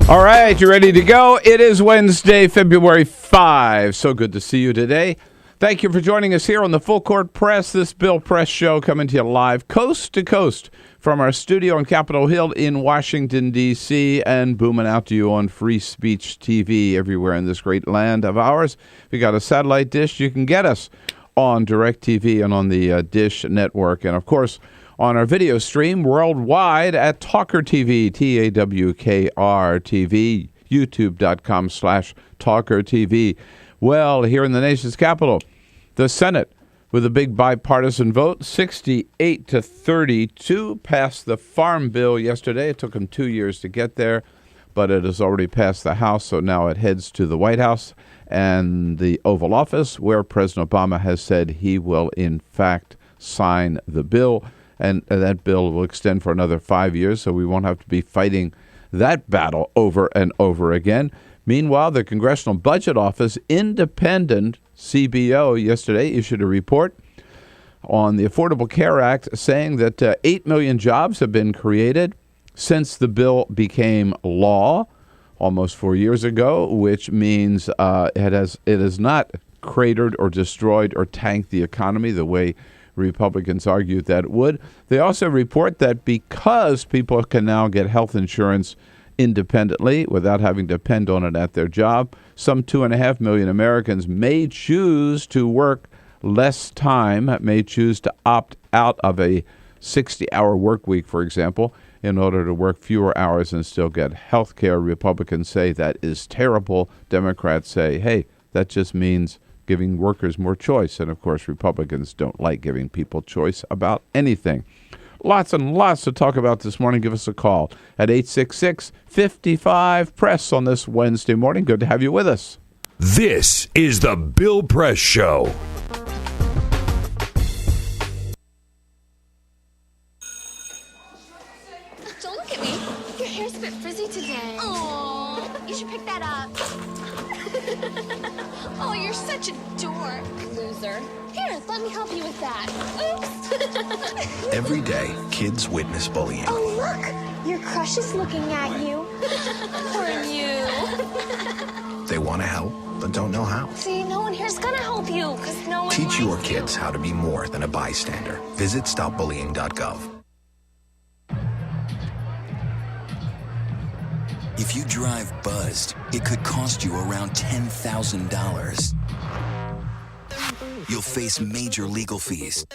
All right, you ready to go? It is Wednesday, February 5. So good to see you today. Thank you for joining us here on the Full Court Press, this Bill Press show coming to you live coast to coast from our studio on Capitol Hill in Washington, D.C., and booming out to you on Free Speech TV everywhere in this great land of ours. If you got a satellite dish, you can get us on DirecTV and on the Dish Network. And, of course, on our video stream worldwide at TawkrTV, TawkrTV, youtube.com/TawkrTV. Well, here in the nation's capital, the Senate, with a big bipartisan vote, 68-32, passed the Farm Bill yesterday. It took them 2 years to get there, but it has already passed the House, so now it heads to the White House and the Oval Office, where President Obama has said he will, in fact, sign the bill. And that bill will extend for another 5 years, so we won't have to be fighting that battle over and over again. Meanwhile, the Congressional Budget Office, independent CBO, yesterday issued a report on the Affordable Care Act saying that 8 million jobs have been created since the bill became law almost 4 years ago, which means it has not cratered or destroyed or tanked the economy the way Republicans argued that it would. They also report that because people can now get health insurance independently without having to depend on it at their job, some 2.5 million Americans may choose to work less time, may choose to opt out of a 60-hour work week, for example, in order to work fewer hours and still get health care. Republicans say that is terrible. Democrats say, hey, that just means giving workers more choice. And, of course, Republicans don't like giving people choice about anything. Lots and lots to talk about this morning. Give us a call at 866-55-PRESS on this Wednesday morning. Good to have you with us. This is the Bill Press Show. Don't look at me. Your hair's a bit frizzy today. Aww, you should pick that up. you're such a dork. Loser. Here, let me help you with that. Oops. Every day, kids witness bullying. Oh, look. Your crush is looking at you. Poor you. They want to help, but don't know how. See, no one here's gonna help you, because no one Teach your likes kids you. how to be more than a bystander. Visit stopbullying.gov. If you drive buzzed, it could cost you around $10,000. You'll face major legal fees,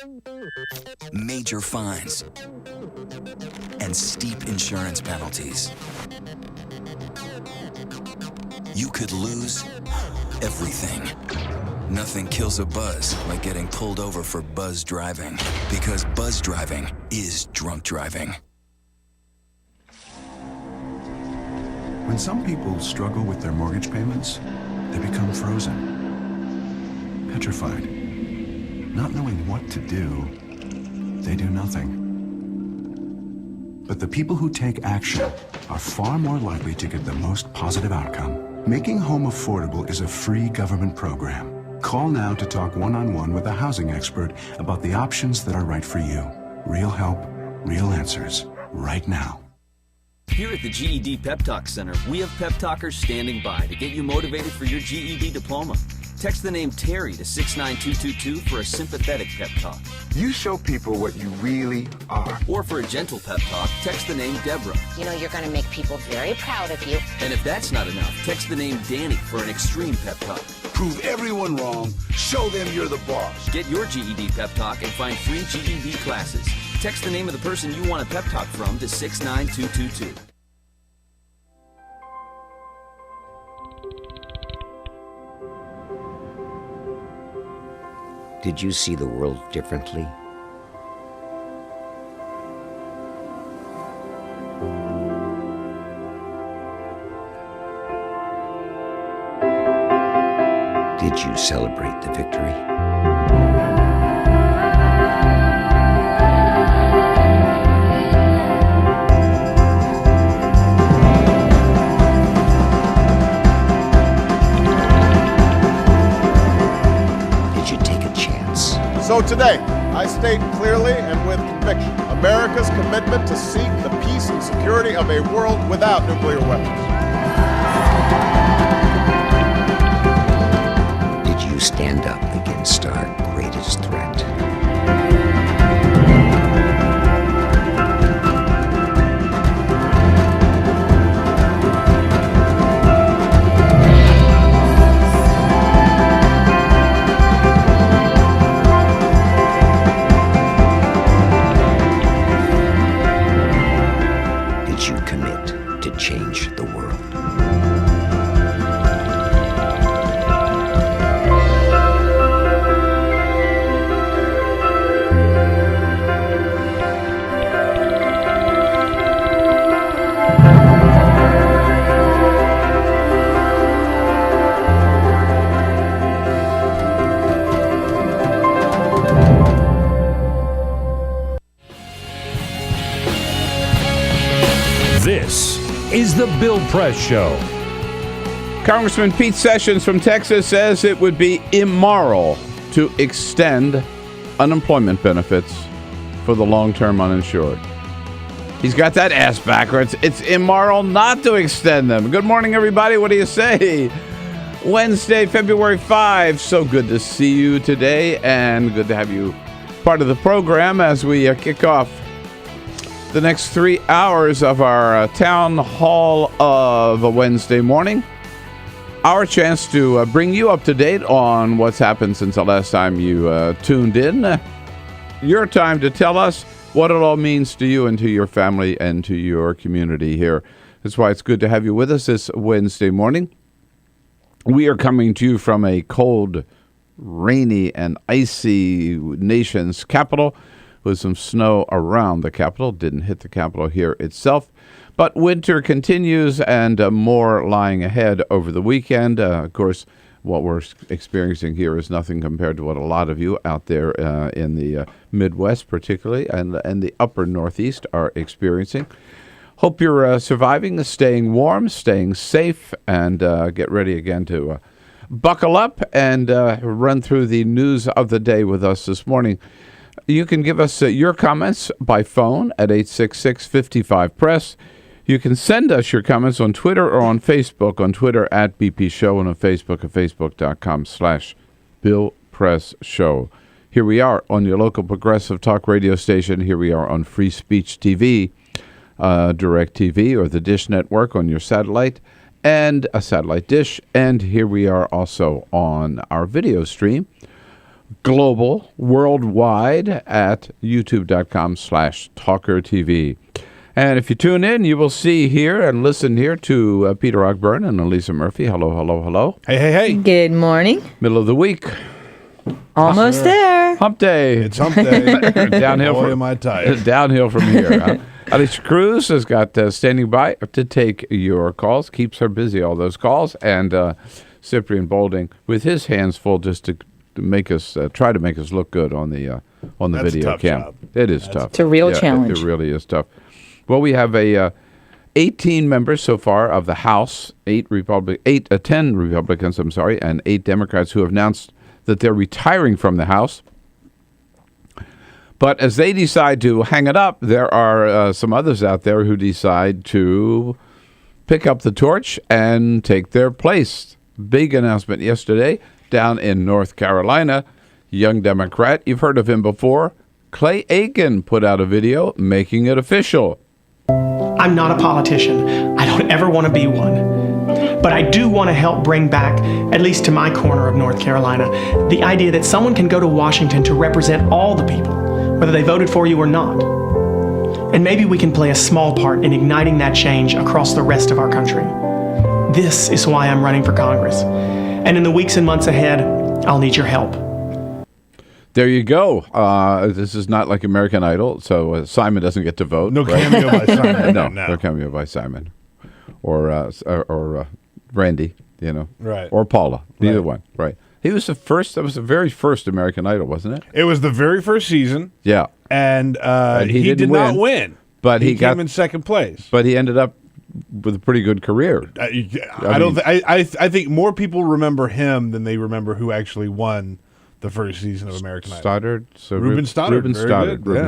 major fines, and steep insurance penalties. You could lose everything. Nothing kills a buzz like getting pulled over for buzz driving, because buzz driving is drunk driving. When some people struggle with their mortgage payments, they become frozen, petrified. Not knowing what to do, they do nothing. But the people who take action are far more likely to get the most positive outcome. Making home affordable is a free government program. Call now to talk one-on-one with a housing expert about the options that are right for you. Real help, real answers, right now. Here at the GED Pep Talk Center, we have pep talkers standing by to get you motivated for your GED diploma. Text the name Terry to 69222 for a sympathetic pep talk. You show people what you really are. Or for a gentle pep talk, text the name Deborah. You know you're going to make people very proud of you. And if that's not enough, text the name Danny for an extreme pep talk. Prove everyone wrong. Show them you're the boss. Get your GED pep talk and find free GED classes. Text the name of the person you want a pep talk from to 69222. Did you see the world differently? Did you celebrate the victory? So today, I state clearly and with conviction America's commitment to seek the peace and security of a world without nuclear weapons. Did you stand up against our greatest threat? Change the world. This is the Bill Press Show. Congressman Pete Sessions from Texas says it would be immoral to extend unemployment benefits for the long-term uninsured. He's got that ass backwards. It's immoral not to extend them. Good morning, everybody. What do you say? Wednesday, February 5. So good to see you today, and good to have you part of the program as we kick off the next 3 hours of our town hall of a Wednesday morning. Our chance to bring you up to date on what's happened since the last time you tuned in. Your time to tell us what it all means to you and to your family and to your community here. That's why it's good to have you with us this Wednesday morning. We are coming to you from a cold, rainy, and icy nation's capital, with some snow around the capital. Didn't hit the capital here itself. But winter continues, and more lying ahead over the weekend. Of course, what we're experiencing here is nothing compared to what a lot of you out there in the Midwest particularly, and the upper Northeast are experiencing. Hope you're surviving, staying warm, staying safe, and get ready again to buckle up and run through the news of the day with us this morning. You can give us your comments by phone at 866-55-PRESS. You can send us your comments on Twitter or on Facebook. On Twitter at BP Show and on Facebook at facebook.com/Bill Press Show. Here we are on your local progressive talk radio station. Here we are on Free Speech TV, Direct TV, or the Dish Network on your satellite and a satellite dish. And here we are also on our video stream, global, worldwide, at youtube.com/TawkrTV. And if you tune in, you will see here and listen here to Peter Ogburn and Elisa Murphy. Hello, hello, hello. Hey, hey, hey. Good morning. Middle of the week. Almost there. Hump day. It's hump day. Downhill Boy, from, am I tired. Downhill from here. Huh? Alicia Cruz has got standing by to take your calls. Keeps her busy, all those calls. And Cyprian Bolding with his hands full just to make us try to make us look good on the That's video a tough cam. Job. It is tough. It's a real challenge. It really is tough. Well, we have 18 members so far of the House, 10 Republicans, and 8 Democrats who have announced that they're retiring from the House. But as they decide to hang it up, there are some others out there who decide to pick up the torch and take their place. Big announcement yesterday down in North Carolina. Young Democrat, you've heard of him before. Clay Aiken put out a video making it official. I'm not a politician. I don't ever want to be one. But I do want to help bring back, at least to my corner of North Carolina, the idea that someone can go to Washington to represent all the people, whether they voted for you or not. And maybe we can play a small part in igniting that change across the rest of our country. This is why I'm running for Congress. And in the weeks and months ahead, I'll need your help. There you go. This is not like American Idol, so Simon doesn't get to vote. No right? cameo by Simon. No cameo by Simon. Or Randy, Right. Or Paula, neither one, right. He was that was the very first American Idol, wasn't it? It was the very first season. Yeah. And he did not win. But he came in second place. But he ended up with a pretty good career. I think more people remember him than they remember who actually won the first season of American Idol. Stoddard. So Ruben Stoddard. Ruben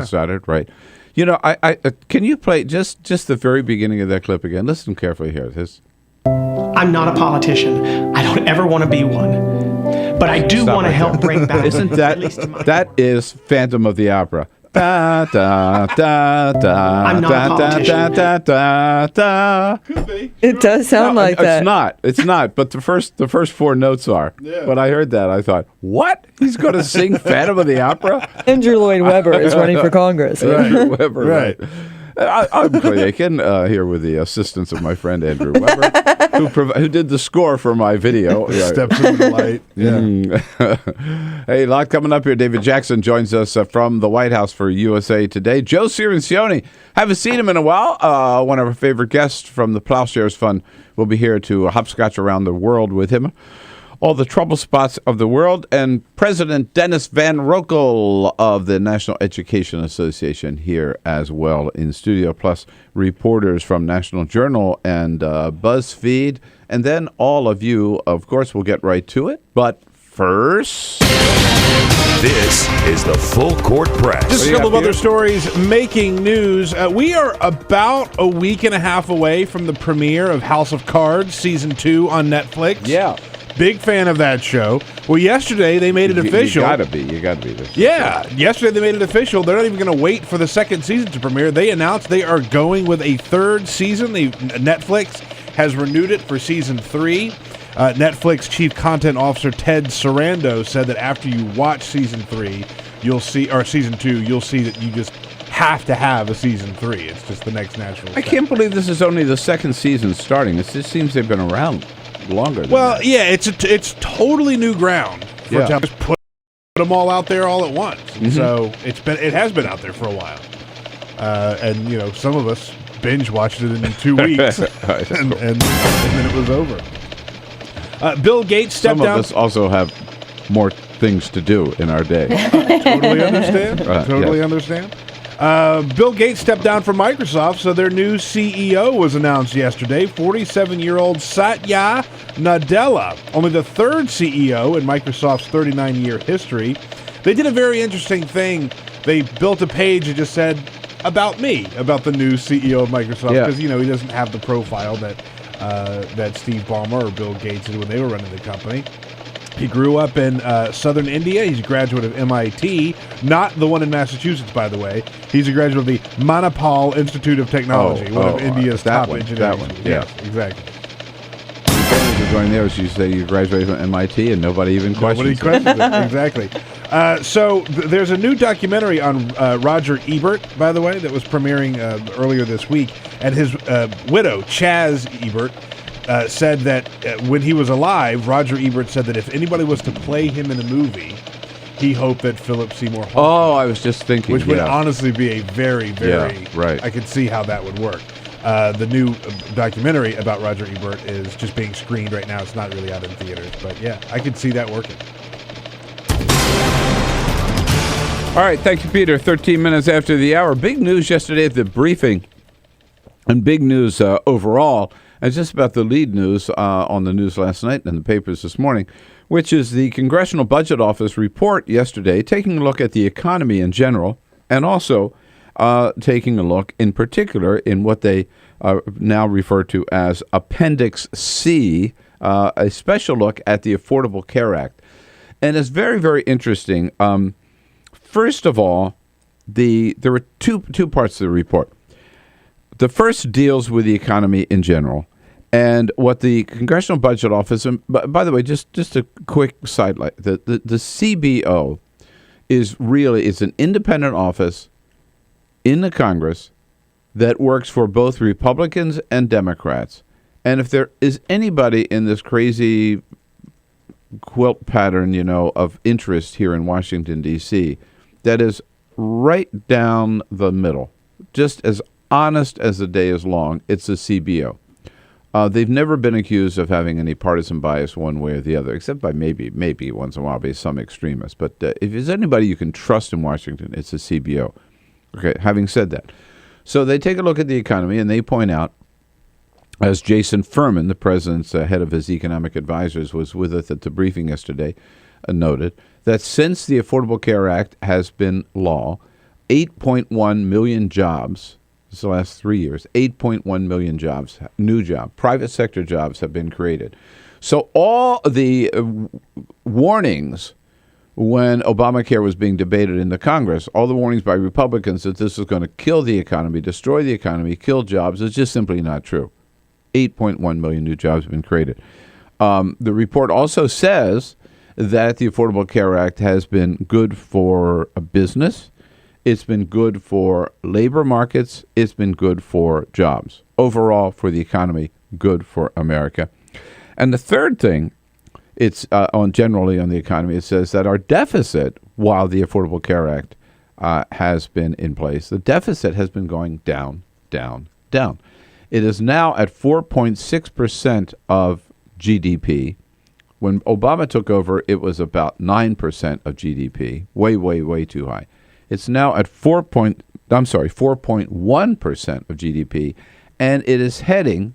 Stoddard, right. I can you play just the very beginning of that clip again? Listen carefully here. I'm not a politician. I don't ever want to be one. But I do want to help bring back... Isn't that is Phantom of the Opera. Da, da, da, da, I'm not a politician. Da, da, da. Could be. It does sound like that. It's not. But the first 4 notes are. Yeah. When I heard that, I thought, what? He's going to sing Phantom of the Opera? Andrew Lloyd Webber is running for Congress. Andrew Webber, right. I'm Clay Aiken, here with the assistance of my friend Andrew Webber, who did the score for my video. Steps into the light. Yeah. Hey, a lot coming up here. David Jackson joins us from the White House for USA Today. Joe Cirincione, haven't seen him in a while. One of our favorite guests from the PloughShares Fund will be here to hopscotch around the world with him. All the trouble spots of the world, and President Dennis Van Roekel of the National Education Association here as well in studio, plus reporters from National Journal and BuzzFeed, and then all of you, of course, will get right to it. But first... This is the Full Court Press. Just a couple of other stories making news. We are about a week and a half away from the premiere of House of Cards Season 2 on Netflix. Yeah. Big fan of that show. Well, yesterday they made it official. You gotta be. This yesterday they made it official. They're not even going to wait for the second season to premiere. They announced they are going with a third season. Netflix has renewed it for Season 3. Netflix Chief Content Officer Ted Sarandos said that after you watch Season 3, Season 2, you'll see that you just have to have a Season 3. It's just the next natural step. I can't believe this is only the second season starting. It just seems they've been around longer than well, that. Yeah, it's totally new ground for just put them all out there all at once. Mm-hmm. So it has been out there for a while, and some of us binge watched it in 2 weeks, and then it was over. Bill Gates stepped down. Some of us also have more things to do in our day. Totally understand. Understand. Bill Gates stepped down from Microsoft, so their new CEO was announced yesterday, 47-year-old Satya Nadella, only the third CEO in Microsoft's 39-year history. They did a very interesting thing. They built a page that just said, about me, about the new CEO of Microsoft, because, he doesn't have the profile that Steve Ballmer or Bill Gates did when they were running the company. He grew up in southern India. He's a graduate of MIT, not the one in Massachusetts, by the way. He's a graduate of the Manipal Institute of Technology, one of India's top engineering schools. Yes, exactly. You're going there, as you say, you graduated from MIT, and nobody even questions it. Exactly. So there's a new documentary on Roger Ebert, by the way, that was premiering earlier this week, and his widow, Chaz Ebert, said that when he was alive, Roger Ebert said that if anybody was to play him in a movie, he hoped that Philip Seymour Hoffman. Oh, I was just thinking. Which would honestly be a very, very... right. I could see how that would work. The new documentary about Roger Ebert is just being screened right now. It's not really out in theaters, but yeah, I could see that working. All right, thank you, Peter. 13 minutes after the hour. Big news yesterday at the briefing, and big news overall. And just about the lead news on the news last night and the papers this morning, which is the Congressional Budget Office report yesterday, taking a look at the economy in general, and also taking a look in particular in what they now refer to as Appendix C, a special look at the Affordable Care Act. And it's very, very interesting. First of all, there were two parts to the report. The first deals with the economy in general, and what the Congressional Budget Office, and by the way, just a quick sidelight, the CBO is an independent office in the Congress that works for both Republicans and Democrats. And if there is anybody in this crazy quilt pattern, of interest here in Washington, D.C., that is right down the middle, just as honest as the day is long, it's the CBO. They've never been accused of having any partisan bias one way or the other, except by maybe once in a while by some extremists. But if there's anybody you can trust in Washington, it's the CBO. Okay, having said that. So they take a look at the economy, and they point out, as Jason Furman, the president's head of his economic advisors, was with us at the briefing yesterday, noted, that since the Affordable Care Act has been law, 8.1 million jobs, this is the last 3 years, 8.1 million jobs, new jobs, private sector jobs have been created. So all the warnings when Obamacare was being debated in the Congress, all the warnings by Republicans that this was going to kill the economy, destroy the economy, kill jobs, is just simply not true. 8.1 million new jobs have been created. The report also says that the Affordable Care Act has been good for a business. It's been good for labor markets. It's been good for jobs. Overall, for the economy, good for America. And the third thing, it's generally on the economy, it says that our deficit, while the Affordable Care Act has been in place, the deficit has been going down, down, down. It is now at 4.6% of GDP. When Obama took over, it was about 9% of GDP, way, way, way too high. It's now at 4.1% of GDP, and it is heading,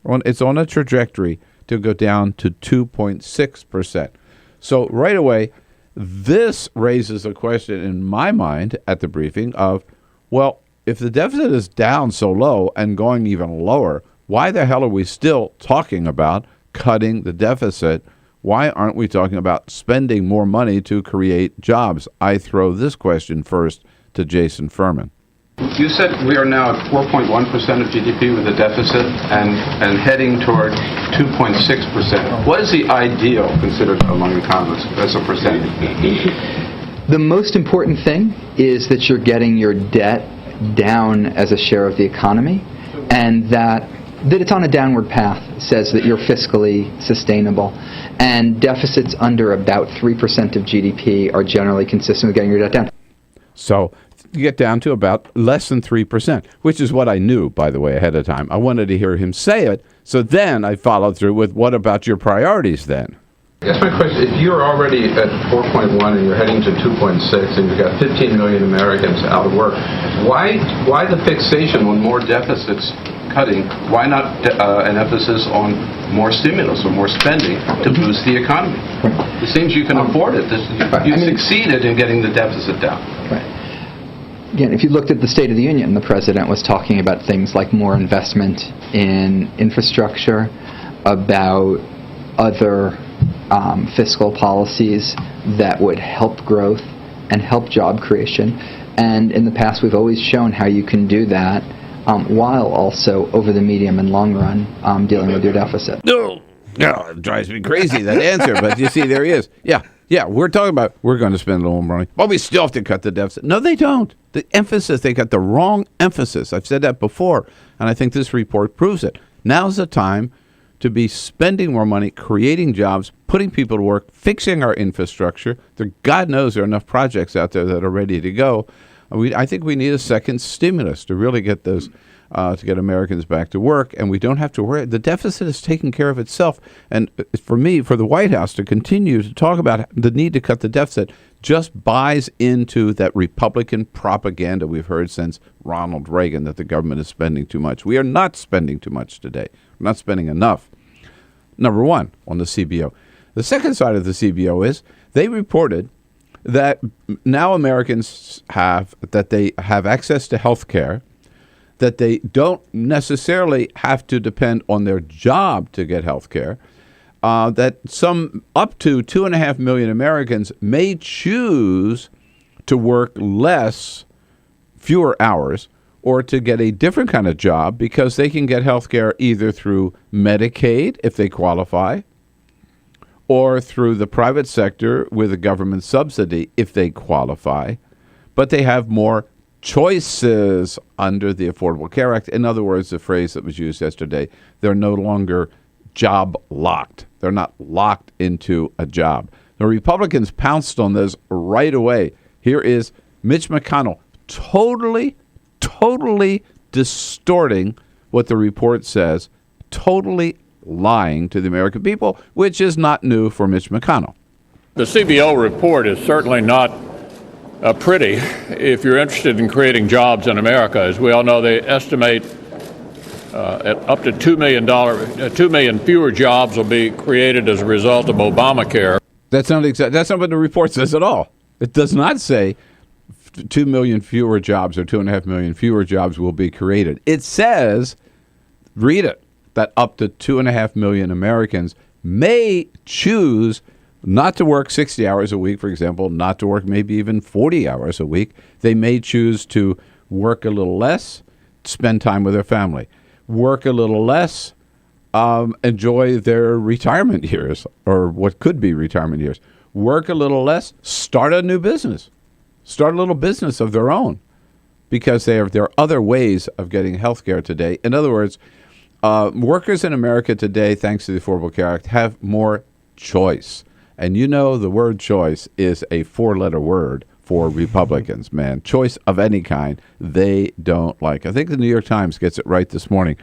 it's on a trajectory to go down to 2.6%. So right away, this raises a question in my mind at the briefing of, well, if the deficit is down so low and going even lower, why the hell are we still talking about cutting the deficit? Why aren't we talking about spending more money to create jobs? I throw this question first to Jason Furman. You said we are now at 4.1% of GDP with a deficit and heading toward 2.6%. What is the ideal considered among economists as a percentage? The most important thing is that you're getting your debt down as a share of the economy, and that it's on a downward path, says that you're fiscally sustainable. And deficits under about 3% of GDP are generally consistent with getting your debt down. So you get down to about less than 3%, which is what I knew, by the way, ahead of time. I wanted to hear him say it, so then I followed through with, what about your priorities then? I guess my question, if you're already at 4.1 and you're heading to 2.6 and you've got 15 million Americans out of work, why the fixation on more deficits cutting? Why not an emphasis on more stimulus or more spending to boost the economy? It seems you can afford it. You succeeded in getting the deficit down. Right. Again, if you looked at the State of the Union, the president was talking about things like more investment in infrastructure, about other fiscal policies that would help growth and help job creation. And in the past, we've always shown how you can do that while also, over the medium and long run, dealing with your deficit. No, it drives me crazy, that answer. But you see, there he is. Yeah, we're talking about we're going to spend a little more money, but we still have to cut the deficit. No, they don't. The emphasis, they got the wrong emphasis. I've said that before, and I think this report proves it. Now's the time to be spending more money, creating jobs, putting people to work, fixing our infrastructure. God knows there are enough projects out there that are ready to go. I think we need a second stimulus to really get those, to get Americans back to work, and we don't have to worry. The deficit is taking care of itself. And for me, for the White House to continue to talk about the need to cut the deficit just buys into that Republican propaganda we've heard since Ronald Reagan that the government is spending too much. We are not spending too much today. We're not spending enough. Number one, on the CBO. The second side of the CBO is they reported that now Americans have access to health care, that they don't necessarily have to depend on their job to get health care, that some up to 2.5 million Americans may choose to work fewer hours, or to get a different kind of job because they can get health care either through Medicaid, if they qualify, or through the private sector with a government subsidy, if they qualify. But they have more choices under the Affordable Care Act. In other words, the phrase that was used yesterday, they're no longer job locked. They're not locked into a job. The Republicans pounced on this right away. Here is Mitch McConnell totally distorting what the report says, totally lying to the American people, which is not new for Mitch McConnell. The CBO report is certainly not pretty if you're interested in creating jobs in America. As we all know, they estimate at up to $2 million fewer jobs will be created as a result of Obamacare. That's not what the report says at all. It does not say 2 million fewer jobs or 2.5 million fewer jobs will be created. It says, read it, that up to 2.5 million Americans may choose not to work 60 hours a week, for example, not to work maybe even 40 hours a week. They may choose to work a little less, spend time with their family, work a little less, enjoy their retirement years, or what could be retirement years, work a little less, start a new business, start a little business of their own, because there are other ways of getting health care today. In other words, workers in America today, thanks to the Affordable Care Act, have more choice. And you know the word choice is a 4-letter word for Republicans, man. Choice of any kind, they don't like. I think the New York Times gets it right this morning.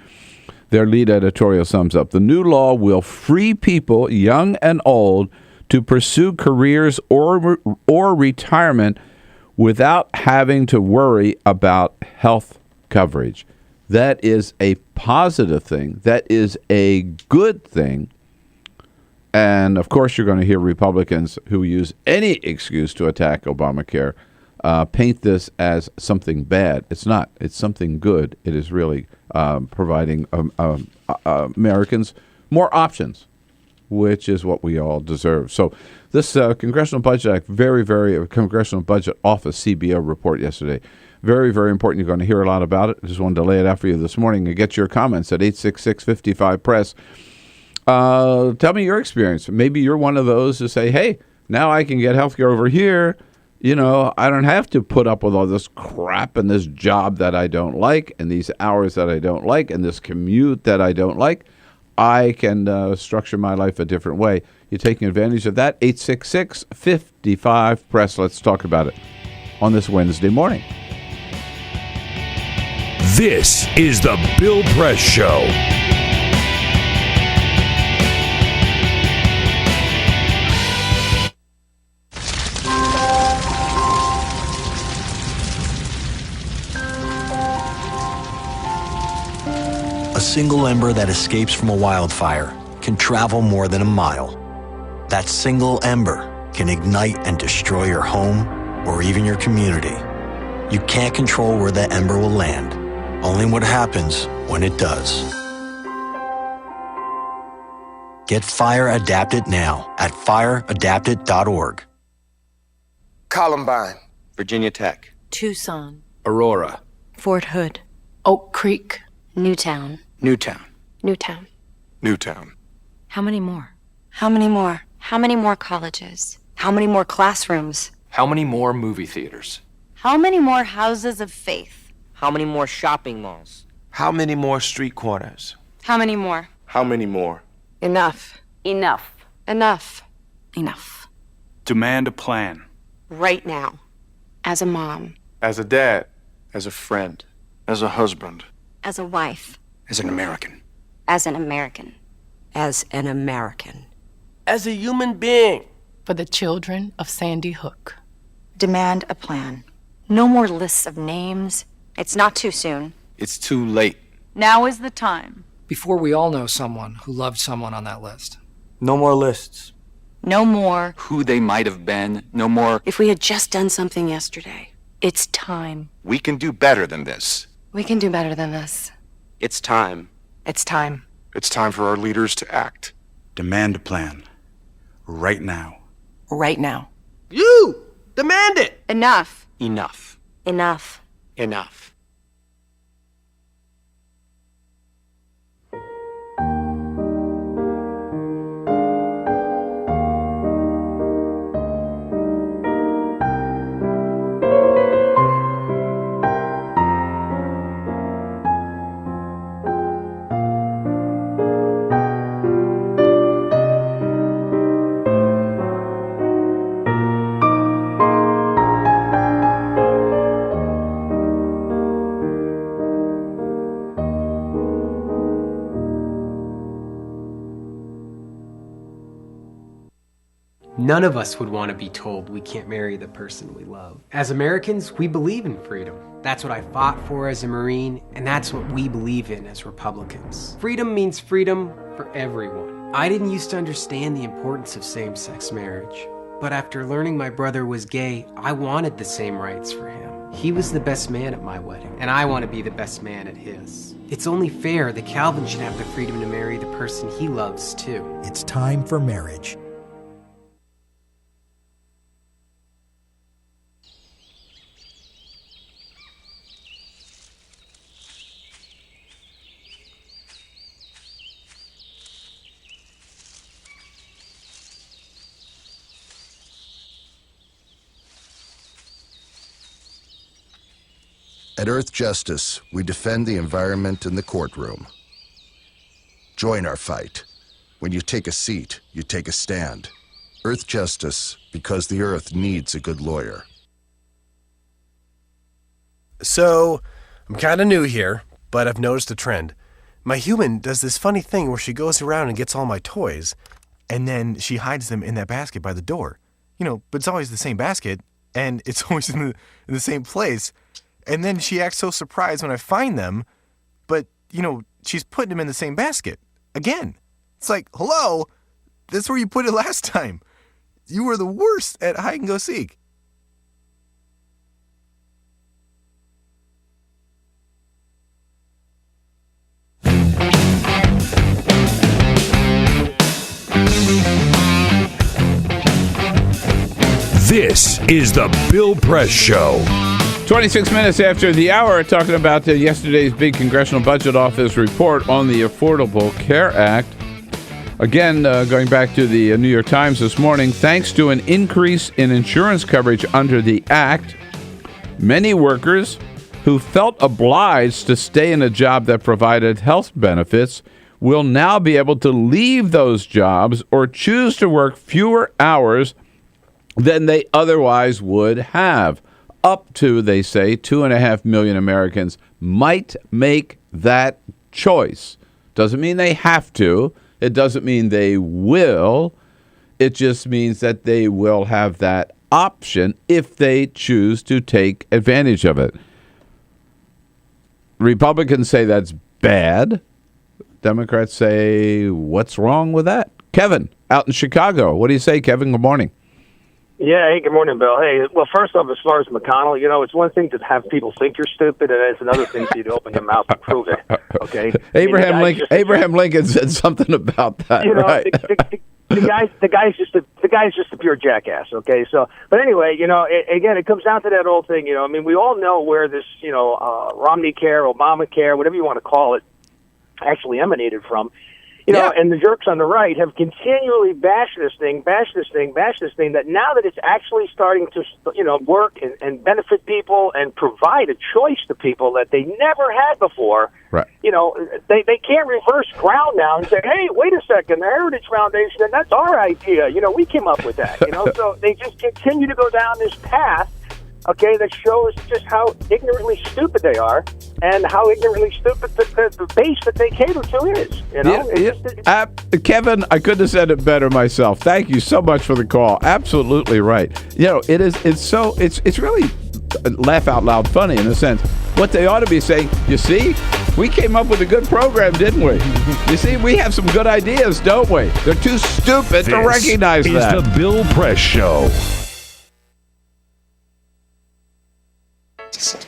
Their lead editorial sums up, the new law will free people, young and old, to pursue careers or retirement without having to worry about health coverage. That is a positive thing. That is a good thing. And, of course, you're going to hear Republicans who use any excuse to attack Obamacare paint this as something bad. It's not. It's something good. It is really providing Americans more options, which is what we all deserve. So this Congressional Budget Act, Congressional Budget Office CBO report yesterday, very, very important. You're going to hear a lot about it. I just wanted to lay it out for you this morning and get your comments at 866-55-PRESS. Tell me your experience. Maybe you're one of those who say, hey, now I can get health care over here. You know, I don't have to put up with all this crap and this job that I don't like and these hours that I don't like and this commute that I don't like. I can structure my life a different way. You're taking advantage of that. 866-55-PRESS. Let's talk about it on this Wednesday morning. This is the Bill Press Show. single ember that escapes from a wildfire can travel more than a mile. That single ember can ignite and destroy your home or even your community. You can't control where that ember will land, only what happens when it does. Get Fire Adapted now at fireadapted.org. Columbine, Virginia Tech, Tucson, Aurora, Fort Hood, Oak Creek, Newtown. Newtown, Newtown. Newtown. How many more? How many more? How many more colleges? How many more classrooms? How many more movie theaters? How many more houses of faith? How many more shopping malls? How many more street corners? How many more? How many more? Enough. Enough. Enough. Enough. Demand a plan. Right now. As a mom. As a dad. As a friend. As a husband. As a wife. As an American. As an American. As an American. As a human being. For the children of Sandy Hook. Demand a plan. No more lists of names. It's not too soon. It's too late. Now is the time. Before we all know someone who loved someone on that list. No more lists. No more. Who they might have been. No more. If we had just done something yesterday. It's time. We can do better than this. We can do better than this. It's time. It's time. It's time for our leaders to act. Demand a plan. Right now. Right now. You! Demand it! Enough. Enough. Enough. Enough. None of us would want to be told we can't marry the person we love. As Americans, we believe in freedom. That's what I fought for as a Marine, and that's what we believe in as Republicans. Freedom means freedom for everyone. I didn't used to understand the importance of same-sex marriage, but after learning my brother was gay, I wanted the same rights for him. He was the best man at my wedding, and I want to be the best man at his. It's only fair that Calvin should have the freedom to marry the person he loves, too. It's time for marriage. At Earth Justice, we defend the environment in the courtroom. Join our fight. When you take a seat, you take a stand. Earth Justice, because the Earth needs a good lawyer. So, I'm kind of new here, but I've noticed a trend. My human does this funny thing where she goes around and gets all my toys, and then she hides them in that basket by the door. But it's always the same basket, and it's always in the same place. And then she acts so surprised when I find them, but, she's putting them in the same basket. Again. It's like, hello, that's where you put it last time. You were the worst at hide and go seek. This is the Bill Press Show. 26 minutes after the hour, talking about yesterday's big Congressional Budget Office report on the Affordable Care Act. Again, going back to the New York Times this morning, thanks to an increase in insurance coverage under the Act, many workers who felt obliged to stay in a job that provided health benefits will now be able to leave those jobs or choose to work fewer hours than they otherwise would have. Up to, they say, 2.5 million Americans might make that choice. Doesn't mean they have to. It doesn't mean they will. It just means that they will have that option if they choose to take advantage of it. Republicans say that's bad. Democrats say, what's wrong with that? Kevin, out in Chicago. What do you say, Kevin? Good morning. Yeah, hey, good morning, Bill. Hey, well, first off, as far as McConnell, it's one thing to have people think you're stupid, and it's another thing for you to open your mouth and prove it. Okay, Abraham Lincoln said something about that, right? The guy's just a pure jackass. Okay, so but anyway, again, it comes down to that old thing. We all know where this, Romney care, Obamacare, whatever you want to call it, actually emanated from. And the jerks on the right have continually bashed this thing, that now that it's actually starting to, work and benefit people and provide a choice to people that they never had before, right. They can't reverse ground now and say, hey, wait a second, the Heritage Foundation, that's our idea. We came up with that. So they just continue to go down this path, okay, that shows just how ignorantly stupid they are and how ignorantly stupid the base that they cater to is. Kevin, I couldn't have said it better myself. Thank you so much for the call. Absolutely right. It's really laugh out loud funny in a sense. What they ought to be saying, you see, we came up with a good program, didn't we? You see, we have some good ideas, don't we? They're too stupid to recognize that. This is the Bill Press Show.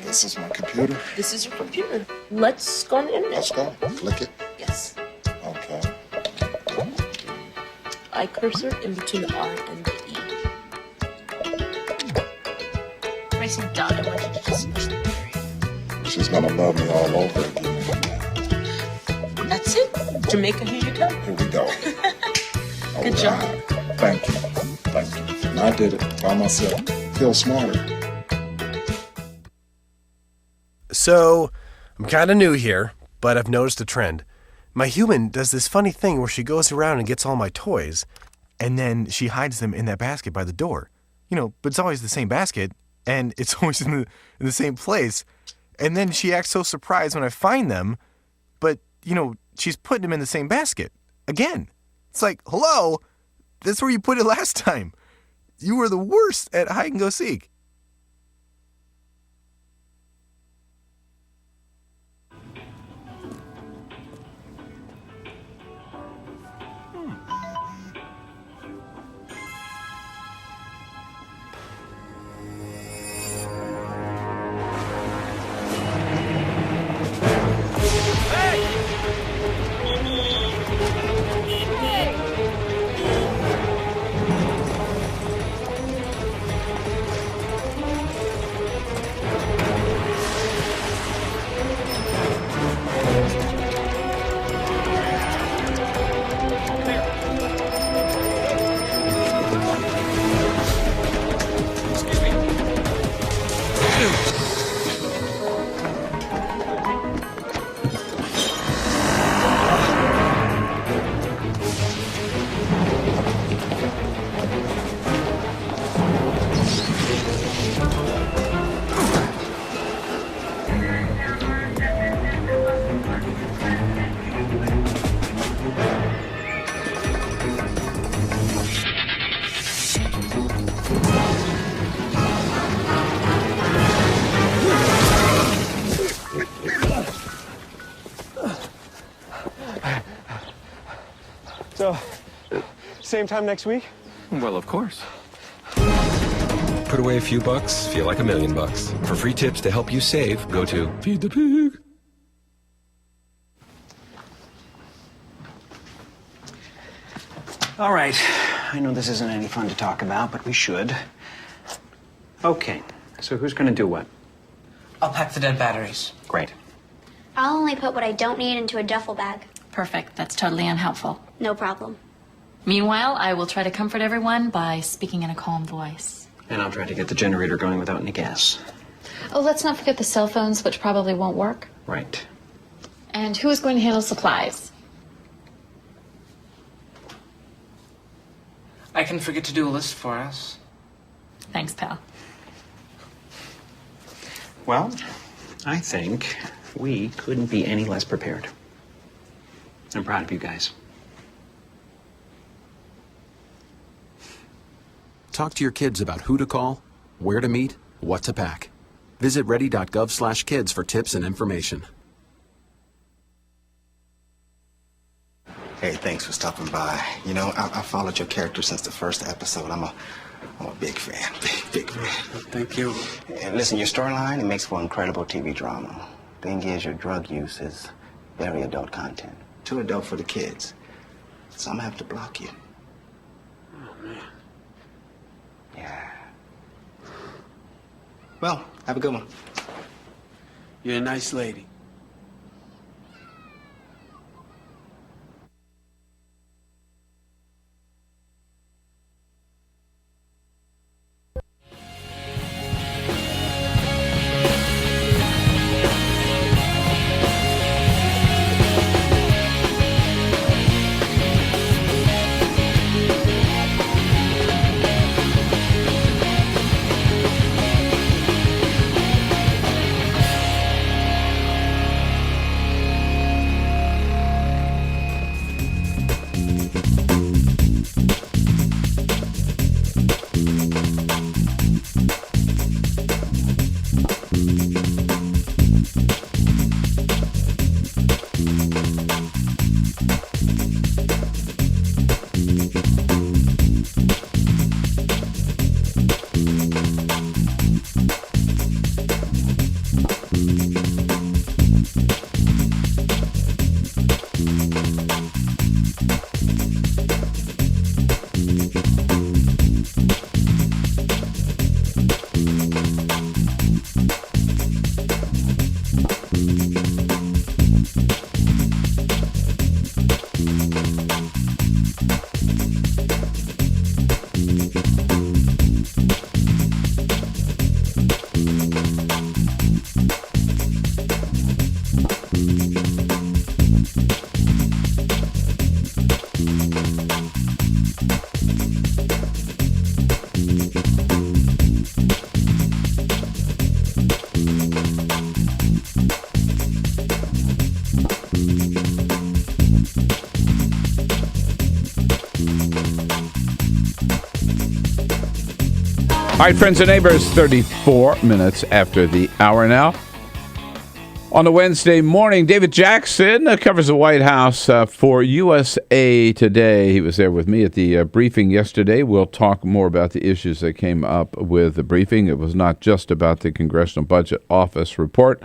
This is my computer. This is your computer. Let's go on the internet. Let's go. Click it. Yes. Okay. I cursor in between the R and the E. Pressing down, I want you to just push the area. She's gonna love me all over again. That's it. Jamaica, here you go. Here we go. Good job. Thank you. And I did it by myself. Feel smarter. So, I'm kind of new here, but I've noticed a trend. My human does this funny thing where she goes around and gets all my toys, and then she hides them in that basket by the door. But it's always the same basket, and it's always in the same place. And then she acts so surprised when I find them, but, she's putting them in the same basket. Again. It's like, hello? That's where you put it last time. You were the worst at hide and go seek. So, same time next week? Well, of course. Put away a few bucks, feel like $1 million. For free tips to help you save, go to Feed the Pig. All right. I know this isn't any fun to talk about, but we should. Okay. So who's going to do what? I'll pack the dead batteries. Great. I'll only put what I don't need into a duffel bag. Perfect. That's totally unhelpful. No problem. Meanwhile, I will try to comfort everyone by speaking in a calm voice. And I'll try to get the generator going without any gas. Oh, let's not forget the cell phones, which probably won't work. Right. And who is going to handle supplies? I can forget to do a list for us. Thanks, pal. Well, I think we couldn't be any less prepared. I'm proud of you guys. Talk to your kids about who to call, where to meet, what to pack. Visit ready.gov/kids for tips and information. Hey, thanks for stopping by. You know, I followed your character since the first episode. I'm a big fan. Big fan. Thank you. And listen, your storyline, it makes for incredible TV drama. Thing is, your drug use is very adult content. Too adult for the kids. So I'm gonna have to block you. Oh, man. Yeah. Well, have a good one. You're a nice lady. All right, friends and neighbors, 34 minutes after the hour now. On a Wednesday morning, David Jackson covers the White House for USA Today. He was there with me at the briefing yesterday. We'll talk more about the issues that came up with the briefing. It was not just about the Congressional Budget Office report,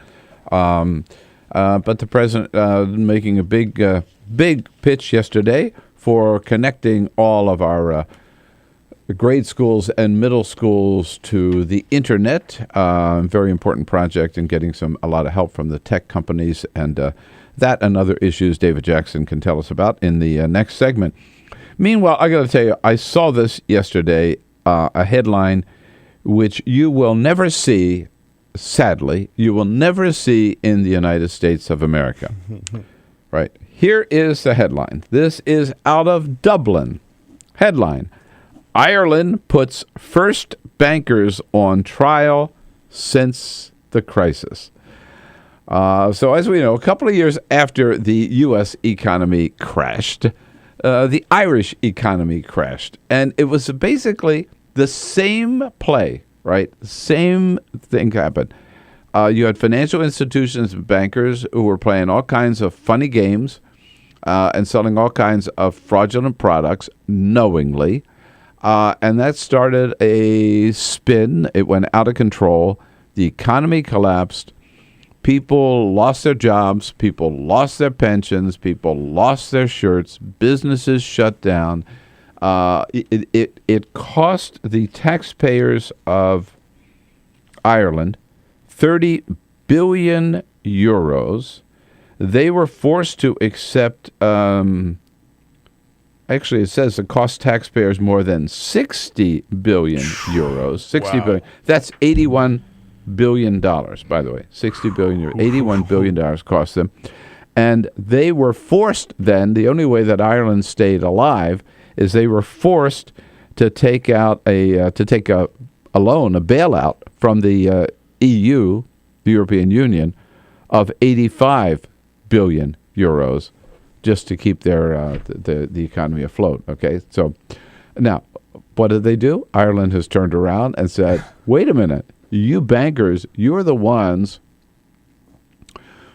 but the president making a big pitch yesterday for connecting all of our grade schools and middle schools to the internet. Very important project and getting a lot of help from the tech companies, and that and other issues David Jackson can tell us about in the next segment. Meanwhile, I got to tell you, I saw this yesterday, a headline which you will never see, sadly, you will never see in the United States of America. Right. Here is the headline. This is out of Dublin. Headline: Ireland puts first bankers on trial since the crisis. So as we know, a couple of years after the U.S. economy crashed, the Irish economy crashed. And it was basically the same play, right? The same thing happened. You had financial institutions and bankers who were playing all kinds of funny games and selling all kinds of fraudulent products knowingly. And that started a spin. It went out of control. The economy collapsed. People lost their jobs. People lost their pensions. People lost their shirts. Businesses shut down. It cost the taxpayers of Ireland 30 billion euros. They were forced to accept... Actually, it says it cost taxpayers more than 60 billion euros. 60 billion. That's $81 billion, by the way. 60 billion euros. $81 billion cost them. And they were forced then, the only way that Ireland stayed alive is they were forced to take out a loan, a bailout from the EU, the European Union, of 85 billion euros. Just to keep their the economy afloat. Okay, so now what did they do? Ireland has turned around and said, "Wait a minute, you bankers, you're the ones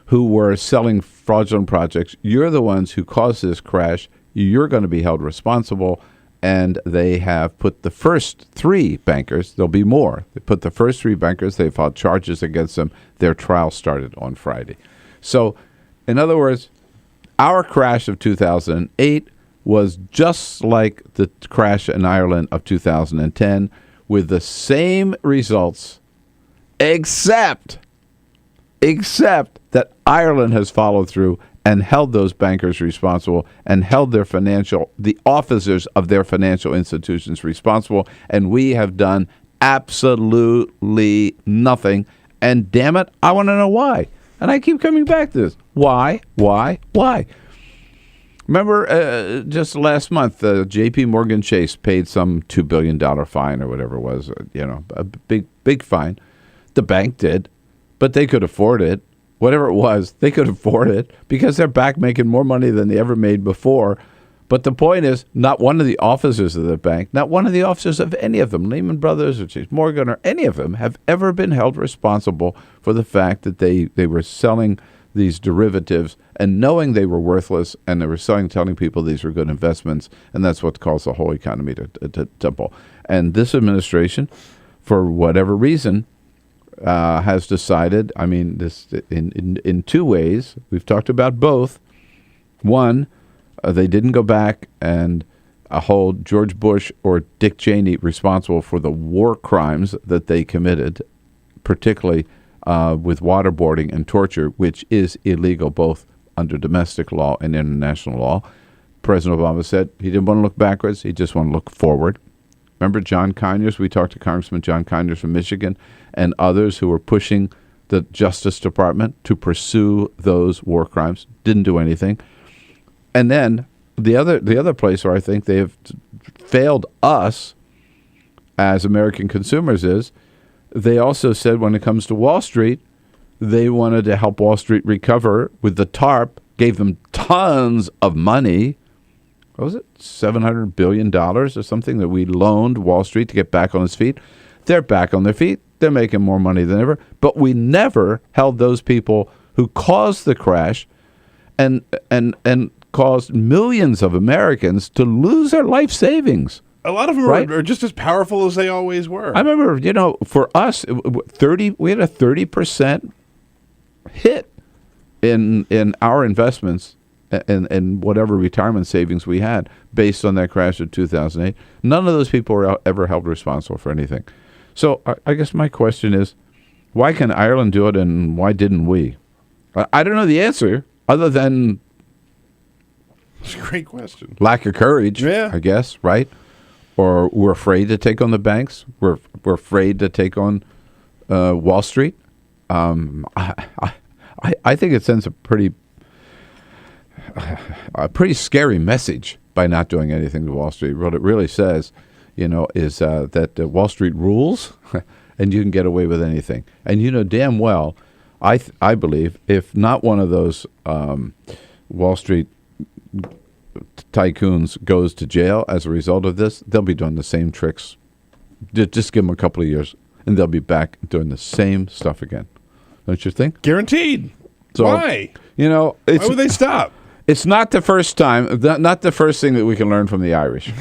who were selling fraudulent projects. You're the ones who caused this crash. You're going to be held responsible. And they have put the first 3 bankers, there'll be more. They put the first 3 bankers, they filed charges against them. Their trial started on Friday. So, in other words, our crash of 2008 was just like the crash in Ireland of 2010 with the same results, except that Ireland has followed through and held those bankers responsible and held the officers of their financial institutions responsible. And we have done absolutely nothing. And damn it, I want to know why. And I keep coming back to this. Why? Remember, just last month, J.P. Morgan Chase paid some $2 billion fine or whatever it was, a big fine. The bank did, but they could afford it. Whatever it was, they could afford it because they're back making more money than they ever made before. But the point is, not one of the officers of the bank, not one of the officers of any of them, Lehman Brothers or Chase Morgan or any of them, have ever been held responsible for the fact that they were selling these derivatives and knowing they were worthless, and they were telling people these were good investments, and that's what caused the whole economy to tumble. And this administration, for whatever reason, has decided, this in 2 ways. We've talked about both. One, they didn't go back and hold George Bush or Dick Cheney responsible for the war crimes that they committed, particularly with waterboarding and torture, which is illegal both under domestic law and international law. President Obama said he didn't want to look backwards. He just wanted to look forward. Remember John Conyers? We talked to Congressman John Conyers from Michigan and others who were pushing the Justice Department to pursue those war crimes. Didn't do anything. And then the other place where I think they have failed us as American consumers is they also said when it comes to Wall Street, they wanted to help Wall Street recover with the TARP, gave them tons of money. What was it, $700 billion or something that we loaned Wall Street to get back on its feet? They're back on their feet. They're making more money than ever. But we never held those people who caused the crash and caused millions of Americans to lose their life savings. A lot of them are just as powerful as they always were. I remember, for us, we had a 30% hit in our investments and whatever retirement savings we had based on that crash of 2008. None of those people were ever held responsible for anything. So I guess my question is, why can Ireland do it and why didn't we? I don't know the answer other than it's a great question. Lack of courage, I guess, right? Or we're afraid to take on the banks. We're afraid to take on Wall Street. I think it sends a pretty scary message by not doing anything to Wall Street. What it really says, is that Wall Street rules, and you can get away with anything. And damn well, I believe if not one of those Wall Street tycoons goes to jail as a result of this, they'll be doing the same tricks. Just give them a couple of years, and they'll be back doing the same stuff again. Don't you think? Guaranteed. So, why? Why would they stop? It's not the first time, not the first thing that we can learn from the Irish.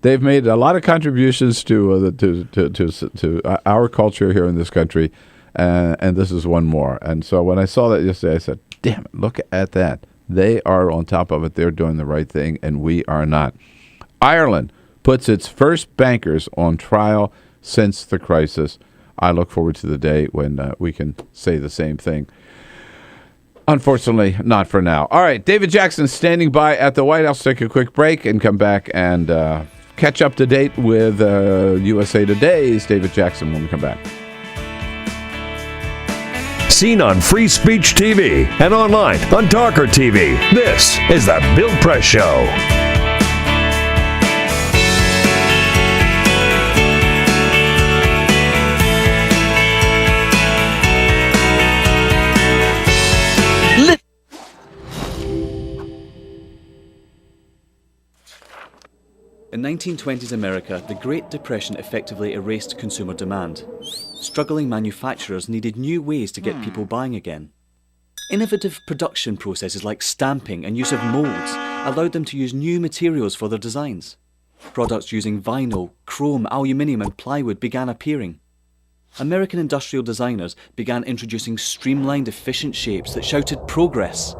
They've made a lot of contributions to our culture here in this country, and this is one more. And so when I saw that yesterday, I said, damn it, look at that. They are on top of it. They're doing the right thing, and we are not. Ireland puts its first bankers on trial since the crisis. I look forward to the day when we can say the same thing. Unfortunately, not for now. All right, David Jackson standing by at the White House. Take a quick break and come back and catch up to date with USA Today's David Jackson when we come back. Seen on Free Speech TV and online on TawkrTV. This is the Bill Press Show. In 1920s America, the Great Depression effectively erased consumer demand. Struggling manufacturers needed new ways to get people buying again. Innovative production processes like stamping and use of molds allowed them to use new materials for their designs. Products using vinyl, chrome, aluminium and plywood began appearing. American industrial designers began introducing streamlined, efficient shapes that shouted progress.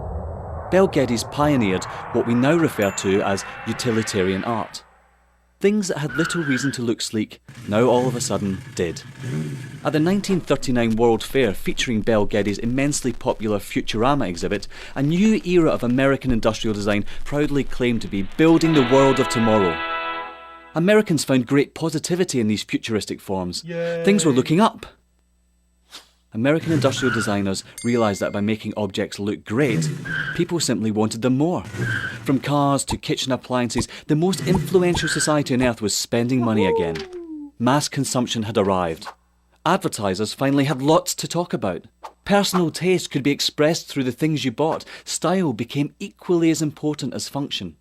Bel Geddes pioneered what we now refer to as utilitarian art. Things that had little reason to look sleek now all of a sudden did. At the 1939 World Fair featuring Bel Geddes' immensely popular Futurama exhibit, a new era of American industrial design proudly claimed to be building the world of tomorrow. Americans found great positivity in these futuristic forms. Yay. Things were looking up. American industrial designers realised that by making objects look great, people simply wanted them more. From cars to kitchen appliances, the most influential society on earth was spending money again. Mass consumption had arrived. Advertisers finally had lots to talk about. Personal taste could be expressed through the things you bought. Style became equally as important as function.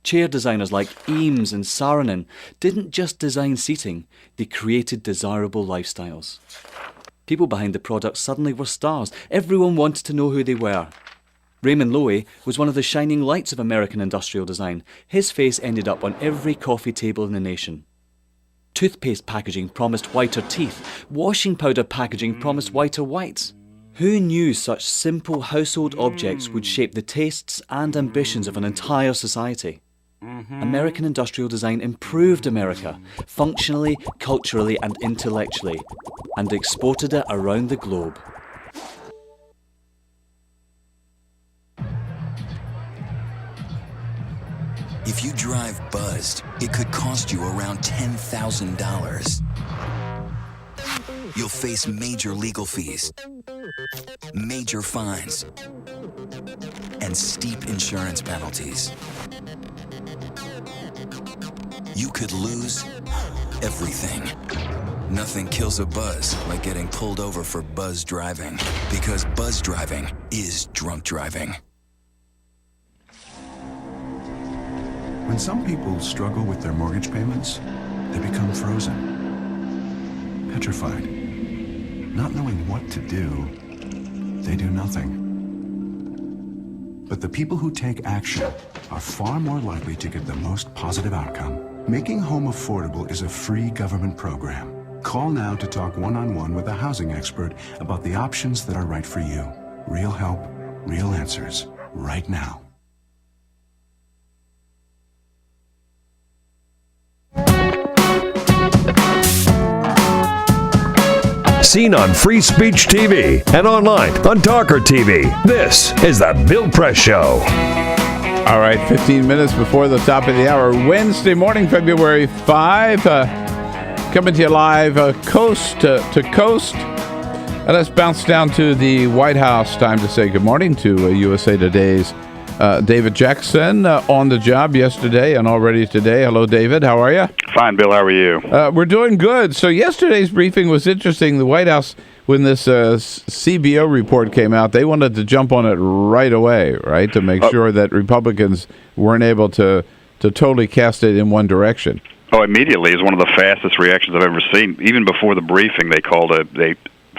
Chair designers like Eames and Saarinen didn't just design seating, they created desirable lifestyles. People behind the products suddenly were stars. Everyone wanted to know who they were. Raymond Loewy was one of the shining lights of American industrial design. His face ended up on every coffee table in the nation. Toothpaste packaging promised whiter teeth. Washing powder packaging promised whiter whites. Who knew such simple household objects would shape the tastes and ambitions of an entire society? American industrial design improved America, functionally, culturally and intellectually, and exported it around the globe. If you drive buzzed, it could cost you around $10,000. You'll face major legal fees, major fines, and steep insurance penalties. You could lose everything. Nothing kills a buzz like getting pulled over for buzz driving, because buzz driving is drunk driving. When some people struggle with their mortgage payments, they become frozen, petrified. Not knowing what to do, they do nothing. But the people who take action are far more likely to get the most positive outcome. Making home affordable is a free government program. Call now to talk one-on-one with a housing expert about the options that are right for you. Real help, real answers, right now. Seen on Free Speech TV and online on TawkrTV. This is the Bill Press Show. All right, 15 minutes before the top of the hour, Wednesday morning, February 5. Coming to you live coast to coast. And let's bounce down to the White House. Time to say good morning to USA Today's David Jackson on the job yesterday and already today. Hello, David. How are you? Fine, Bill. How are you? We're doing good. So yesterday's briefing was interesting. The White House, when this CBO report came out, they wanted to jump on it right away, right, to make sure that Republicans weren't able to totally cast it in one direction. Oh, immediately is one of the fastest reactions I've ever seen. Even before the briefing, they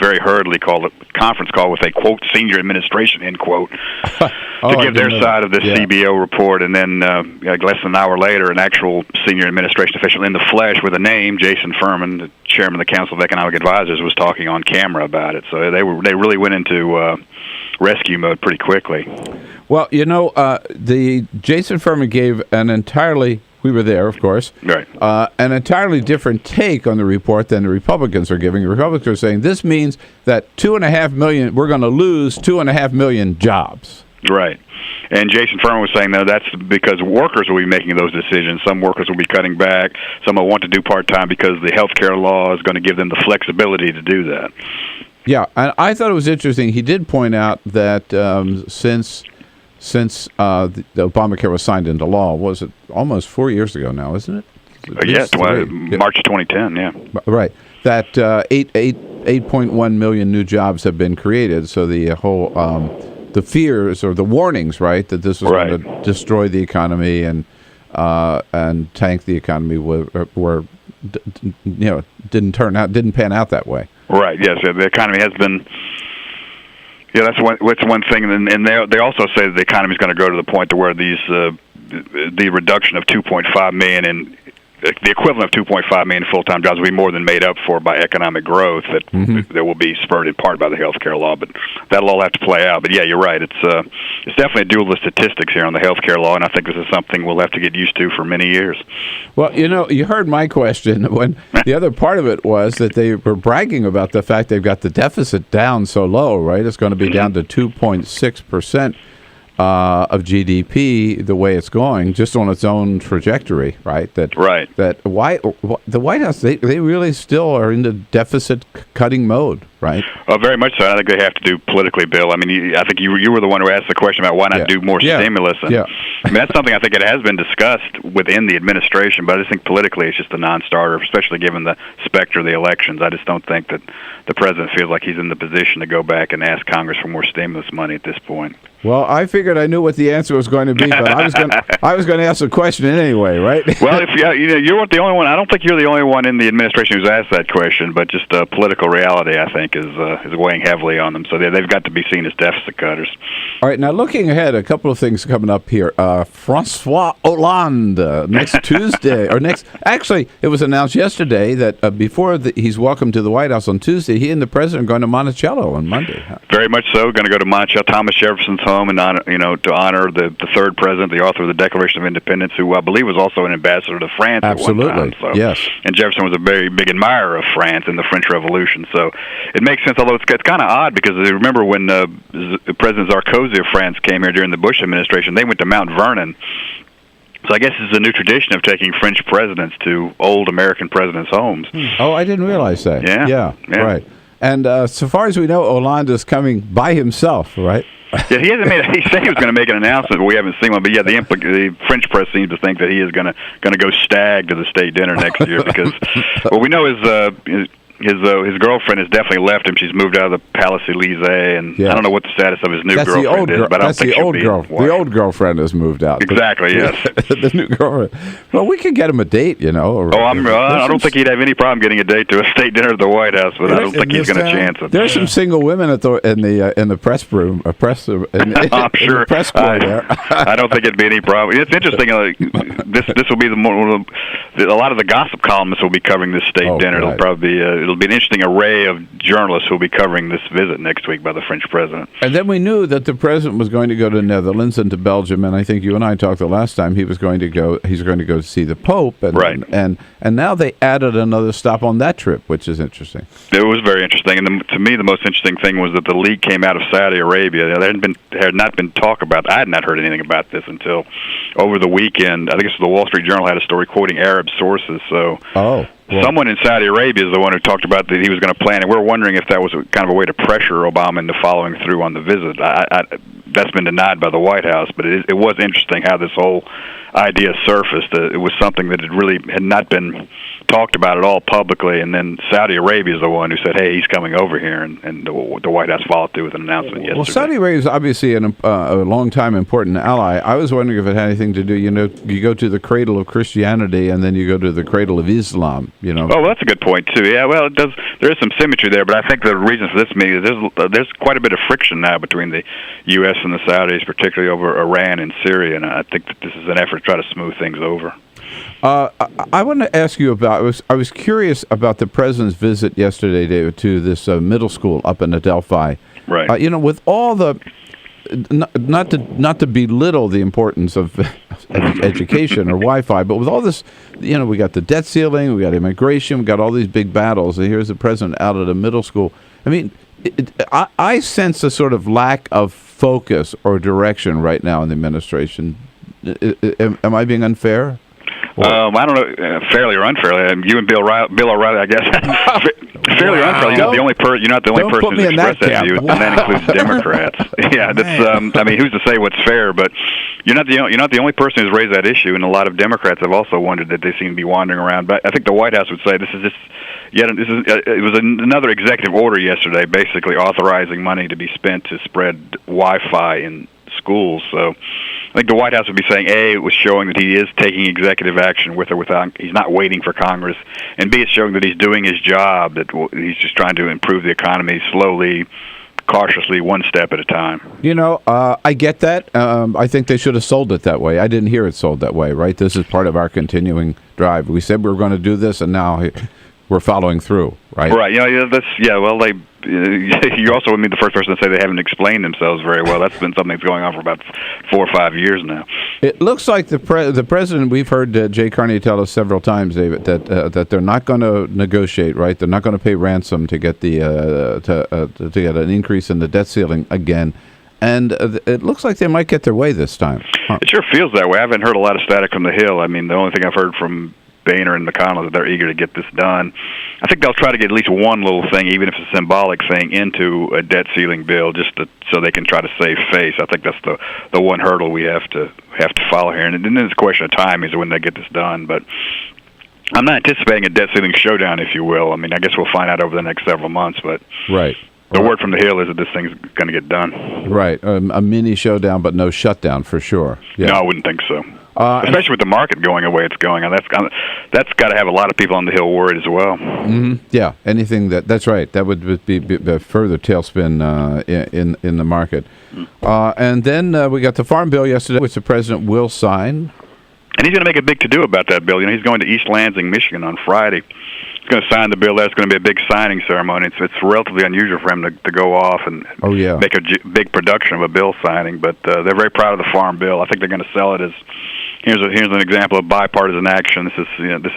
very hurriedly called a conference call with a, quote, senior administration, end quote, to give their side of the CBO report. And then less than an hour later, an actual senior administration official in the flesh with a name, Jason Furman, the chairman of the Council of Economic Advisors, was talking on camera about it. So they really went into rescue mode pretty quickly. Well, the Jason Furman gave an entirely... We were there, of course. Right. An entirely different take on the report than the Republicans are giving. The Republicans are saying this means that 2.5 million, we're going to lose 2.5 million jobs. Right. And Jason Furman was saying, no, that's because workers will be making those decisions. Some workers will be cutting back. Some will want to do part-time because the health care law is going to give them the flexibility to do that. Yeah, and I thought it was interesting. He did point out that since the Obamacare was signed into law, was it almost 4 years ago now, isn't it? Yes, March 2010, yeah. Right. That 8.1 million new jobs have been created, so the whole, the fears or the warnings, right, that this was going to destroy the economy and and tank the economy didn't pan out that way. Right. Yes. The economy has been. Yeah, that's one thing, and they also say that the economy is going to go to the point to where the reduction of 2.5 million in the equivalent of 2.5 million full-time jobs will be more than made up for by economic growth that will be spurred in part by the health care law. But that'll all have to play out. But yeah, you're right. It's definitely a duel of statistics here on the health care law, and I think this is something we'll have to get used to for many years. Well, you heard my question when the other part of it was that they were bragging about the fact they've got the deficit down so low, right? It's going to be down to 2.6%. Of GDP, the way it's going, just on its own trajectory, right? That the White House, they really still are in the deficit cutting mode, right? Very much so. I think they have to do politically, Bill. I mean, I think you were the one who asked the question about why not do more stimulus. And, I mean, that's something I think it has been discussed within the administration, but I just think politically it's just a non-starter, especially given the specter of the elections. I just don't think that the president feels like he's in the position to go back and ask Congress for more stimulus money at this point. Well, I figured I knew what the answer was going to be, but I was going to ask a question anyway, right? Well, if you weren't the only one. I don't think you're the only one in the administration who's asked that question, but just political reality, I think, is weighing heavily on them. So they've got to be seen as deficit cutters. All right, now looking ahead, a couple of things coming up here. François Hollande next Tuesday, actually, it was announced yesterday that before he's welcomed to the White House on Tuesday, he and the president are going to Monticello on Monday. Very much so. Going to go to Monticello, Thomas Jefferson's home, and to honor the third president, the author of the Declaration of Independence, who I believe was also an ambassador to France Absolutely. At one time. So, yes. And Jefferson was a very big admirer of France and the French Revolution. So it makes sense, although it's kind of odd because I remember when President Sarkozy of France came here during the Bush administration, they went to Mount Vernon. So I guess it's a new tradition of taking French presidents to old American presidents' homes. Oh, I didn't realize that. Yeah. Right. And so far as we know, Hollande is coming by himself, right? Yeah, he hasn't made. He said he was going to make an announcement, but we haven't seen one. But yeah, the French press seems to think that he is going to go stag to the state dinner next year because what we know is his girlfriend has definitely left him. She's moved out of the Palace Elysee, and I don't know what the status of his new girlfriend is. But I don't think she'll be. The old girlfriend has moved out. Exactly. Yes. The new girlfriend. Well, we could get him a date, I don't think he'd have any problem getting a date to a state dinner at the White House, but I don't think he's going to chance it. There's some single women in the press room, I'm sure. The press corps there. I don't think it'd be any problem. It's interesting. This will be a lot of the gossip columnists will be covering this state dinner. Right. It'll probably be it'll be an interesting array of journalists who will be covering this visit next week by the French president. And then we knew that the president was going to go to the Netherlands and to Belgium, and I think you and I talked the last time he's going to go to see the Pope, and now they added another stop on that trip, which is interesting. It was very interesting, and to me the most interesting thing was that the leak came out of Saudi Arabia. There had not been talk about. I had not heard anything about this until over the weekend. I think it's the Wall Street Journal had a story quoting Arab sources. So. Someone in Saudi Arabia is the one who talked about that he was going to plan it. We're wondering if that was kind of a way to pressure Obama into following through on the visit. That's been denied by the White House, but it was interesting how this whole idea surfaced. It was something that had not been talked about at all publicly, and then Saudi Arabia is the one who said, hey, he's coming over here, and the White House followed through with an announcement yesterday. Well, Saudi Arabia is obviously a long-time important ally. I was wondering if it had anything to do, you go to the cradle of Christianity, and then you go to the cradle of Islam, Oh, well, that's a good point, too. Yeah, well, it does. There is some symmetry there, but I think the reason for this meeting is there's quite a bit of friction now between the U.S. and the Saudis, particularly over Iran and Syria, and I think that this is an effort to try to smooth things over. I want to ask you about. I was curious about the president's visit yesterday, David, to this middle school up in Adelphi. Right. With all the not to belittle the importance of education or Wi-Fi, but with all this, we got the debt ceiling, we got immigration, we got all these big battles, and here's the president out at a middle school. I mean, I sense a sort of lack of focus or direction right now in the administration. Am I being unfair? I don't know, fairly or unfairly. You and Bill O'Reilly, I guess. Fairly or unfairly. You're not the only person who's expressed that view, and that includes Democrats. Yeah, that's. Who's to say what's fair? But you're not the only person who's raised that issue, and a lot of Democrats have also wondered that they seem to be wandering around. But I think the White House would say it was another executive order yesterday, basically authorizing money to be spent to spread Wi-Fi in schools. So I think the White House would be saying, A, it was showing that he is taking executive action with or without, he's not waiting for Congress, and B, it's showing that he's doing his job, that he's just trying to improve the economy slowly, cautiously, one step at a time. You know, I get that. I think they should have sold it that way. I didn't hear it sold that way, right? This is part of our continuing drive. We said we were going to do this, and now we're following through, right? Right. Well, they. You also would be the first person to say they haven't explained themselves very well. That's been something that's going on for about 4 or 5 years now. It looks like the president. We've heard Jay Carney tell us several times, David, that they're not going to negotiate. Right? They're not going to pay ransom to get the to get an increase in the debt ceiling again. And it looks like they might get their way this time. Huh. It sure feels that way. I haven't heard a lot of static from the Hill. I mean, the only thing I've heard from Boehner and McConnell is that they're eager to get this done. I think they'll try to get at least one little thing, even if it's a symbolic thing, into a debt ceiling bill, so they can try to save face. I think that's the one hurdle we have to follow here, and then it's a question of time as to when they get this done. But I'm not anticipating a debt ceiling showdown, if you will. I mean, I guess we'll find out over the next several months. But right. The word from the Hill is that this thing's going to get done. Right, a mini showdown, but no shutdown for sure. Yeah. No, I wouldn't think so. Especially with the market going the way it's going, and that's got to have a lot of people on the Hill worried as well. Mm-hmm. Yeah, anything that's right. That would be a further tailspin in the market. And then we got the Farm Bill yesterday, which the president will sign. And he's going to make a big to-do about that bill. You know, he's going to East Lansing, Michigan on Friday. He's going to sign the bill. That's going to be a big signing ceremony. It's relatively unusual for him to go off and make a big production of a bill signing. But they're very proud of the Farm Bill. I think they're going to sell it as here's an example of bipartisan action. This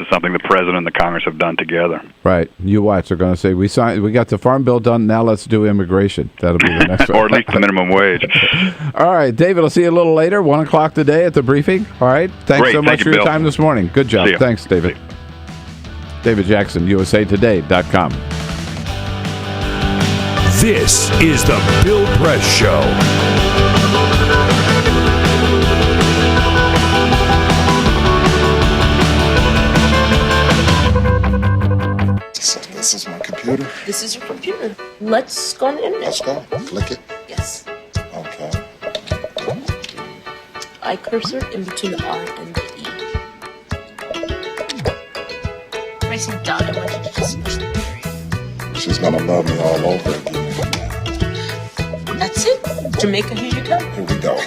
is something the president and the Congress have done together. Right. You watch. They're going to say we got the Farm Bill done. Now let's do immigration. That'll be the next one. Or at least the minimum wage. All right, David. I'll see you a little later. 1:00 today at the briefing. All right. Thanks so much for your time this morning. Good job. Thanks, David. David Jackson, USAtoday.com. This is the Bill Press Show. So this is my computer. This is your computer. Let's go on the internet. Let's go. Click it. Yes. Okay. I cursor in between the R and the E. Racing dot. I want you to just push the period. She's gonna love me all over again. That's it. Jamaica, here you go. Here we go.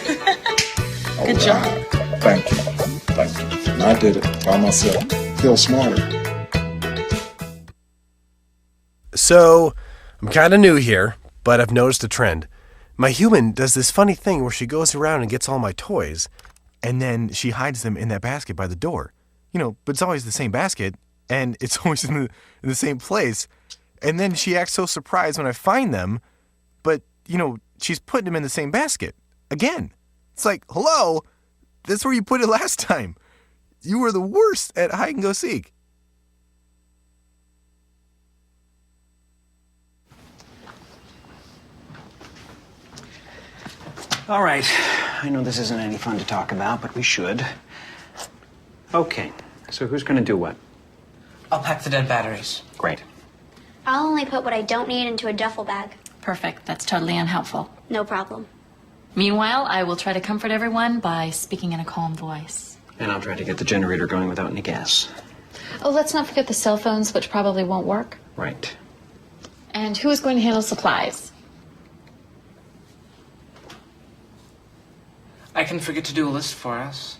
Good job. Thank you. Thank you. And I did it by myself. Feel smarter. So, I'm kind of new here, but I've noticed a trend. My human does this funny thing where she goes around and gets all my toys, and then she hides them in that basket by the door. You know, but it's always the same basket, and it's always in the same place. And then she acts so surprised when I find them, but, you know, she's putting them in the same basket. Again. It's like, hello, that's where you put it last time. You were the worst at hide and go seek. All right. I know this isn't any fun to talk about, but we should. Okay. So who's going to do what? I'll pack the dead batteries. Great. I'll only put what I don't need into a duffel bag. Perfect. That's totally unhelpful. No problem. Meanwhile, I will try to comfort everyone by speaking in a calm voice. And I'll try to get the generator going without any gas. Oh, let's not forget the cell phones, which probably won't work. Right. And who is going to handle supplies? I can forget to do a list for us.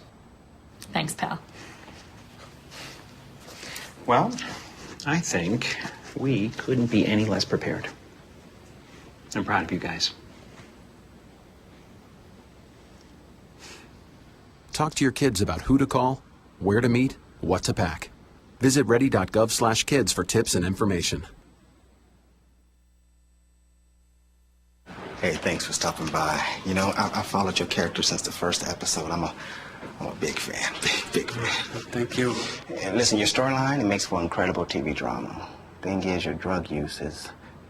Thanks, pal. Well, I think we couldn't be any less prepared. I'm proud of you guys. Talk to your kids about who to call, where to meet, what to pack. Visit ready.gov/kids for tips and information. Hey, thanks for stopping by. You know, I followed your character since the first episode. I'm a big fan, big fan. Thank you. And listen, your storyline, it makes for incredible TV drama. Thing is, your drug use is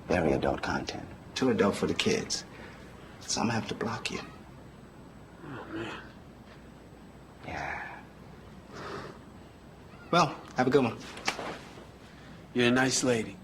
very adult content. Too adult for the kids. So I'm gonna have to block you. Oh, man. Yeah. Well, have a good one. You're a nice lady.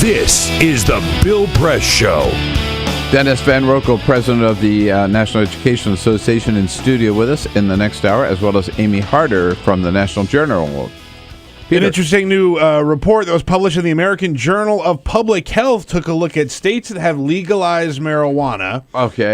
This is the Bill Press Show. Dennis Van Roekel, president of the National Education Association, in studio with us in the next hour, as well as Amy Harder from the National Journal. An interesting new report that was published in the American Journal of Public Health took a look at states that have legalized marijuana,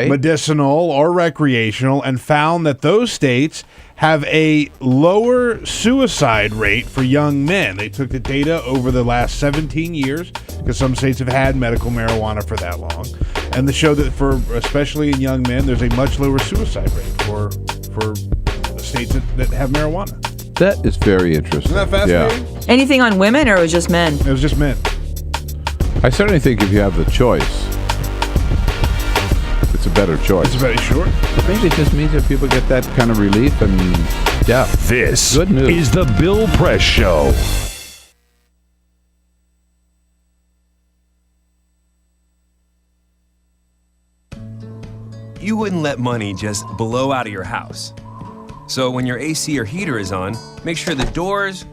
medicinal or recreational, and found that those states have a lower suicide rate for young men. They took the data over the last 17 years, because some states have had medical marijuana for that long, and they show that for especially in young men, there's a much lower suicide rate for states that have marijuana. That is very interesting. Isn't that fascinating? Yeah. Anything on women, or it was just men? It was just men. I certainly think if you have the choice, it's a better choice. It's very short. Maybe it just means that people get that kind of relief, and yeah. This good news. Is the Bill Press Show. You wouldn't let money just blow out of your house. So when your AC or heater is on, make sure the doors,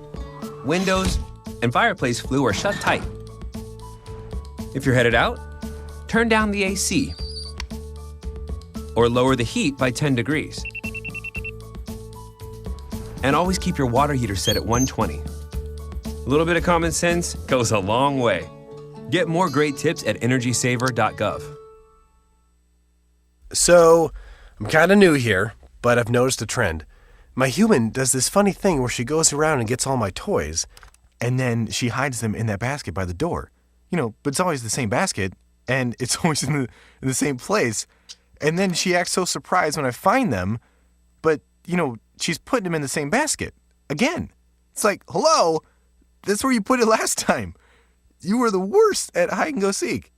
windows, and fireplace flue are shut tight. If you're headed out, turn down the AC or lower the heat by 10 degrees. And always keep your water heater set at 120. A little bit of common sense goes a long way. Get more great tips at energysaver.gov. So, I'm kind of new here, but I've noticed a trend. My human does this funny thing where she goes around and gets all my toys, and then she hides them in that basket by the door. You know, but it's always the same basket, and it's always in the same place. And then she acts so surprised when I find them, but, you know, she's putting them in the same basket. Again. It's like, hello? That's where you put it last time. You were the worst at hide and go seek.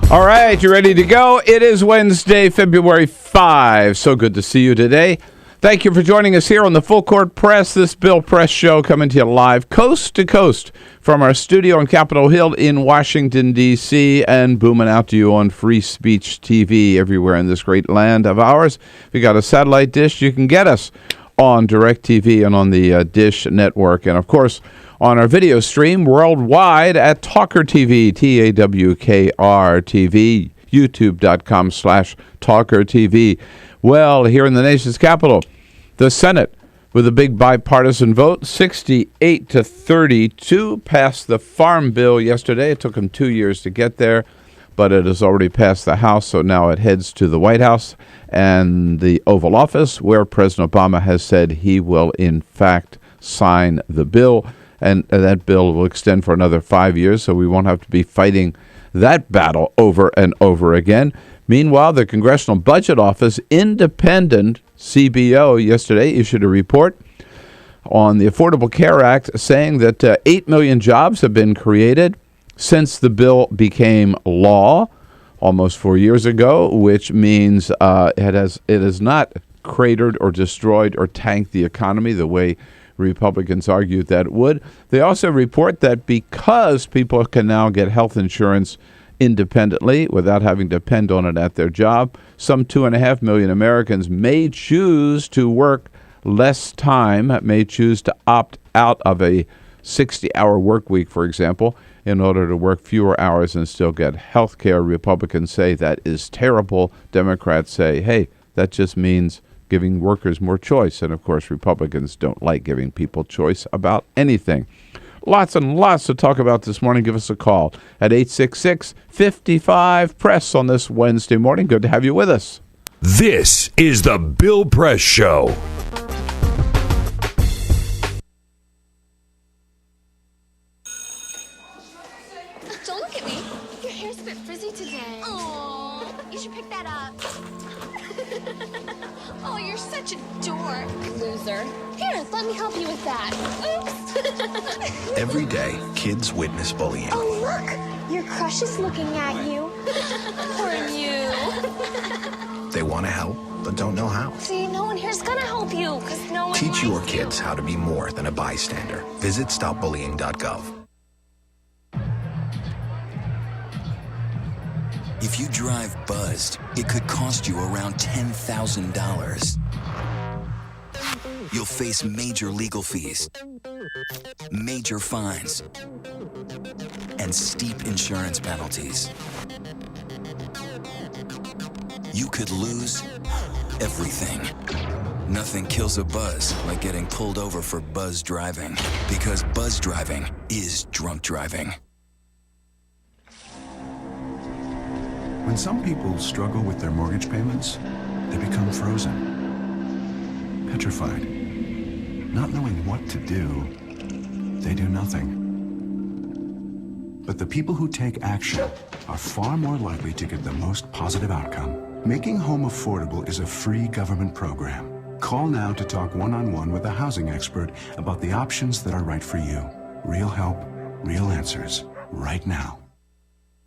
All right, you ready to go? It is Wednesday, February 5. So good to see you today. Thank you for joining us here on the Full Court Press, this Bill Press Show, coming to you live coast to coast from our studio on Capitol Hill in Washington, D.C., and booming out to you on Free Speech TV everywhere in this great land of ours. If you got a satellite dish, you can get us on DirecTV and on the Dish Network. And, of course, on our video stream worldwide at TawkrTV, TawkrTV, youtube.com/TawkrTV. Well, here in the nation's capital, the Senate, with a big bipartisan vote, 68-32, passed the Farm Bill yesterday. It took them 2 years to get there, but it has already passed the House, so now it heads to the White House and the Oval Office, where President Obama has said he will, in fact, sign the bill. And that bill will extend for another 5 years, so we won't have to be fighting that battle over and over again. Meanwhile, the Congressional Budget Office, independent CBO, yesterday issued a report on the Affordable Care Act saying that 8 million jobs have been created since the bill became law almost 4 years ago, which means it has not cratered or destroyed or tanked the economy the way Republicans argued that it would. They also report that because people can now get health insurance independently without having to depend on it at their job, some 2.5 million Americans may choose to work less time, may choose to opt out of a 60-hour work week, for example, in order to work fewer hours and still get health care. Republicans say that is terrible. Democrats say, hey, that just means giving workers more choice. And, of course, Republicans don't like giving people choice about anything. Lots and lots to talk about this morning. Give us a call at 866-55-PRESS on this Wednesday morning. Good to have you with us. This is the Bill Press Show. Don't look at me. Your hair's a bit frizzy today. Aww, you should pick that up. Oh, you're such a dork, loser. Here, let me help you with that. Oops. Every day, kids witness bullying. Oh, look, your crush is looking at you. Or you. They want to help, but don't know how. See, no one here's gonna help you, because no one Teach your likes you. kids how to be more than a bystander. Visit stopbullying.gov. If you drive buzzed, it could cost you around $10,000. You'll face major legal fees, major fines, and steep insurance penalties. You could lose everything. Nothing kills a buzz like getting pulled over for buzz driving, because buzz driving is drunk driving. When some people struggle with their mortgage payments, they become frozen, petrified. Not knowing what to do, they do nothing. But the people who take action are far more likely to get the most positive outcome. Making home affordable is a free government program. Call now to talk one-on-one with a housing expert about the options that are right for you. Real help, real answers, right now.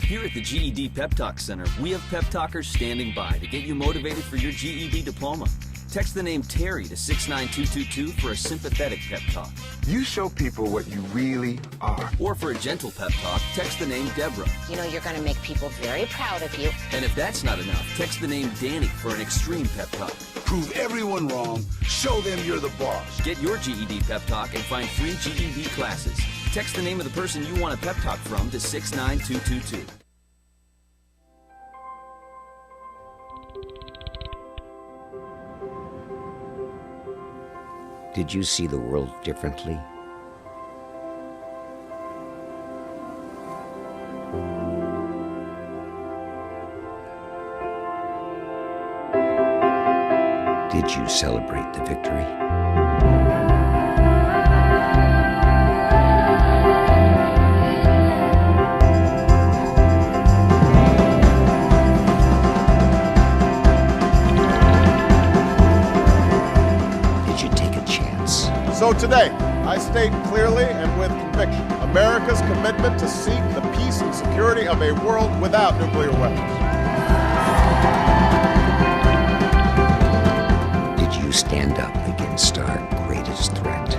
Here at the GED Pep Talk Center, we have pep talkers standing by to get you motivated for your GED diploma. Text the name Terry to 69222 for a sympathetic pep talk. You show people what you really are. Or for a gentle pep talk, text the name Deborah. You know you're going to make people very proud of you. And if that's not enough, text the name Danny for an extreme pep talk. Prove everyone wrong. Show them you're the boss. Get your GED pep talk and find free GED classes. Text the name of the person you want a pep talk from to 69222. Did you see the world differently? Did you celebrate the victory? So today, I state clearly and with conviction America's commitment to seek the peace and security of a world without nuclear weapons. Did you stand up against our greatest threat?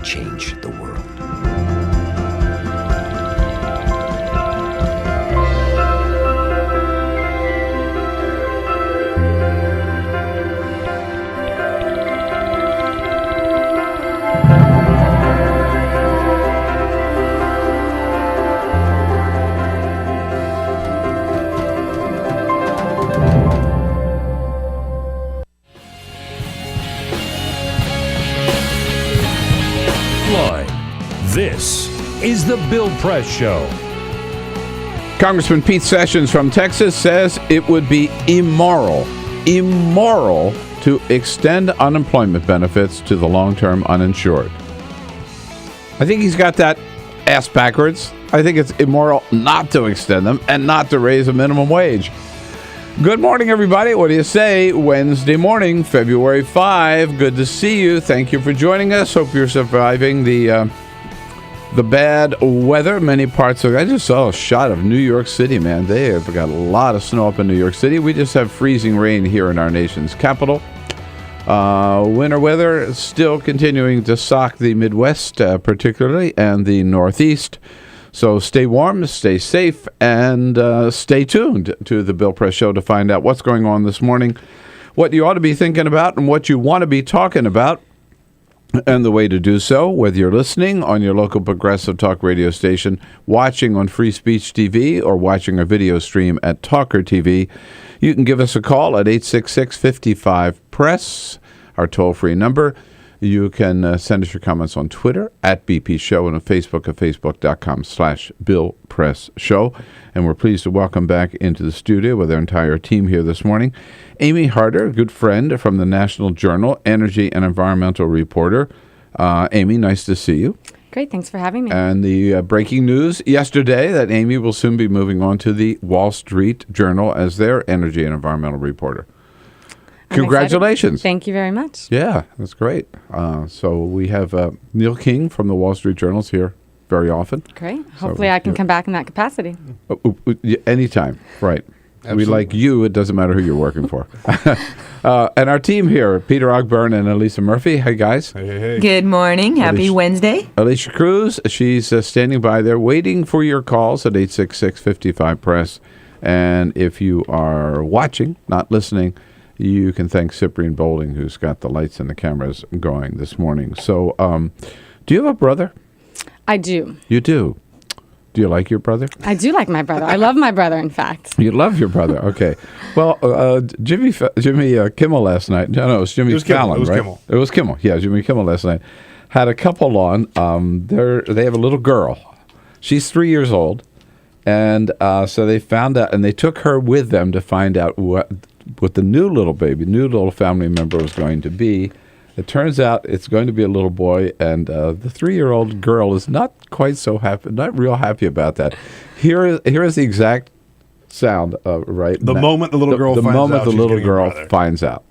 Change the world. This is the Bill Press Show. Congressman Pete Sessions from Texas says it would be immoral to extend unemployment benefits to the long-term uninsured. I think he's got that ass backwards. I think it's immoral not to extend them and not to raise a minimum wage. Good morning, everybody. What do you say? Wednesday morning, February 5. Good to see you. Thank you for joining us. Hope you're surviving the bad weather. Many parts of I just saw a shot of New York City, man. They have got a lot of snow up in New York City. We just have freezing rain here in our nation's capital. Winter weather still continuing to sock the Midwest, particularly, and the Northeast. So stay warm, stay safe, and stay tuned to the Bill Press Show to find out what's going on this morning, what you ought to be thinking about, and what you want to be talking about. And the way to do so, whether you're listening on your local progressive talk radio station, watching on Free Speech TV, or watching our video stream at TawkrTV, you can give us a call at 866-55-PRESS, our toll-free number. You can send us your comments on Twitter at BP Show and on Facebook at facebook.com/Bill Press Show. And we're pleased to welcome back into the studio with our entire team here this morning, Amy Harder, a good friend from the National Journal, energy and environmental reporter. Amy, nice to see you. Great. Thanks for having me. And the breaking news yesterday that Amy will soon be moving on to the Wall Street Journal as their energy and environmental reporter. Congratulations. Thank you very much. Yeah, that's great. So we have Neil King from the Wall Street Journal's here very often. Great. Hopefully I can come back in that capacity. Anytime. Right. Absolutely. We like you. It doesn't matter who you're working for. And our team here, Peter Ogburn and Elisa Murphy. Hey, guys. Hey. Good morning. Happy Wednesday. Alicia Cruz, she's standing by there waiting for your calls at 866-55-PRESS. And if you are watching, not listening, you can thank Cyprian Bolding, who's got the lights and the cameras going this morning. So do you have a brother? I do. You do? Do you like your brother? I do like my brother. I love my brother, in fact. You love your brother. Okay. Well, Jimmy Kimmel last night. No, it was Jimmy Fallon, right? It was Kimmel. Yeah, Jimmy Kimmel last night had a couple on. They have a little girl. She's 3 years old, and so they found out, and they took her with them to find out what the new little family member was going to be. It turns out it's going to be a little boy, and the 3-year-old girl is not quite so happy, not real happy about that. Here is the exact sound, right? The moment the little girl finds out.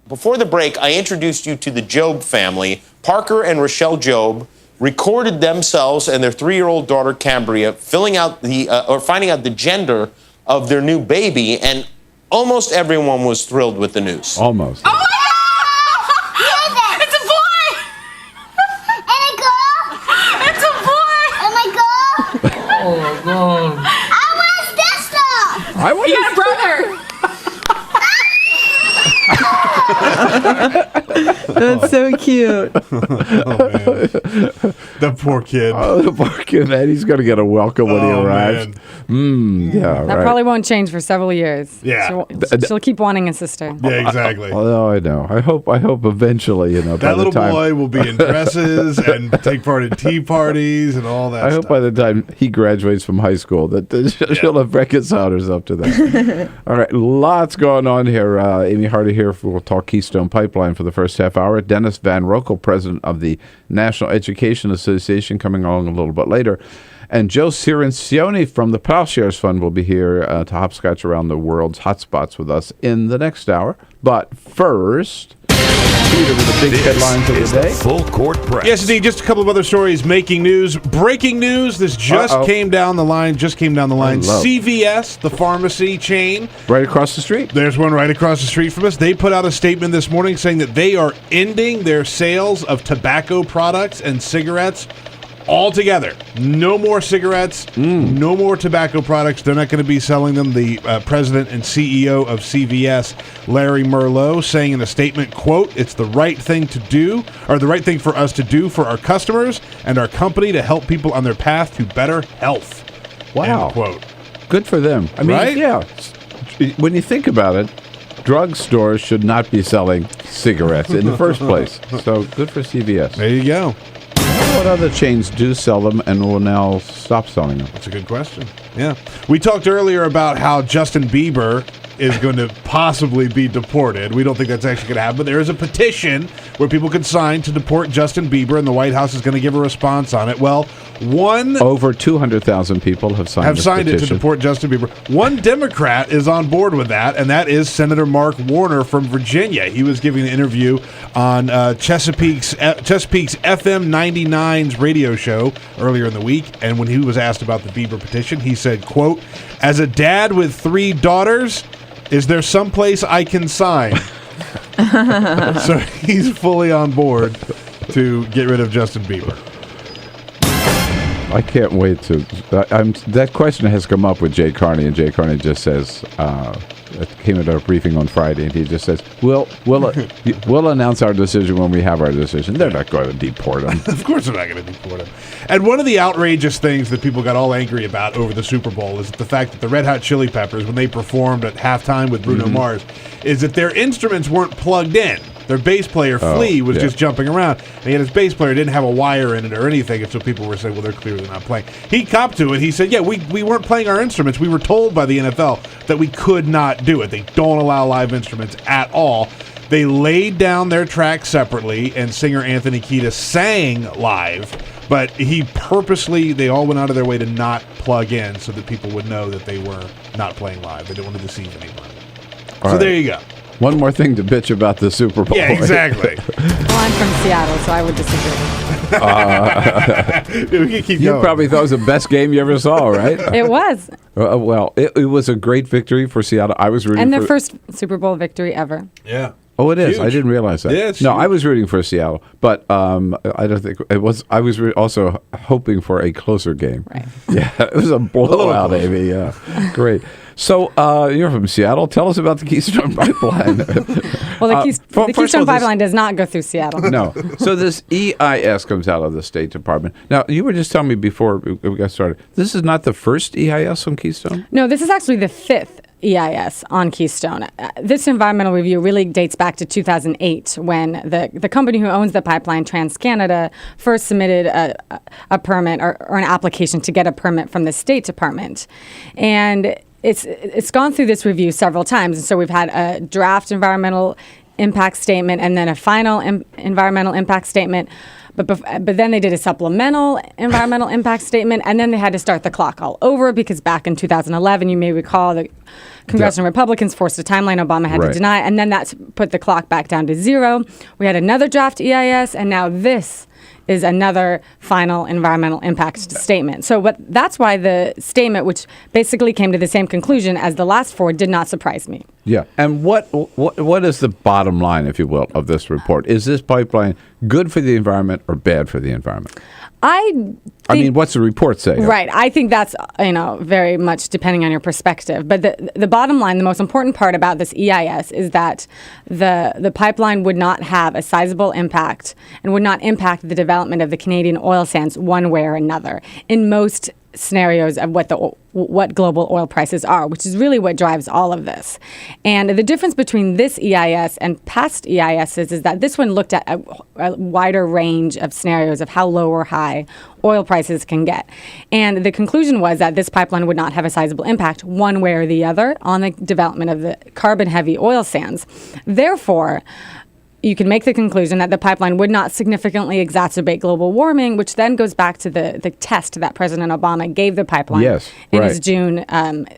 Before the break, I introduced you to the Job family. Parker and Rochelle Job recorded themselves and their 3-year-old daughter Cambria finding out the gender of their new baby, and almost everyone was thrilled with the news. Almost. Oh my God! It's a boy! And a girl! It's a boy! And a girl! Oh my God! I want a sister! I want you got a brother! That's so cute. Oh, man. The poor kid. Oh, the poor kid, man. He's going to get a welcome when he arrives. Yeah, That probably won't change for several years. Yeah. She'll keep wanting a sister. Yeah, exactly. Oh, I know. I hope eventually, that little boy will be in dresses and take part in tea parties and all that I stuff. hope by the time he graduates from high school that she'll have reconciled herself to that. All right, lots going on here. Amy Hardy here. We'll talk Keystone Pipeline for the first half hour. Dennis Van Roekel, president of the National Education Association, coming along a little bit later. And Joe Cirincione from the PloughShares Fund will be here to hopscotch around the world's hotspots with us in the next hour. But first, Peter with the big headlines of the day. Full Court Press. Yes, indeed. Just a couple of other stories making news. Breaking news. This just came down the line. CVS, the pharmacy chain. Right across the street. There's one right across the street from us. They put out a statement this morning saying that they are ending their sales of tobacco products and cigarettes altogether. No more cigarettes, no more tobacco products. They're not going to be selling them. The president and CEO of CVS, Larry Merlot, saying in a statement, quote, "It's the right thing to do, or the right thing for us to do for our customers and our company to help people on their path to better health." Wow. End quote. Good for them. I mean, right? Yeah. When you think about it, drugstores should not be selling cigarettes in the first place. So good for CVS. There you go. What other chains do sell them and will now stop selling them? That's a good question. Yeah. We talked earlier about how Justin Bieber is going to possibly be deported. We don't think that's actually going to happen, but there is a petition where people can sign to deport Justin Bieber, and the White House is going to give a response on it. Well, over 200,000 people have signed it to deport Justin Bieber. One Democrat is on board with that, and that is Senator Mark Warner from Virginia. He was giving an interview on Chesapeake's FM 99's radio show earlier in the week, and when he was asked about the Bieber petition, he said, quote, "As a dad with 3 daughters, is there someplace I can sign?" So he's fully on board to get rid of Justin Bieber. I can't wait to. That question has come up with Jay Carney, and Jay Carney just says, it came at our briefing on Friday, and he just says, we'll announce our decision when we have our decision. They're not going to deport him. Of course they're not going to deport him. And one of the outrageous things that people got all angry about over the Super Bowl is the fact that the Red Hot Chili Peppers, when they performed at halftime with Bruno Mars, is that their instruments weren't plugged in. Their bass player, Flea, was just jumping around. And yet his bass player didn't have a wire in it or anything, and so people were saying, well, they're clearly not playing. He copped to it. He said, yeah, we weren't playing our instruments. We were told by the NFL that we could not do it. They don't allow live instruments at all. They laid down their tracks separately, and singer Anthony Kiedis sang live. But they all went out of their way to not plug in so that people would know that they were not playing live. They didn't want to deceive anyone. So there you go. One more thing to bitch about the Super Bowl. Yeah, exactly. Well, I'm from Seattle, so I would disagree. We can keep You going. probably thought it was the best game you ever saw, right? It was. Well, it was a great victory for Seattle. I was rooting And for their first Super Bowl victory ever. Yeah. Oh, it is. Huge. I didn't realize that. Yeah, it's no, huge. I was rooting for Seattle, but I don't think it was. I was also hoping for a closer game. Right. Yeah, it was a blowout, Amy. Yeah, great. So you're from Seattle. Tell us about the Keystone Pipeline. Well, the first Keystone of all, Pipeline does not go through Seattle. No. So this EIS comes out of the State Department. Now, you were just telling me before we got started, this is not the first EIS on Keystone? No, this is actually the fifth EIS on Keystone. This environmental review really dates back to 2008 when the company who owns the pipeline, TransCanada, first submitted a permit or an application to get a permit from the State Department. And it's gone through this review several times. And so we've had a draft environmental impact statement and then a final environmental impact statement. But then they did a supplemental environmental impact statement, and then they had to start the clock all over because back in 2011, you may recall, the congressional Republicans forced a timeline Obama had to deny, and then that's put the clock back down to zero. We had another draft EIS, and now this is another final environmental impact statement. So that's why the statement, which basically came to the same conclusion as the last four, did not surprise me. Yeah. And what is the bottom line, if you will, of this report? Is this pipeline good for the environment or bad for the environment? I mean, what's the report say? Right. I think that's, very much depending on your perspective. But the bottom line, the most important part about this EIS is that the pipeline would not have a sizable impact and would not impact the development of the Canadian oil sands one way or another in most scenarios of what global oil prices are, which is really what drives all of this. And the difference between this EIS and past EISs is that this one looked at a wider range of scenarios of how low or high oil prices can get. And the conclusion was that this pipeline would not have a sizable impact one way or the other on the development of the carbon-heavy oil sands. Therefore, you can make the conclusion that the pipeline would not significantly exacerbate global warming, which then goes back to the test that President Obama gave the pipeline in his June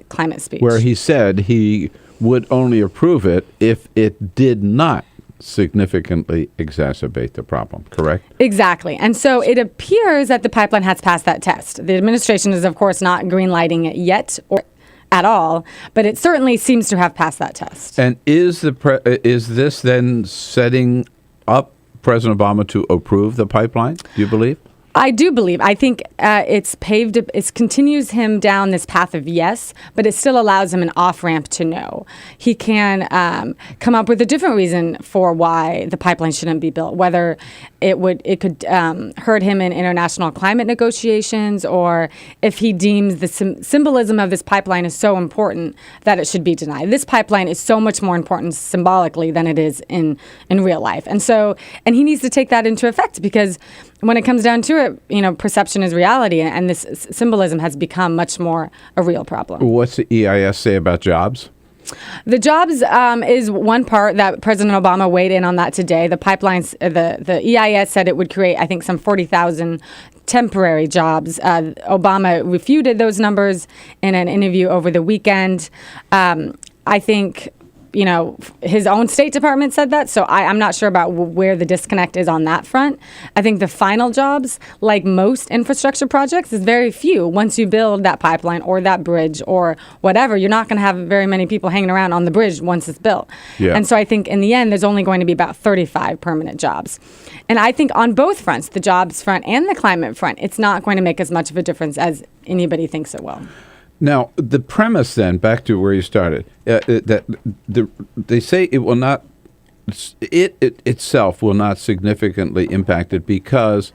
climate speech. Where he said he would only approve it if it did not significantly exacerbate the problem, correct? Exactly. And so it appears that the pipeline has passed that test. The administration is, of course, not green-lighting it yet or at all, but it certainly seems to have passed that test. And is this then setting up President Obama to approve the pipeline, do you believe? I do believe. I think it continues him down this path of yes, but it still allows him an off-ramp to no. He can come up with a different reason for why the pipeline shouldn't be built, whether it could hurt him in international climate negotiations, or if he deems the symbolism of this pipeline is so important that it should be denied. This pipeline is so much more important symbolically than it is in real life. And he needs to take that into effect, because when it comes down to it, perception is reality, and this symbolism has become much more a real problem. What's the EIS say about jobs? The jobs is one part that President Obama weighed in on that today. The pipelines, the EIS said it would create, I think, some 40,000 temporary jobs. Obama refuted those numbers in an interview over the weekend. I think his own State Department said that, so I'm not sure about where the disconnect is on that front. I think the final jobs, like most infrastructure projects, is very few. Once you build that pipeline or that bridge or whatever, you're not going to have very many people hanging around on the bridge once it's built. Yeah. And so I think in the end, there's only going to be about 35 permanent jobs. And I think on both fronts, the jobs front and the climate front, it's not going to make as much of a difference as anybody thinks it will. Now, the premise then, back to where you started, they say it will not, it itself will not significantly impact it because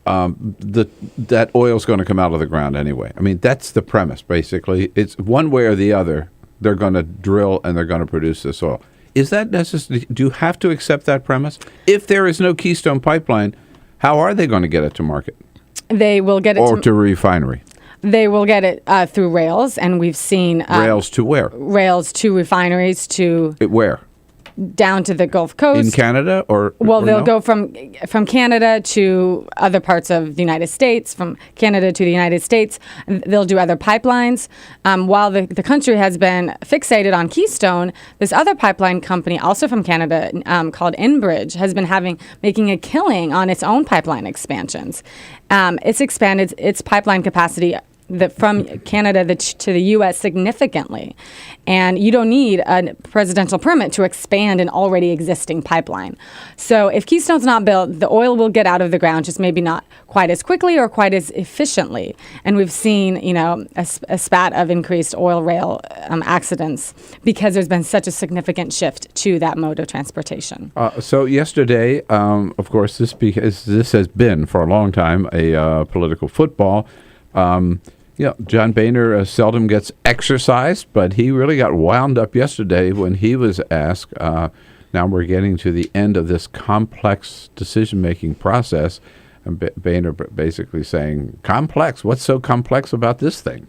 that oil is going to come out of the ground anyway. I mean, that's the premise, basically. It's one way or the other, they're going to drill and they're going to produce this oil. Is that necessary? Do you have to accept that premise? If there is no Keystone Pipeline, how are they going to get it to market? They will get it to refinery. They will get it through rails, and we've seen... rails to where? Rails to refineries to... Where? down to the Gulf Coast. In Canada or they'll no? go from Canada to other parts of the United States, from Canada to the United States. And they'll do other pipelines. While the country has been fixated on Keystone, this other pipeline company, also from Canada, called Enbridge, has been making a killing on its own pipeline expansions. It's expanded its pipeline capacity from Canada to the U.S. significantly. And you don't need a presidential permit to expand an already existing pipeline. So if Keystone's not built, the oil will get out of the ground, just maybe not quite as quickly or quite as efficiently. And we've seen, a spat of increased oil rail accidents because there's been such a significant shift to that mode of transportation. So yesterday, of course, this has been for a long time a political football. John Boehner seldom gets exercised, but he really got wound up yesterday when he was asked, now we're getting to the end of this complex decision-making process, and Boehner basically saying, complex? What's so complex about this thing?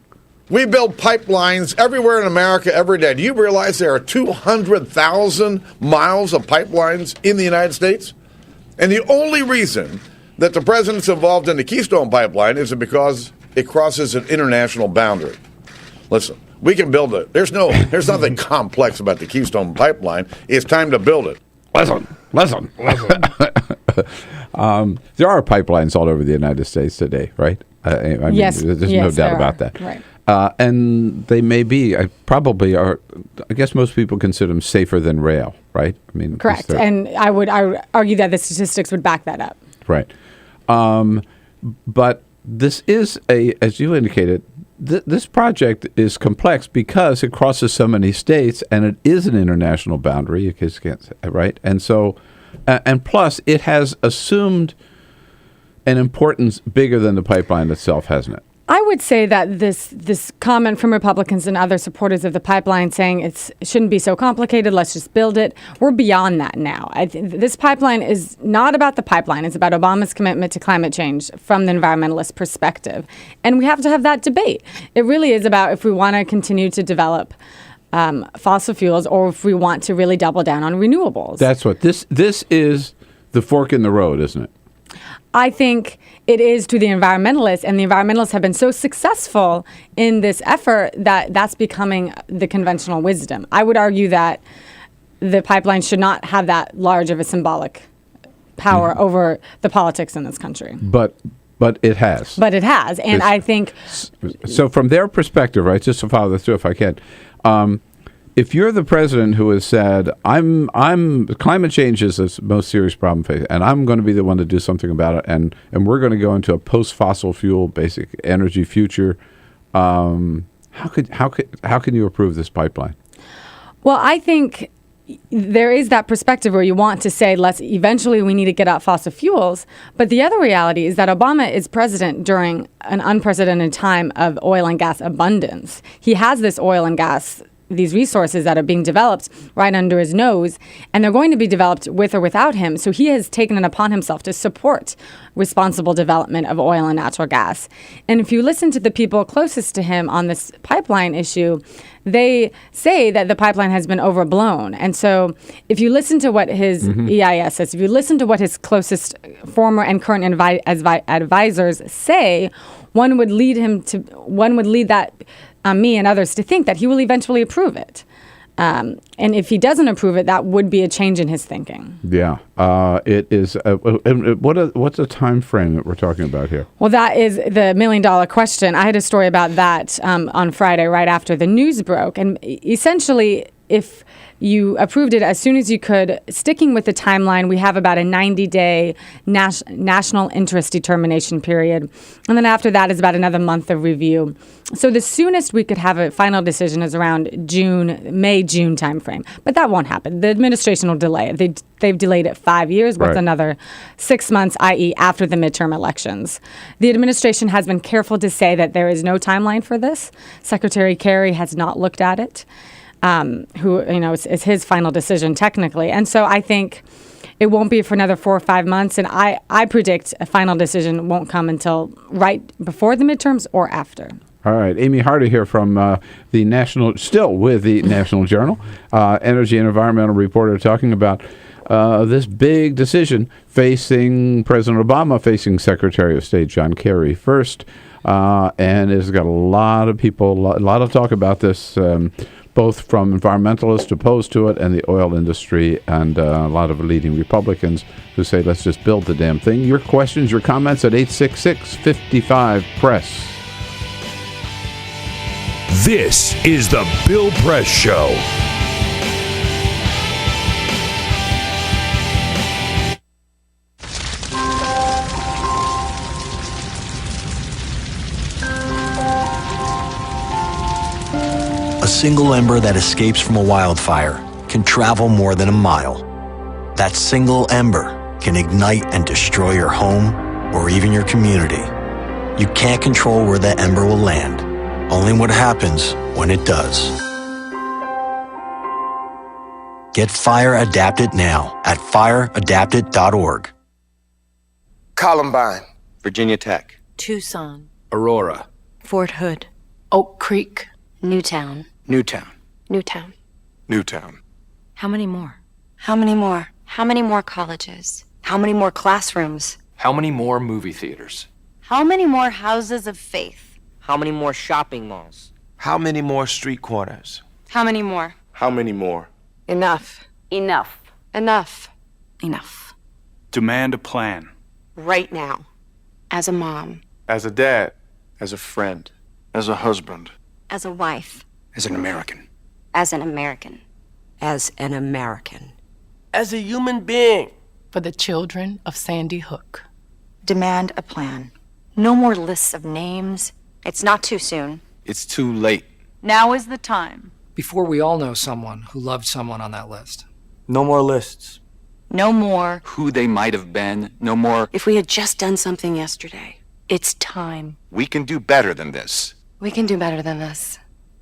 We build pipelines everywhere in America every day. Do you realize there are 200,000 miles of pipelines in the United States? And the only reason that the president's involved in the Keystone Pipeline is because it crosses an international boundary. Listen, we can build it. There's nothing complex about the Keystone Pipeline. It's time to build it. Listen. There are pipelines all over the United States today, right? Yes, there's no doubt about that. Right. And they may be, probably are, I guess most people consider them safer than rail, right? Correct. And I would argue that the statistics would back that up. Right. But this is as you indicated, this project is complex because it crosses so many states and it is an international boundary. You just can't say, right? And so, and plus, it has assumed an importance bigger than the pipeline itself, hasn't it? I would say that this comment from Republicans and other supporters of the pipeline saying it shouldn't be so complicated, let's just build it, we're beyond that now. This pipeline is not about the pipeline. It's about Obama's commitment to climate change from the environmentalist perspective. And we have to have that debate. It really is about if we want to continue to develop fossil fuels or if we want to really double down on renewables. That's what this is, the fork in the road, isn't it? I think it is to the environmentalists, and the environmentalists have been so successful in this effort that that's becoming the conventional wisdom. I would argue that the pipeline should not have that large of a symbolic power over the politics in this country. But it has. But it has, and I think... So from their perspective, right, just to follow this through if I can, if you're the president who has said, I'm climate change is the most serious problem facing, and I'm going to be the one to do something about it, and we're going to go into a post-fossil fuel basic energy future, how can you approve this pipeline? Well, I think there is that perspective where you want to say, eventually we need to get out fossil fuels. But the other reality is that Obama is president during an unprecedented time of oil and gas abundance. He has this oil and gas, these resources that are being developed right under his nose, and they're going to be developed with or without him. So he has taken it upon himself to support responsible development of oil and natural gas. And if you listen to the people closest to him on this pipeline issue, they say that the pipeline has been overblown. And so if you listen to what his EIS says, if you listen to what his closest former and current advisors say, one would lead that me and others to think that he will eventually approve it. And if he doesn't approve it, that would be a change in his thinking. Yeah. It is. What's the time frame that we're talking about here? Well, that is the million-dollar question. I had a story about that on Friday right after the news broke. And essentially, if you approved it as soon as you could, sticking with the timeline, we have about a 90-day national interest determination period. And then after that is about another month of review. So the soonest we could have a final decision is around May-June timeframe. But that won't happen. The administration will delay it. They've delayed it 5 years with another 6 months, i.e. after the midterm elections. The administration has been careful to say that there is no timeline for this. Secretary Kerry has not looked at it. It's his final decision technically. And so I think it won't be for another 4 or 5 months. And I predict a final decision won't come until right before the midterms or after. All right. Amy Harder here from the National Journal, energy and environmental reporter, talking about this big decision facing President Obama, facing Secretary of State John Kerry first. And it's got a lot of people, a lot of talk about this, both from environmentalists opposed to it and the oil industry, and a lot of leading Republicans who say, let's just build the damn thing. Your questions, your comments at 866-55-PRESS. This is the Bill Press Show. A single ember that escapes from a wildfire can travel more than a mile. That single ember can ignite and destroy your home or even your community. You can't control where that ember will land, only what happens when it does. Get Fire Adapted now at fireadapted.org. Columbine, Virginia Tech, Tucson, Aurora, Fort Hood, Oak Creek, Newtown. Newtown, Newtown. Newtown. How many more? How many more? How many more colleges? How many more classrooms? How many more movie theaters? How many more houses of faith? How many more shopping malls? How many more street corners? How many more? How many more? Enough. Enough. Enough. Enough. Demand a plan. Right now. As a mom. As a dad. As a friend. As a husband. As a wife. As an American. As an American. As an American. As a human being. For the children of Sandy Hook. Demand a plan. No more lists of names. It's not too soon. It's too late. Now is the time. Before we all know someone who loved someone on that list. No more lists. No more. Who they might have been. No more. If we had just done something yesterday. It's time. We can do better than this. We can do better than this.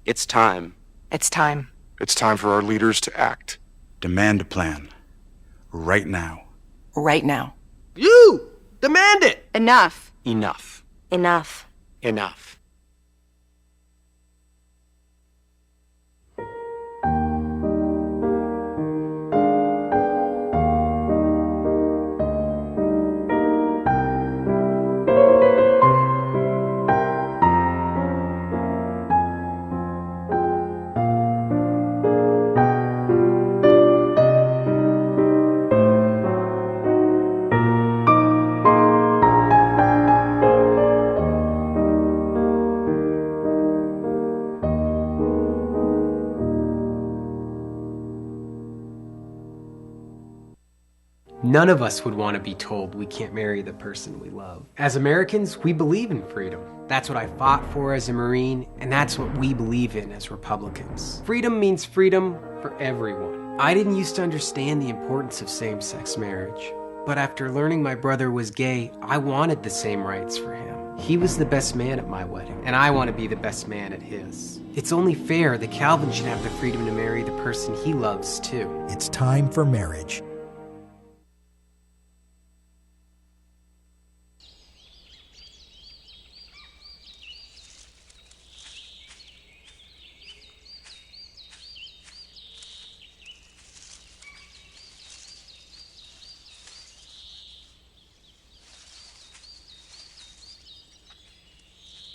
It's time. It's time. It's time for our leaders to act. Demand a plan. Right now. Right now. You! Demand it! Enough. Enough. Enough. Enough. None of us would want to be told we can't marry the person we love. As Americans, we believe in freedom. That's what I fought for as a Marine, and that's what we believe in as Republicans. Freedom means freedom for everyone. I didn't used to understand the importance of same-sex marriage, but after learning my brother was gay, I wanted the same rights for him. He was the best man at my wedding, and I want to be the best man at his. It's only fair that Calvin should have the freedom to marry the person he loves, too. It's time for marriage.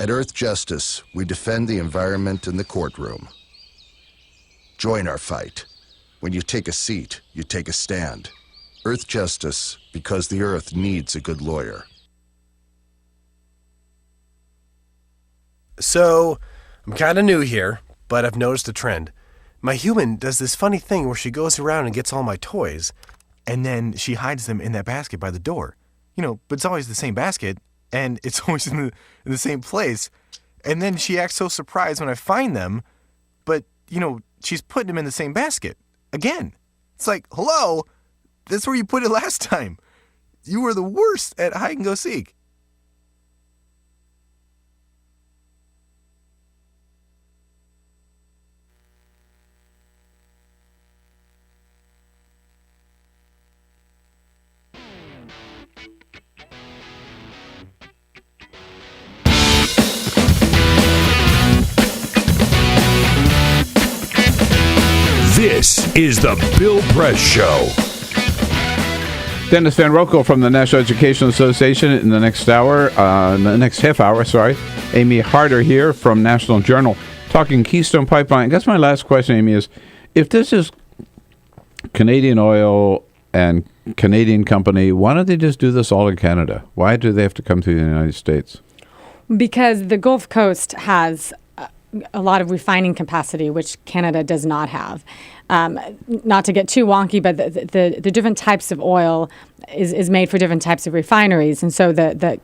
At Earth Justice, we defend the environment in the courtroom. Join our fight. When you take a seat, you take a stand. Earth Justice, because the Earth needs a good lawyer. So, I'm kind of new here, but I've noticed a trend. My human does this funny thing where she goes around and gets all my toys, and then she hides them in that basket by the door. You know, but it's always the same basket, and it's always in the same place. And then she acts so surprised when I find them, but, you know, she's putting them in the same basket. Again. It's like, hello? That's where you put it last time. You were the worst at hide and go seek. This is the Bill Press Show. Dennis Van Roekel from the National Educational Association in the next hour, in the next half hour, sorry. Amy Harder here from National Journal talking Keystone Pipeline. I guess my last question, Amy, is if this is Canadian oil and Canadian company, why don't they just do this all in Canada? Why do they have to come to the United States? Because the Gulf Coast has a lot of refining capacity, which Canada does not have. Not to get too wonky, but the different types of oil is made for different types of refineries. And so the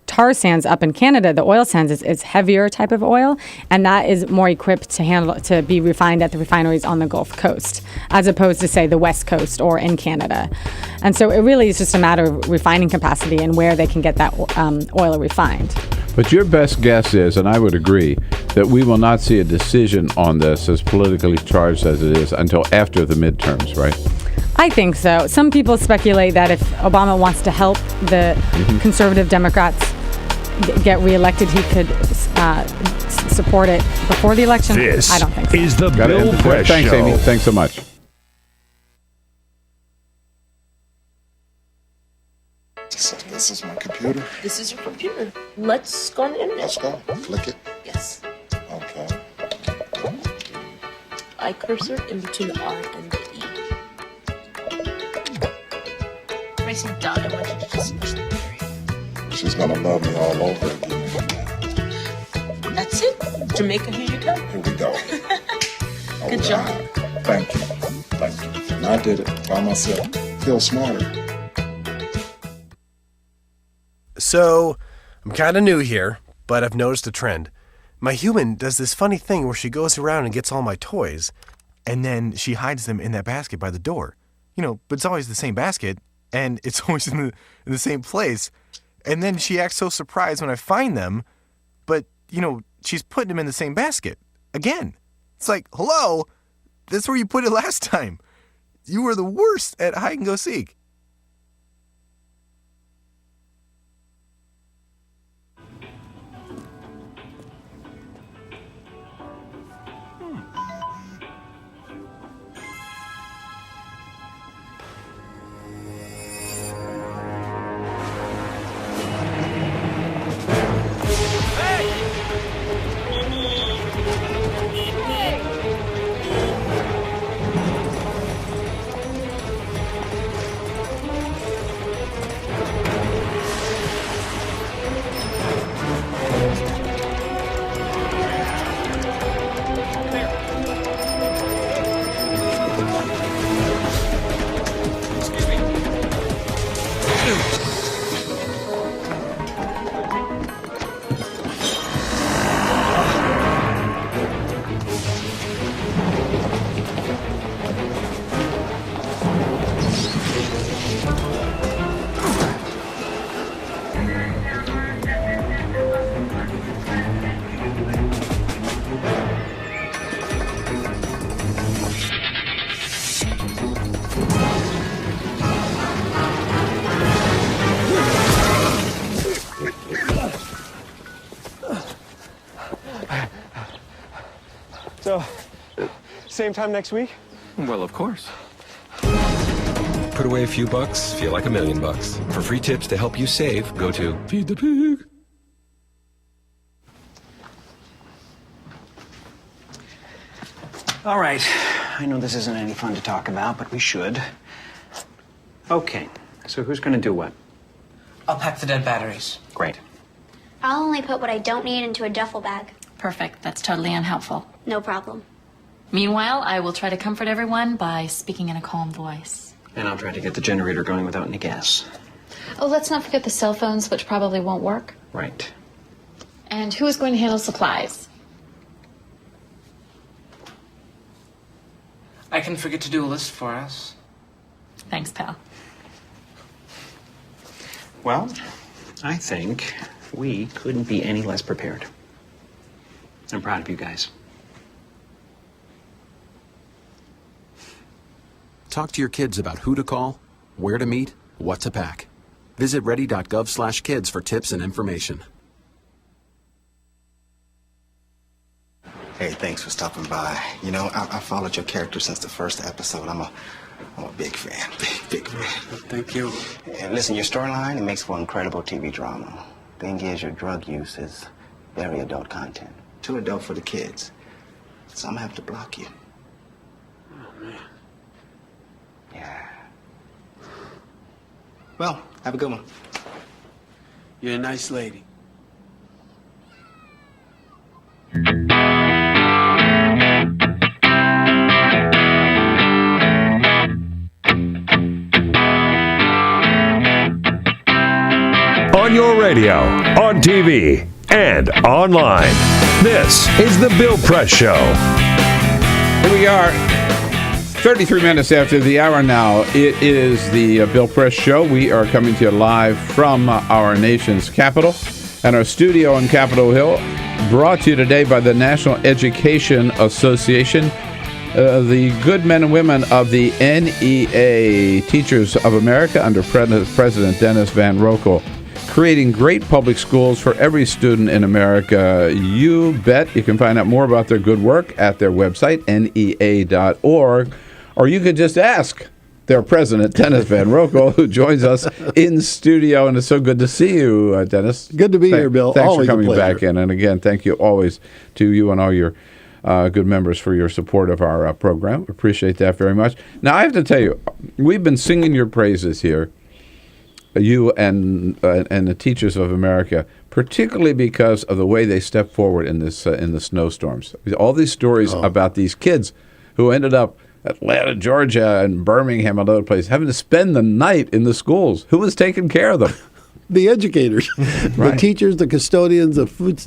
tar sands up in Canada, the oil sands is heavier type of oil, and that is more equipped to be refined at the refineries on the Gulf Coast, as opposed to, say, the West Coast or in Canada. And so it really is just a matter of refining capacity and where they can get that oil refined. But your best guess is, and I would agree, that we will not see a decision on this, as politically charged as it is, until after the midterms, right? I think so. Some people speculate that if Obama wants to help the conservative Democrats get reelected, he could support it before the election. This I don't think so. is the Bill Press Thanks, Show. Amy. Thanks so much. This is my computer. This is your computer. Let's go on the internet. Let's go. Click it. Yes. Okay. I cursor in between the R and the E. Pressing down, I want you to just push the period. She's gonna love me all over again. That's it. Jamaica, here you go. Here we go. Good job. Thank you. Thank you. And I did it by myself. Feel smarter. So, I'm kind of new here, but I've noticed a trend. My human does this funny thing where she goes around and gets all my toys, and then she hides them in that basket by the door. But it's always the same basket, and it's always in the same place. And then she acts so surprised when I find them, but, she's putting them in the same basket. Again. It's like, hello? That's where you put it last time. You were the worst at hide and go seek. So, same time next week? Well, of course. Put away a few bucks, feel like $1 million. For free tips to help you save, go to Feed the Pig. All right. I know this isn't any fun to talk about, but we should. Okay. So who's going to do what? I'll pack the dead batteries. Great. I'll only put what I don't need into a duffel bag. Perfect. That's totally unhelpful. No problem. Meanwhile, I will try to comfort everyone by speaking in a calm voice. And I'll try to get the generator going without any gas. Oh, let's not forget the cell phones, which probably won't work. Right. And who is going to handle supplies? I can forget to do a list for us. Thanks, pal. Well, I think we couldn't be any less prepared. I'm proud of you guys. Talk to your kids about who to call, where to meet, what to pack. Visit ready.gov/kids for tips and information. Hey, thanks for stopping by. You know, I followed your character since the first episode. I'm a big fan. Big fan. Thank you. And listen, your storyline, it makes for incredible TV drama. Thing is, your drug use is very adult content. Too adult for the kids. So I'm gonna have to block you. Oh, man. Yeah. Well, have a good one. You're a nice lady. On your radio, on TV, and online. This is The Bill Press Show. Here we are, 33 minutes after the hour now. It is the Bill Press Show. We are coming to you live from our nation's capital and our studio on Capitol Hill, brought to you today by the National Education Association, the good men and women of the NEA, Teachers of America, under President Dennis Van Roekel, creating great public schools for every student in America. You bet. You can find out more about their good work at their website, NEA.org, or you could just ask their president, Dennis Van Roekel, who joins us in studio. And it's so good to see you, Dennis. Good to be here, Bill. Thanks Always for coming a pleasure. back in. And again, thank you always to you and all your good members for your support of our program. Appreciate that very much. Now, I have to tell you, we've been singing your praises here, you and the Teachers of America, particularly because of the way they stepped forward in this in the snowstorms. All these stories about these kids who ended up Atlanta, Georgia, and Birmingham, and other places, having to spend the night in the schools. Who was taking care of them? The educators, Right. the teachers, the custodians, the food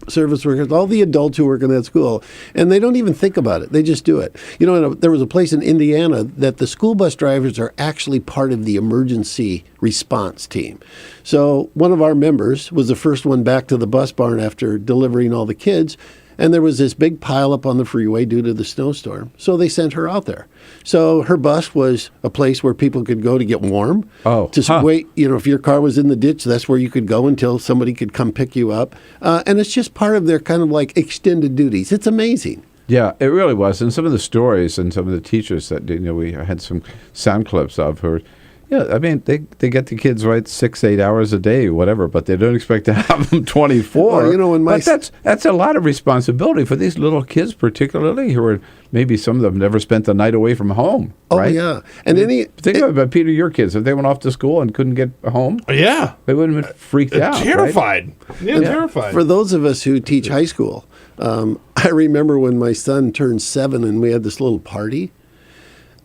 service workers, all the adults who work in that school. And they don't even think about it. They just do it. You know, there was a place in Indiana that the school bus drivers are actually part of the emergency response team. So one of our members was the first one back to the bus barn after delivering all the kids. And there was this big pileup on the freeway due to the snowstorm. So they sent her out there. So her bus was a place where people could go to get warm. Wait, you know, if your car was in the ditch, that's where you could go until somebody could come pick you up. And it's just part of their kind of like extended duties. It's amazing. Yeah, it really was. And some of the stories and some of the teachers that, you know, we had some sound clips of her. Yeah, I mean, they get the kids right 6-8 hours a day, whatever, but they don't expect to have them 24. Well, you know, but that's a lot of responsibility for these little kids, particularly who are maybe some of them never spent the night away from home. Oh, right? yeah. And think about Peter, your kids. If they went off to school and couldn't get home, yeah, they would have been freaked out, terrified. Right? Yeah, terrified. For those of us who teach high school, I remember when my son turned 7 and we had this little party.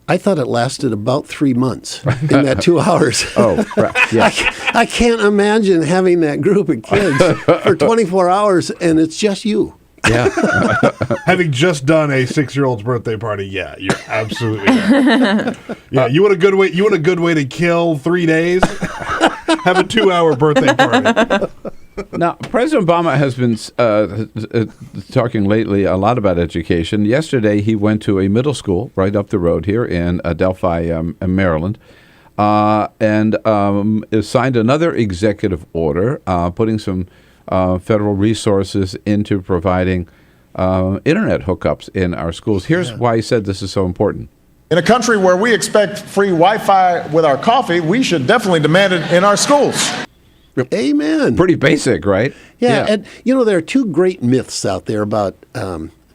I thought it lasted about 3 months in that 2 hours. Oh, right. Yeah. I can't imagine having that group of kids for 24 hours and it's just you. Yeah. Having just done a 6-year-old's birthday party, yeah, you're absolutely right. Yeah, you want a good way. You want a good way to kill 3 days? Have a 2-hour birthday party. Now, President Obama has been talking lately a lot about education. Yesterday, he went to a middle school right up the road here in Delphi, Maryland, and signed another executive order putting some federal resources into providing internet hookups in our schools. Here's why he said this is so important. In a country where we expect free Wi-Fi with our coffee, we should definitely demand it in our schools. Amen. Pretty basic, right? Yeah, and you know, there are two great myths out there about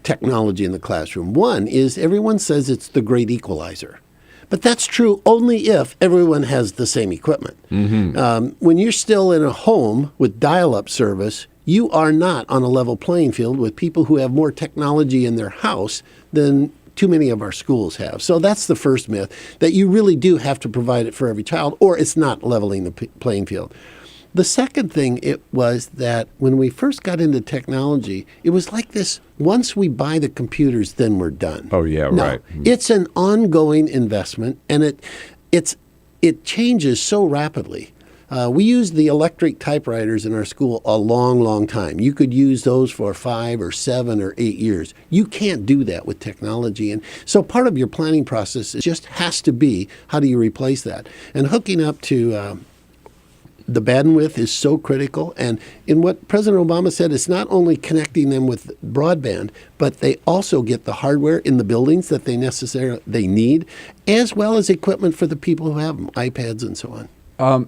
technology in the classroom. One is everyone says it's the great equalizer. But that's true only if everyone has the same equipment. Mm-hmm. When you're still in a home with dial-up service, you are not on a level playing field with people who have more technology in their house than too many of our schools have. So that's the first myth, that you really do have to provide it for every child, or it's not leveling the playing field. The second thing it was that when we first got into technology, it was like this, once we buy the computers, then we're done. Oh, yeah, No, right. It's an ongoing investment, and it changes so rapidly. We used the electric typewriters in our school a long, long time. You could use those for 5 or 7 or 8 years. You can't do that with technology. And so part of your planning process just has to be, how do you replace that? And hooking up to the bandwidth is so critical. And in what President Obama said, it's not only connecting them with broadband, but they also get the hardware in the buildings that they need, as well as equipment for the people who have them, iPads and so on.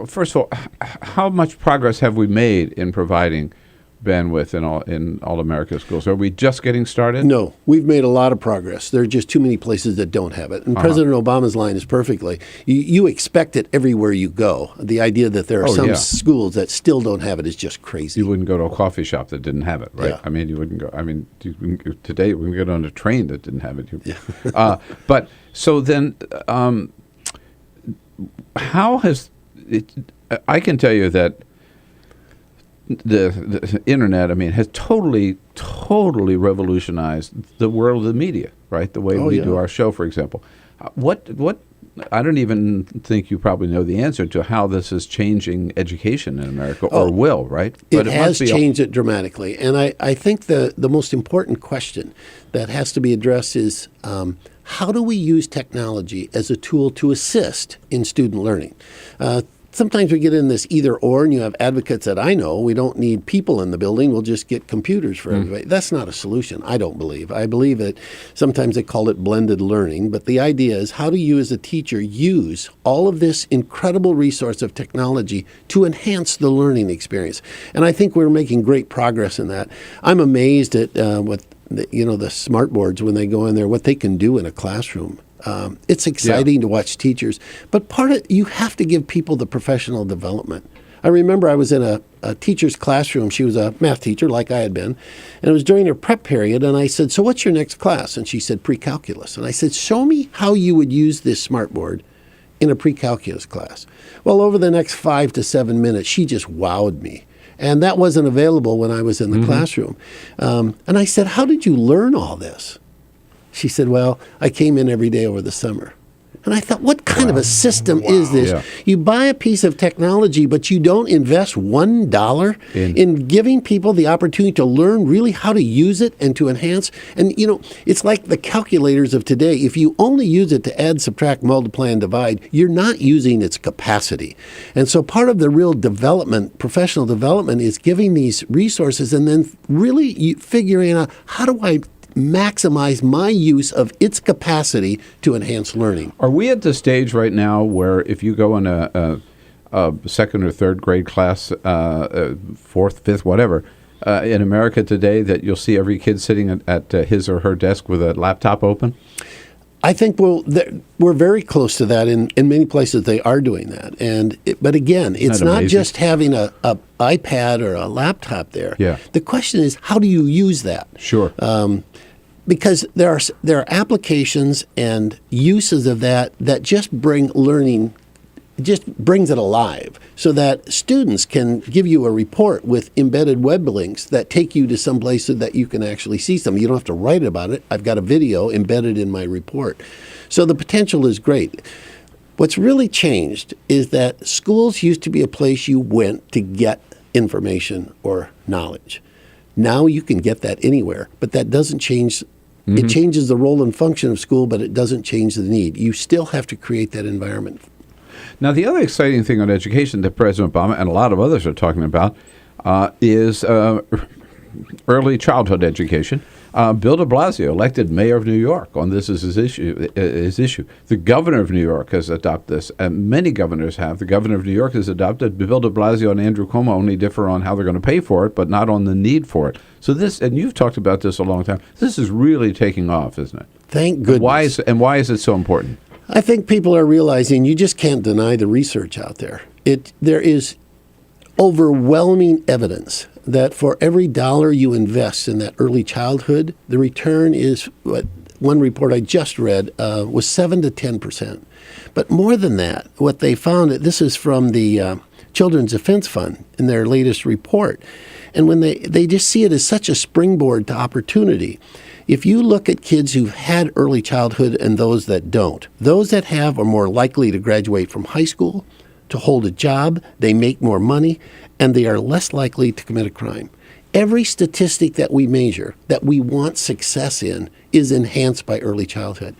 First of all, how much progress have we made in providing bandwidth in all America schools? Are we just getting started? No, we've made a lot of progress. There are just too many places that don't have it. And President Obama's line is perfectly, you expect it everywhere you go. The idea that there are some schools that still don't have it is just crazy. You wouldn't go to a coffee shop that didn't have it, right? Yeah. I mean, you wouldn't go. I mean, today we can get on a train that didn't have it. But so then, how has it? I can tell you that the internet, I mean, has totally revolutionized the world of the media, right? The way we do our show, for example. What? I don't even think you probably know the answer to how this is changing education in America, or will, right? But it has changed it dramatically. And I think the most important question that has to be addressed is how do we use technology as a tool to assist in student learning? Sometimes we get in this either or, and you have advocates that I know, we don't need people in the building, we'll just get computers for everybody. That's not a solution, I don't believe. I believe that sometimes they call it blended learning, but the idea is how do you as a teacher use all of this incredible resource of technology to enhance the learning experience? And I think we're making great progress in that. I'm amazed at what the smart boards, when they go in there, what they can do in a classroom. It's exciting to watch teachers, but you have to give people the professional development. I remember I was in a teacher's classroom. She was a math teacher like I had been, and it was during her prep period, and I said, so what's your next class? And she said, pre-calculus. And I said, show me how you would use this smart board in a pre-calculus class. Well, over the next 5 to 7 minutes, she just wowed me. And that wasn't available when I was in the classroom. And I said, how did you learn all this? She said, well, I came in every day over the summer. And I thought, what kind of a system is this? Yeah. You buy a piece of technology, but you don't invest $1 in giving people the opportunity to learn really how to use it and to enhance. And, it's like the calculators of today. If you only use it to add, subtract, multiply, and divide, you're not using its capacity. And so part of the real development, professional development, is giving these resources and then really figuring out how do I maximize my use of its capacity to enhance learning. Are we at the stage right now where if you go in a second or third grade class, fourth, fifth, whatever, in America today, that you'll see every kid sitting at his or her desk with a laptop open? I think we're very close to that. In many places, they are doing that. But again, it's not just having a iPad or a laptop there. Yeah. The question is, how do you use that? Sure. Because there are applications and uses of that just bring learning, just brings it alive, so that students can give you a report with embedded web links that take you to some place so that you can actually see something. You don't have to write about it. I've got a video embedded in my report. So the potential is great. What's really changed is that schools used to be a place you went to get information or knowledge. Now you can get that anywhere, but that doesn't change. It changes the role and function of school, but it doesn't change the need. You still have to create that environment. Now, the other exciting thing on education that President Obama and a lot of others are talking about is early childhood education. Bill de Blasio, elected mayor of New York, on this is his issue. The governor of New York has adopted this, and many governors have. The governor of New York has adopted. Bill de Blasio and Andrew Cuomo only differ on how they're going to pay for it, but not on the need for it. So this, and you've talked about this a long time, this is really taking off, isn't it? Thank goodness. Why is it so important? I think people are realizing you just can't deny the research out there. There is overwhelming evidence that for every dollar you invest in that early childhood, the return is, what one report I just read was 7 to 10%. But more than that, what they found, this is from the Children's Defense Fund in their latest report, and when they just see it as such a springboard to opportunity. If you look at kids who've had early childhood and those that don't, those that have are more likely to graduate from high school, to hold a job, they make more money, and they are less likely to commit a crime. Every statistic that we measure that we want success in is enhanced by early childhood.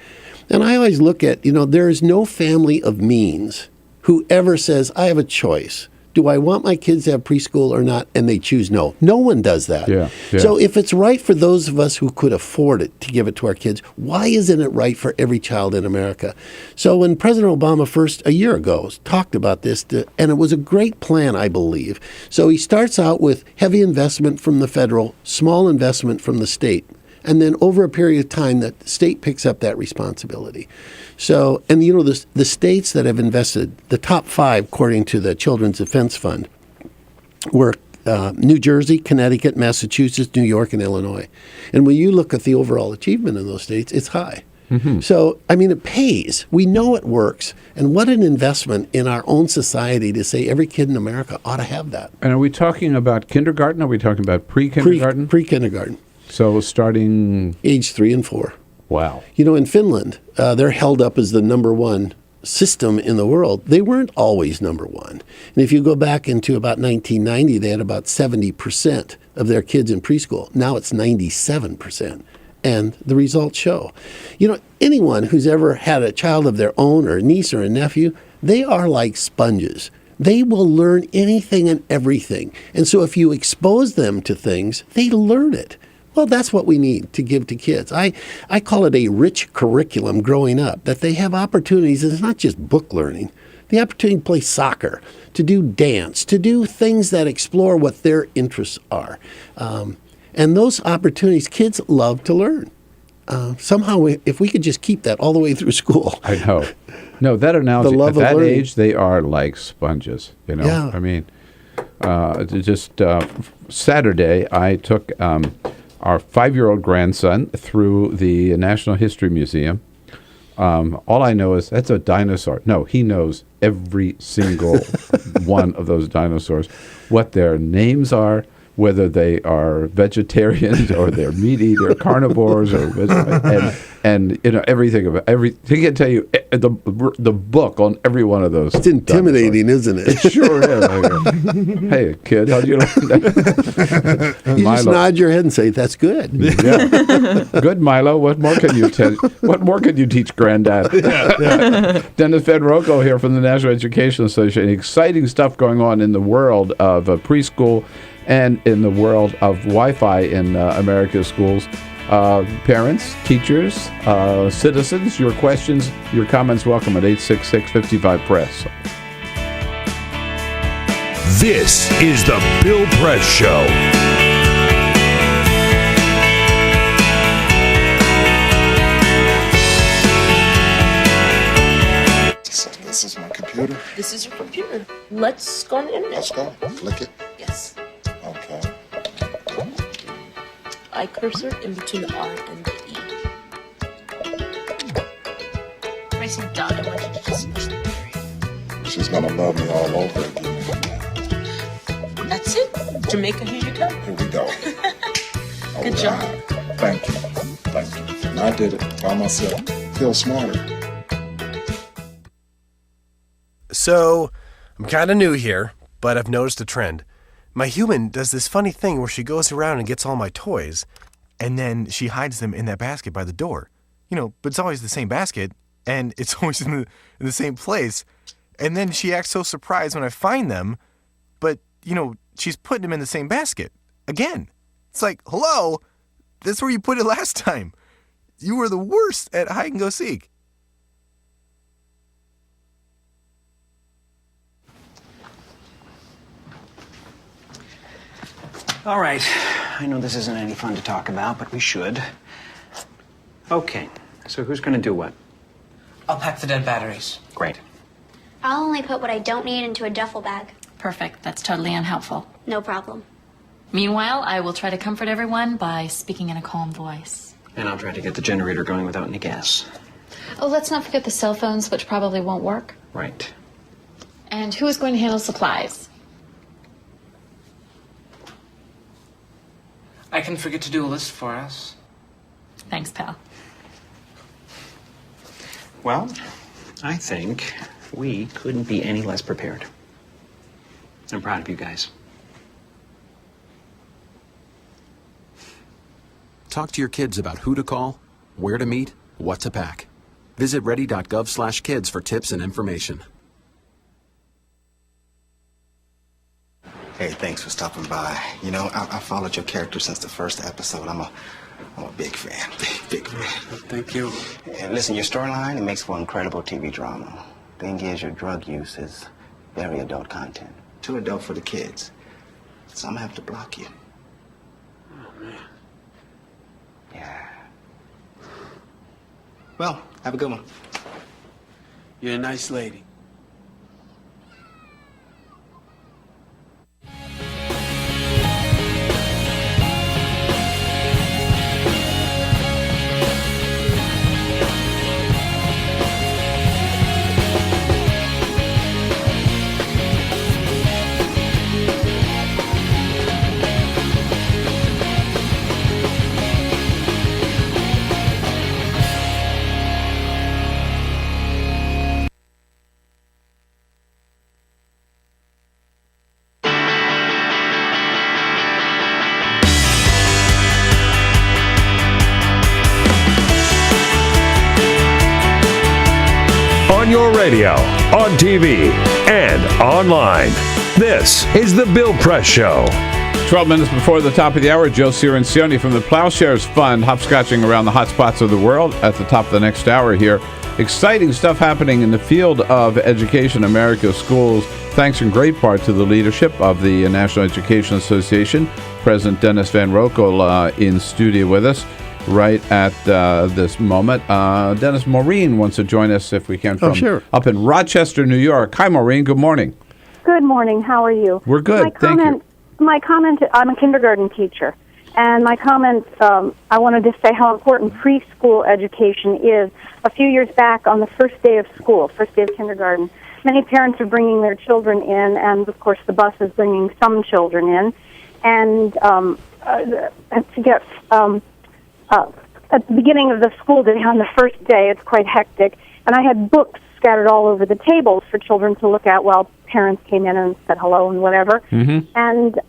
And I always look at, there is no family of means who ever says, I have a choice. Do I want my kids to have preschool or not? And they choose no. No one does that. Yeah. So if it's right for those of us who could afford it to give it to our kids, why isn't it right for every child in America? So when President Obama first, a year ago, talked about this, and it was a great plan, I believe. So he starts out with heavy investment from the federal, small investment from the state. And then over a period of time, the state picks up that responsibility. So, and you know, the states that have invested, the top 5, according to the Children's Defense Fund, were New Jersey, Connecticut, Massachusetts, New York, and Illinois. And when you look at the overall achievement in those states, it's high. Mm-hmm. So, I mean, it pays. We know it works. And what an investment in our own society to say every kid in America ought to have that. And are we talking about kindergarten? Are we talking about pre-kindergarten? Pre-kindergarten. So starting age 3 and 4. Wow. You know, in Finland, they're held up as the number one system in the world. They weren't always number one. And if you go back into about 1990, they had about 70% of their kids in preschool. Now it's 97%. And the results show. You know, anyone who's ever had a child of their own or a niece or a nephew, they are like sponges. They will learn anything and everything. And so if you expose them to things, they learn it. Well, that's what we need to give to kids. I call it a rich curriculum growing up, that they have opportunities. It's not just book learning. The opportunity to play soccer, to do dance, to do things that explore what their interests are. And those opportunities, kids love to learn. Somehow, if we could just keep that all the way through school. I know. No, that analogy, at that age, they are like sponges, you know. Yeah. I mean, Saturday, I took our 5-year-old grandson through the National History Museum. All I know is that's a dinosaur. No, he knows every single one of those dinosaurs, what their names are, whether they are vegetarians or they're meat eater, carnivores, or and you know everything about every. He can tell you the book on every one of those. It's intimidating, isn't it? It sure is. Hey, kid, how'd you learn that? You just nod your head and say, "That's good." Yeah, good, Milo. What more can you tell? What more can you teach, Granddad? Dennis Fed Roekel here from the National Education Association. Exciting stuff going on in the world of preschool and in the world of Wi-Fi in America's schools. Parents, teachers, citizens, your questions, your comments welcome at 866-55-PRESS. This is the Bill Press Show. This is my computer. This is your computer. Let's go on the internet. Let's go. Click it. Yes. Okay. I cursor in between the R and the E. Pressing dot, I want you to just push the period. She's gonna love me all over again. That's it. Jamaica, here you go. Here we go. Good job. Thank you. Thank you. And I did it by myself. Feel smarter. So, I'm kind of new here, but I've noticed a trend. My human does this funny thing where she goes around and gets all my toys, and then she hides them in that basket by the door. You know, but it's always the same basket, and it's always in the same place. And then she acts so surprised when I find them, but, you know, she's putting them in the same basket. Again. It's like, hello? That's where you put it last time. You were the worst at hide and go seek. All right. I know this isn't any fun to talk about, but we should. Okay. So who's going to do what? I'll pack the dead batteries. Great. I'll only put what I don't need into a duffel bag. Perfect. That's totally unhelpful. No problem. Meanwhile, I will try to comfort everyone by speaking in a calm voice. And I'll try to get the generator going without any gas. Oh, let's not forget the cell phones, which probably won't work. Right. And who is going to handle supplies? I can forget to do a list for us. Thanks, pal. Well, I think we couldn't be any less prepared. I'm proud of you guys. Talk to your kids about who to call, where to meet, what to pack. Visit ready.gov/kids for tips and information. Hey, thanks for stopping by. You know, I followed your character since the first episode. I'm a big fan. Big fan. Thank you. And listen, your storyline, it makes for incredible TV drama. Thing is, your drug use is very adult content. Too adult for the kids. So I'm gonna have to block you. Oh, man. Yeah. Well, have a good one. You're a nice lady. On your radio, on TV, and online. This is The Bill Press Show. 12 minutes before the top of the hour, Joe Cirincione from the PloughShares Fund, hopscotching around the hot spots of the world at the top of the next hour here. Exciting stuff happening in the field of education, America's schools, thanks in great part to the leadership of the National Education Association. President Dennis Van Roekel in studio with us right at this moment. Dennis, Maureen wants to join us if we can from up in Rochester, New York. Hi, Maureen. Good morning. Good morning. How are you? We're good. Thank you. My comment, I'm a kindergarten teacher, and my comment, I wanted to say how important preschool education is. A few years back, on the first day of school, first day of kindergarten, many parents are bringing their children in, and of course the bus is bringing some children in, and to get at the beginning of the school day, on the first day, it's quite hectic, and I had books scattered all over the tables for children to look at while parents came in and said hello and whatever. Mm-hmm. And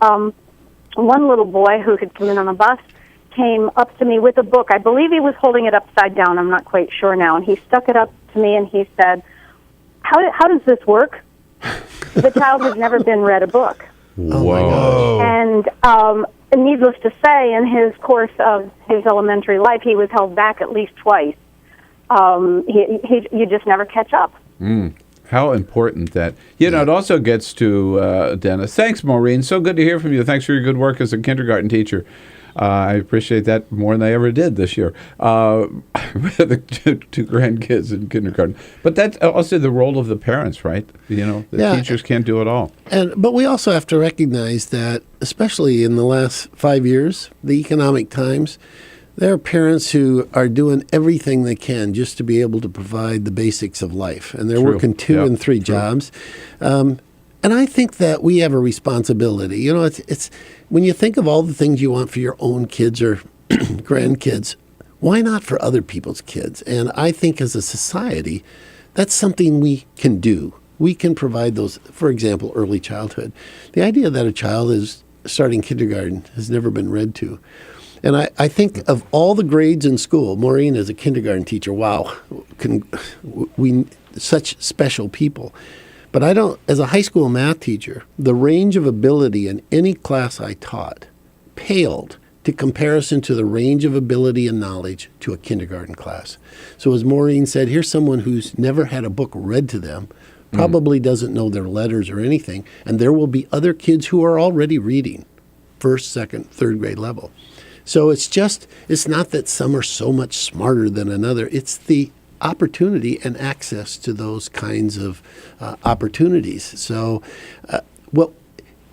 one little boy who had come in on a bus came up to me with a book. I believe he was holding it upside down. I'm not quite sure now. And he stuck it up to me and he said, how does this work? The child has never been read a book. Whoa. And needless to say, in his course of his elementary life, he was held back at least twice. You just never catch up. How important that. You know, it also gets to Dennis. Thanks, Maureen. So good to hear from you. Thanks for your good work as a kindergarten teacher. I appreciate that more than I ever did this year. The two grandkids in kindergarten. But that's also the role of the parents, right? You know, the teachers can't do it all. But we also have to recognize that, especially in the last 5 years, the economic times, there are parents who are doing everything they can just to be able to provide the basics of life. And they're working 2 and 3 jobs. And I think that we have a responsibility. You know, it's when you think of all the things you want for your own kids or grandkids, why not for other people's kids? And I think as a society, that's something we can do. We can provide those, for example, early childhood. The idea that a child is starting kindergarten has never been read to. And I think of all the grades in school, Maureen as a kindergarten teacher, wow, we such special people. But I don't, as a high school math teacher, the range of ability in any class I taught paled to comparison to the range of ability and knowledge to a kindergarten class. So as Maureen said, here's someone who's never had a book read to them, probably doesn't know their letters or anything, and there will be other kids who are already reading, 1st, 2nd, 3rd grade level. So it's not that some are so much smarter than another. It's the opportunity and access to those kinds of opportunities. So,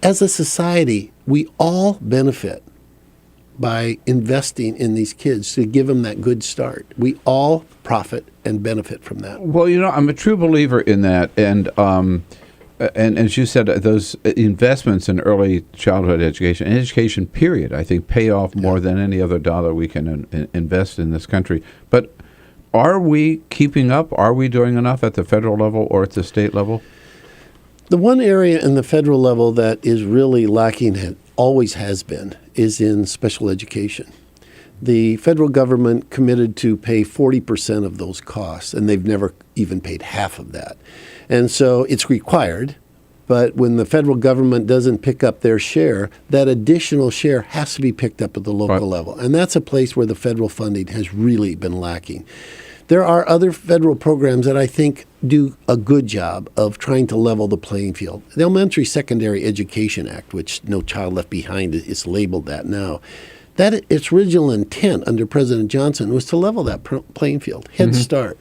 as a society, we all benefit by investing in these kids to give them that good start. We all profit and benefit from that. Well, you know, I'm a true believer in that. And as you said, those investments in early childhood education, and education period, I think pay off more than any other dollar we can invest in this country. But are we keeping up? Are we doing enough at the federal level or at the state level? The one area in the federal level that is really lacking, and always has been, is in special education. The federal government committed to pay 40% of those costs, and they've never even paid half of that. And so it's required, But when the federal government doesn't pick up their share, that additional share has to be picked up at the local level. And that's a place where the federal funding has really been lacking. There are other federal programs that I think do a good job of trying to level the playing field. The Elementary Secondary Education Act, which No Child Left Behind is labeled that now, that its original intent under President Johnson was to level that playing field. Head Start,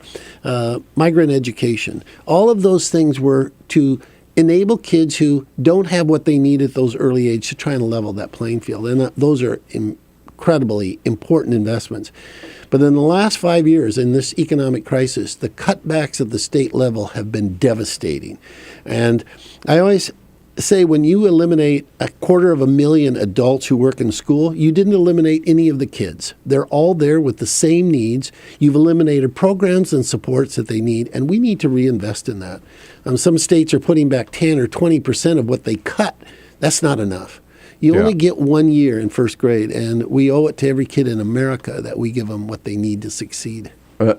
migrant education, all of those things were to enable kids who don't have what they need at those early age to try and level that playing field. And those are incredibly important investments. But in the last 5 years, in this economic crisis, the cutbacks at the state level have been devastating. And I always say when you eliminate 250,000 adults who work in school, you didn't eliminate any of the kids. They're all there with the same needs. You've eliminated programs and supports that they need, and we need to reinvest in that. Some states are putting back 10 or 20% of what they cut. That's not enough. You only get 1 year in first grade, and we owe it to every kid in America that we give them what they need to succeed.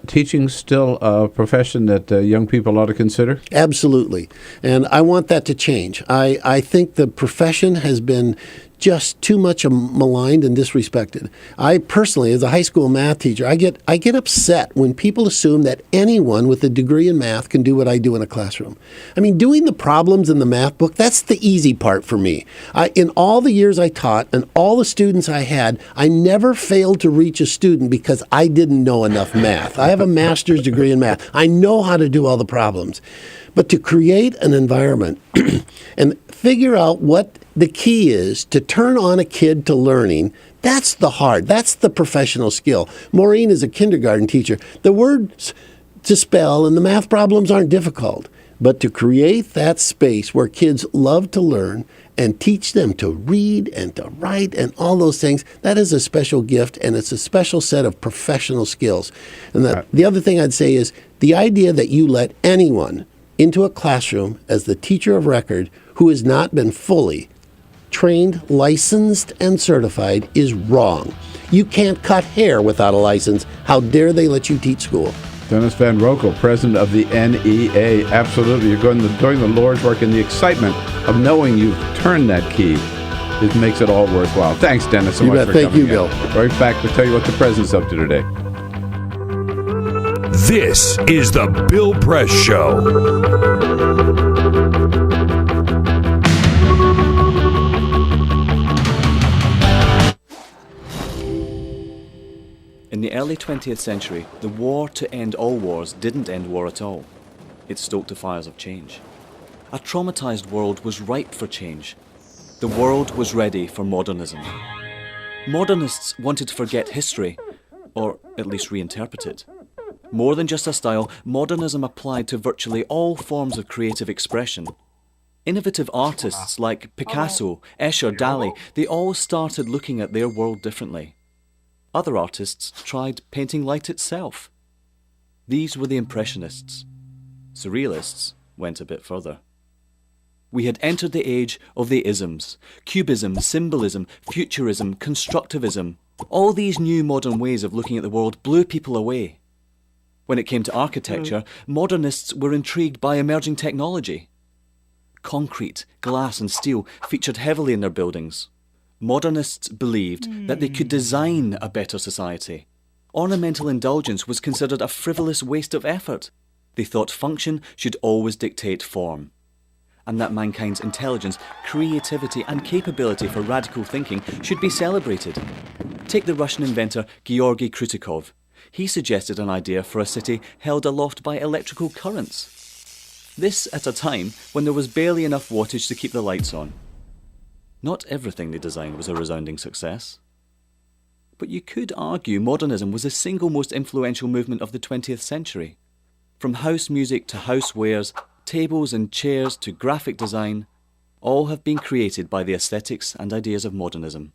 Teaching's still a profession that young people ought to consider? Absolutely. And I want that to change. I think the profession has been just too much maligned and disrespected. I personally, as a high school math teacher, I get upset when people assume that anyone with a degree in math can do what I do in a classroom. I mean, doing the problems in the math book, that's the easy part for me. In all the years I taught and all the students I had, I never failed to reach a student because I didn't know enough math. I have a master's degree in math. I know how to do all the problems. But to create an environment and figure out what the key is to turn on a kid to learning, that's the professional skill. Maureen is a kindergarten teacher. The words to spell and the math problems aren't difficult, but to create that space where kids love to learn and teach them to read and to write and all those things, that is a special gift, and it's a special set of professional skills. And the other thing I'd say is the idea that you let anyone into a classroom as the teacher of record who has not been fully trained, licensed, and certified is wrong. You can't cut hair without a license. How dare they let you teach school? Dennis Van Roekel, president of the NEA. Absolutely. You're doing the Lord's work, and the excitement of knowing you've turned that key, it makes it all worthwhile. Thanks, Dennis, so much for coming. Thank you, Bill. Right back to tell you what the president's up to today. This is the Bill Press Show. In the early 20th century, the war to end all wars didn't end war at all. It stoked the fires of change. A traumatized world was ripe for change. The world was ready for modernism. Modernists wanted to forget history, or at least reinterpret it. More than just a style, modernism applied to virtually all forms of creative expression. Innovative artists like Picasso, Escher, Dali, they all started looking at their world differently. Other artists tried painting light itself. These were the Impressionists. Surrealists went a bit further. We had entered the age of the isms: Cubism, Symbolism, Futurism, Constructivism. All these new modern ways of looking at the world blew people away. When it came to architecture, modernists were intrigued by emerging technology. Concrete, glass and steel featured heavily in their buildings. Modernists believed that they could design a better society. Ornamental indulgence was considered a frivolous waste of effort. They thought function should always dictate form, and that mankind's intelligence, creativity and capability for radical thinking should be celebrated. Take the Russian inventor Georgy Krutikov. He suggested an idea for a city held aloft by electrical currents. This at a time when there was barely enough wattage to keep the lights on. Not everything they designed was a resounding success. But you could argue modernism was the single most influential movement of the 20th century. From house music to housewares, tables and chairs to graphic design, all have been created by the aesthetics and ideas of modernism.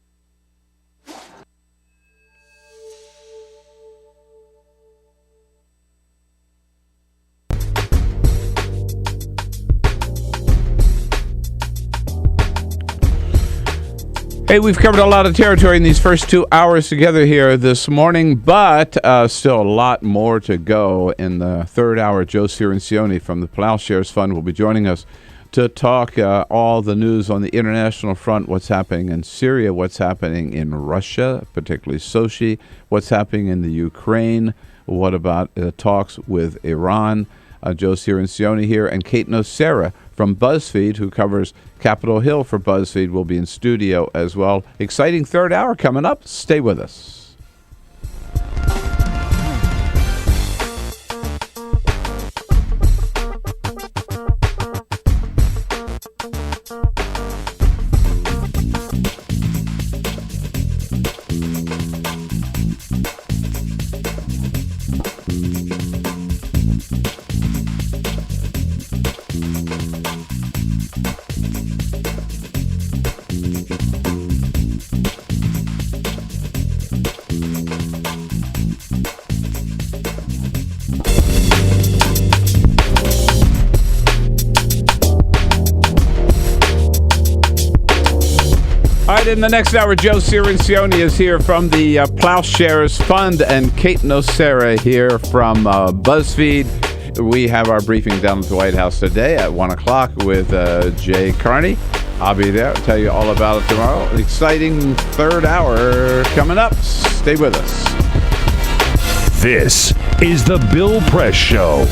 Hey, we've covered a lot of territory in these first 2 hours together here this morning, but still a lot more to go. In the third hour, Joe Cirincione from the PloughShares Fund will be joining us to to talk all the news on the international front, what's happening in Syria, what's happening in Russia, particularly Sochi, what's happening in the Ukraine, what about talks with Iran. Joe Cirincione here, and Kate Nocera from BuzzFeed, who covers Capitol Hill for BuzzFeed, will be in studio as well. Exciting third hour coming up. Stay with us. All right, in the next hour, Joe Cirincione is here from the PloughShares Fund, and Kate Nocera here from BuzzFeed. We have our briefing down at the White House today at 1 o'clock with Jay Carney. I'll be there. I'll tell you all about it tomorrow. An exciting third hour coming up. Stay with us. This is the Bill Press Show.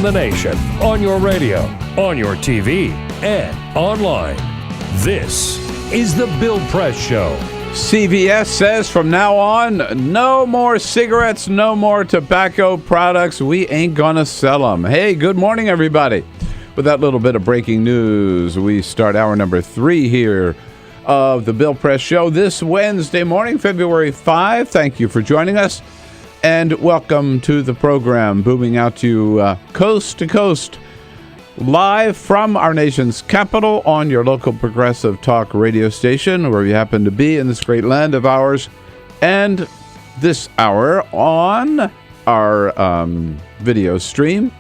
The nation, on your radio, on your TV, and online. This is the Bill Press Show. CVS says from now on, no more cigarettes, no more tobacco products. We ain't gonna sell them. Hey, good morning, everybody. With that little bit of breaking news, we start hour number 3 here of the Bill Press Show this Wednesday morning, February 5. Thank you for joining us. And welcome to the program, booming out to you coast to coast, live from our nation's capital on your local progressive talk radio station, wherever you happen to be in this great land of ours. And this hour on our video stream,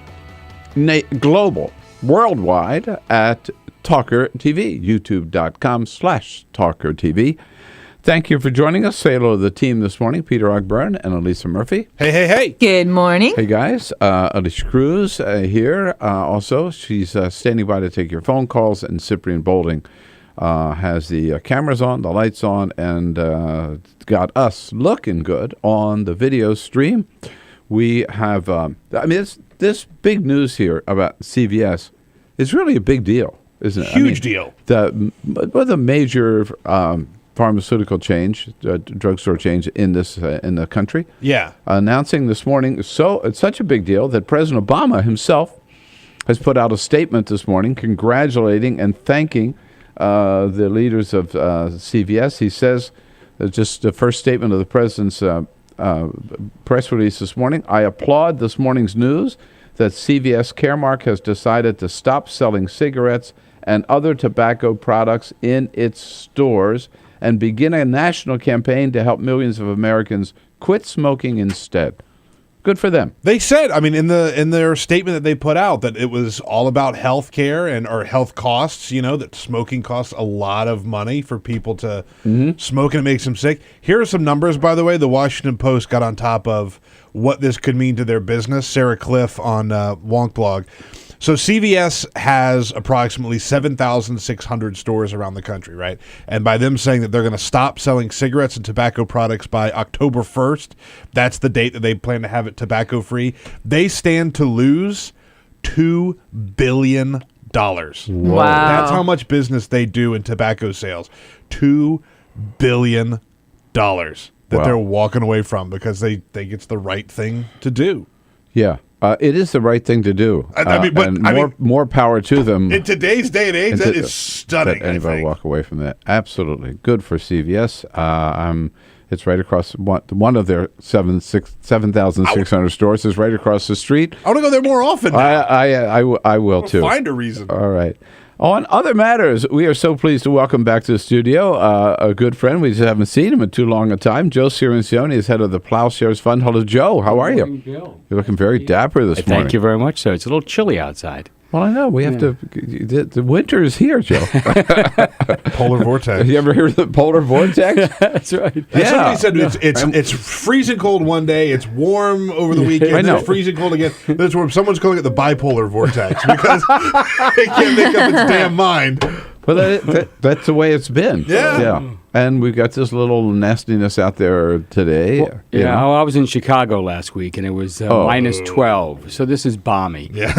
global, worldwide, at TawkrTV, youtube.com/TawkrTV. Thank you for joining us. Say hello to the team this morning, Peter Ogburn and Elisa Murphy. Hey, hey, hey. Good morning. Hey, guys. Alicia Cruz here also. She's standing by to take your phone calls, and Cyprian Bolding has the cameras on, the lights on, and got us looking good on the video stream. We have, this big news here about CVS is really a big deal, isn't it? Huge deal. The major pharmaceutical change, drugstore change in the country. Yeah. Announcing this morning, so it's such a big deal that President Obama himself has put out a statement this morning congratulating and thanking the leaders of CVS. He says, just the first statement of the president's press release this morning, I applaud this morning's news that CVS Caremark has decided to stop selling cigarettes and other tobacco products in its stores and begin a national campaign to help millions of Americans quit smoking instead. Good for them. They said, I mean, in their statement that they put out, that it was all about health care or health costs, that smoking costs a lot of money for people to smoke and it makes them sick. Here are some numbers, by the way. The Washington Post got on top of what this could mean to their business. Sarah Cliff on Wonk Blog. So CVS has approximately 7,600 stores around the country, right? And by them saying that they're going to stop selling cigarettes and tobacco products by October 1st, that's the date that they plan to have it tobacco-free, they stand to lose $2 billion. Wow. That's how much business they do in tobacco sales. $2 billion that they're walking away from because they think it's the right thing to do. Yeah. It is the right thing to do. More power to them. In today's day and age, that is stunning. That anybody walk away from that. Absolutely. Good for CVS. It's right across one of their 7,600 stores is right across the street. I want to go there more often now. I will too. Find a reason. All right. On other matters, we are so pleased to welcome back to the studio a good friend. We just haven't seen him in too long a time. Joe Cirincione is head of the PloughShares Fund. Hello, Joe. How are you? Morning, Bill. You're looking very dapper this morning. Thank you very much, sir. It's a little chilly outside. Well, I know. We have to. The winter is here, Joe. Polar vortex. You ever hear of the polar vortex? That's right. Yeah. Somebody said it's freezing cold one day. It's warm over the weekend. I know. Then it's freezing cold again. That's where someone's calling it the bipolar vortex because it can't make up its damn mind. Well, that's the way it's been. Yeah. And we've got this little nastiness out there today. Well, I was in Chicago last week, and it was minus 12. So this is balmy. Yeah.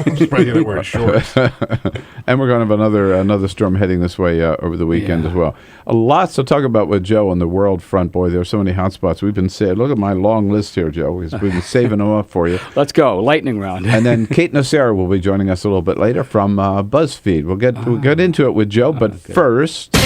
I'm just probably going to wear shorts. And we're going to have another storm heading this way over the weekend as well. Lots to talk about with Joe on the world front. Boy, there are so many hot spots. We've been saying, look at my long list here, Joe. We've been saving them up for you. Let's go. Lightning round. And then Kate Nocera will be joining us a little bit later from BuzzFeed. We'll get into it with Joe, but first...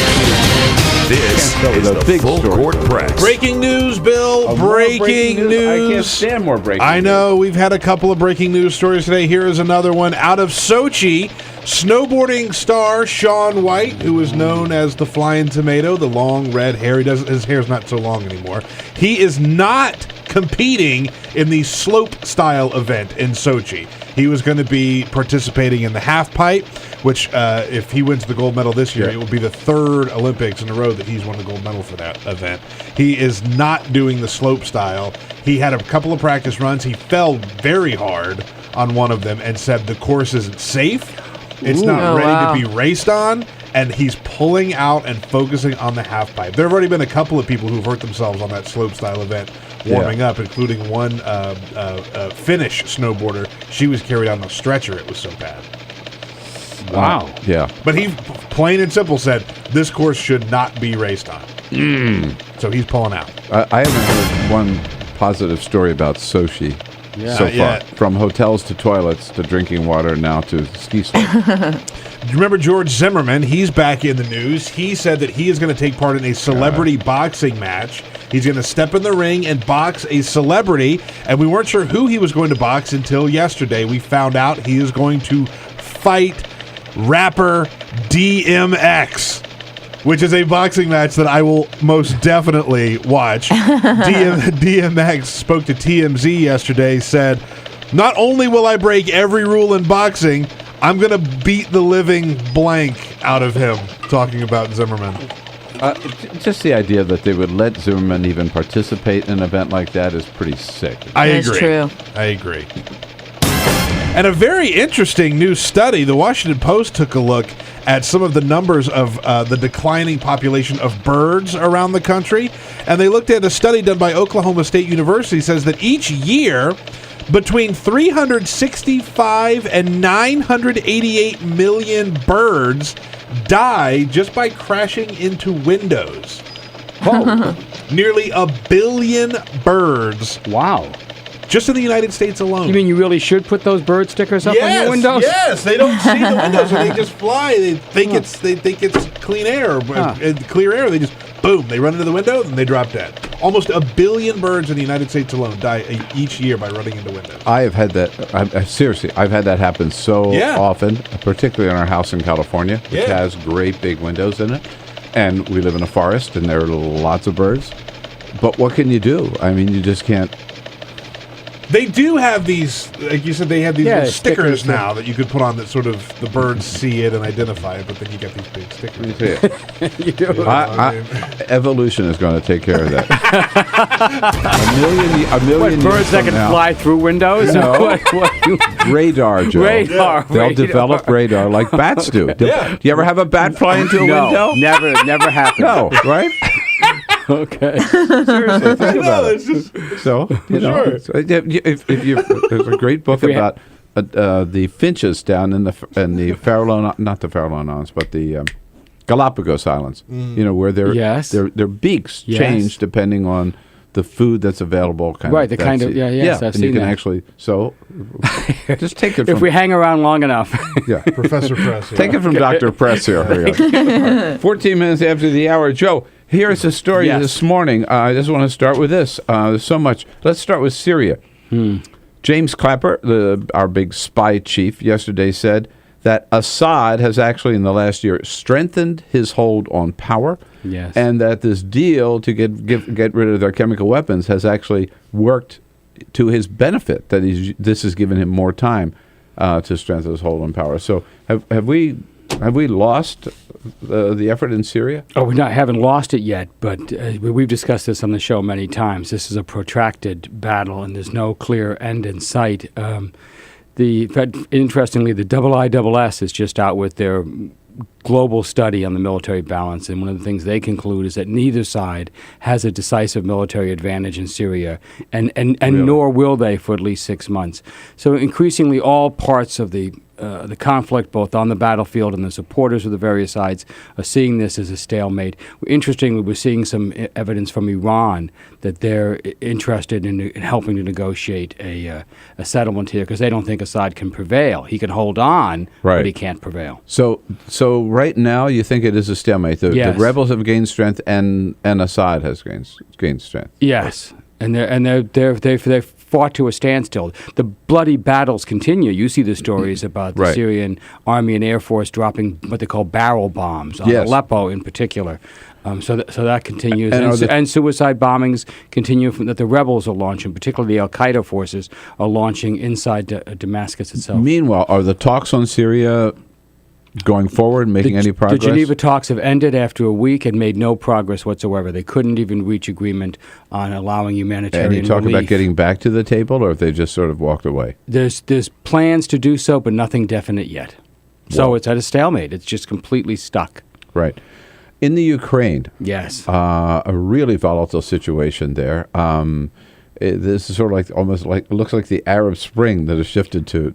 This is the big Full Court Press. Breaking news, Bill. Breaking news. I can't stand more breaking news. I know. We've had a couple of breaking news stories today. Here is another one. Out of Sochi, snowboarding star Shaun White, who is known as the Flying Tomato, the long red hair. His hair's not so long anymore. He is not competing in the slope style event in Sochi. He was going to be participating in the half pipe, which if he wins the gold medal this year, it will be the third Olympics in a row that he's won the gold medal for that event. He is not doing the slope style. He had a couple of practice runs. He fell very hard on one of them and said the course isn't safe. It's not ready to be raced on, and he's pulling out and focusing on the half pipe. There have already been a couple of people who've hurt themselves on that slope style event warming up, including one Finnish snowboarder. She was carried out on a stretcher. It was so bad. Wow. Yeah. But he, plain and simple, said this course should not be raced on. So he's pulling out. I haven't heard one positive story about Sochi so far. From hotels to toilets to drinking water now to ski slopes. Do you remember George Zimmerman? He's back in the news. He said that he is going to take part in a celebrity boxing match. He's going to step in the ring and box a celebrity, and we weren't sure who he was going to box until yesterday. We found out he is going to fight rapper DMX, which is a boxing match that I will most definitely watch. DMX spoke to TMZ yesterday, said, "Not only will I break every rule in boxing, I'm going to beat the living blank out of him," talking about Zimmerman. Just the idea that they would let Zimmerman even participate in an event like that is pretty sick. I agree. I agree. And a very interesting new study, the Washington Post took a look at some of the numbers of the declining population of birds around the country. And they looked at a study done by Oklahoma State University, says that each year, between 365 and 988 million birds die just by crashing into windows. Oh. Nearly 1 billion birds. Wow. Just in the United States alone. You mean you really should put those bird stickers up on your windows? Yes, they don't see the windows, so they just fly. They think it's clean air, clear air. They just boom. They run into the window and they drop dead. Almost 1 billion birds in the United States alone die each year by running into windows. I have had that. Seriously, I've had that happen so often, particularly in our house in California, which has great big windows in it. and we live in a forest, and there are lots of birds. But what can you do? I mean, you just can't. They do have these, like you said, they have these little stickers now that you could put on that sort of the birds see it and identify it, but then you get these big stickers. You do. Evolution is going to take care of that. a million What, years birds that from can now. fly through windows? No. Radar, Joe. Radar. They'll develop radar like bats do. Do you ever have a bat fly into a window? Never happened. No, right? Okay. Seriously, think about it. So, there's a great book about the finches down in the Farallon, not the Farallon Islands, but the Galapagos Islands. Where their beaks change depending on the food that's available. Right, the kind of I've and seen you can that. actually just take it. If we hang around long enough. Yeah, Professor Press. Take it from Dr. Press here. 14 minutes after the hour, Joe. Here's a story this morning. I just want to start with this. There's so much. Let's start with Syria. James Clapper, our big spy chief, yesterday said that Assad has actually, in the last year, strengthened his hold on power. Yes. And that this deal to get rid of their chemical weapons has actually worked to his benefit. That this has given him more time to strengthen his hold on power. So have we lost the effort in Syria? Oh, we haven't lost it yet, but we've discussed this on the show many times. This is a protracted battle, and there's no clear end in sight. Interestingly, the IISS is just out with their global study on the military balance, and one of the things they conclude is that neither side has a decisive military advantage in Syria, and really? Nor will they for at least 6 months. So increasingly, all parts of the conflict, both on the battlefield and the supporters of the various sides, are seeing this as a stalemate. Interestingly, we're seeing some evidence from Iran that they're interested in helping to negotiate a settlement here because they don't think Assad can prevail. He can hold on, but he can't prevail. So right now, you think it is a stalemate. The rebels have gained strength, and Assad has gained strength. Yes, and they've fought to a standstill. The bloody battles continue. You see the stories about the Syrian Army and Air Force dropping what they call barrel bombs on Aleppo in particular. So that continues. And suicide bombings continue that the rebels are launching, particularly the al-Qaeda forces are launching inside Damascus itself. Meanwhile, are the talks on Syria going forward, making any progress? The Geneva talks have ended after a week and made no progress whatsoever. They couldn't even reach agreement on allowing humanitarian relief. And you talk about getting back to the table, or if they just sort of walked away? There's plans to do so, but nothing definite yet. So it's at a stalemate. It's just completely stuck. Right. In the Ukraine, yes, a really volatile situation there. This is sort of almost like looks like the Arab Spring that has shifted to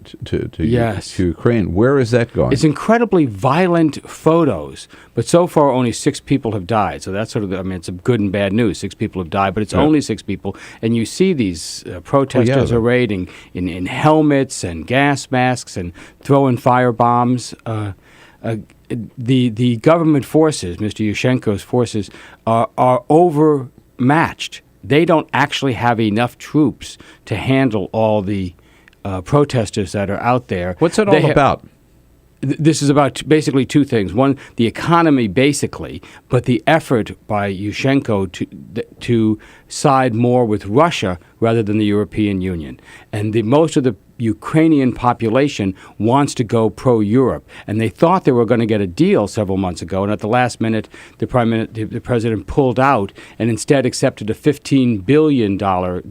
Ukraine. Where is that going? It's incredibly violent photos, but so far only 6 people have died. So that's it's a good and bad news. 6 people have died, but it's only 6 people. And you see these protesters parading in helmets and gas masks and throwing fire bombs. The government forces, Mr. Yushchenko's forces, are overmatched. They don't actually have enough troops to handle all the protesters that are out there. What's it all about? This is about basically 2 things. One, the economy, basically, but the effort by Yushchenko to side more with Russia rather than the European Union. And most of the Ukrainian population wants to go pro-Europe, and they thought they were going to get a deal several months ago, and at the last minute, the president pulled out and instead accepted a $15 billion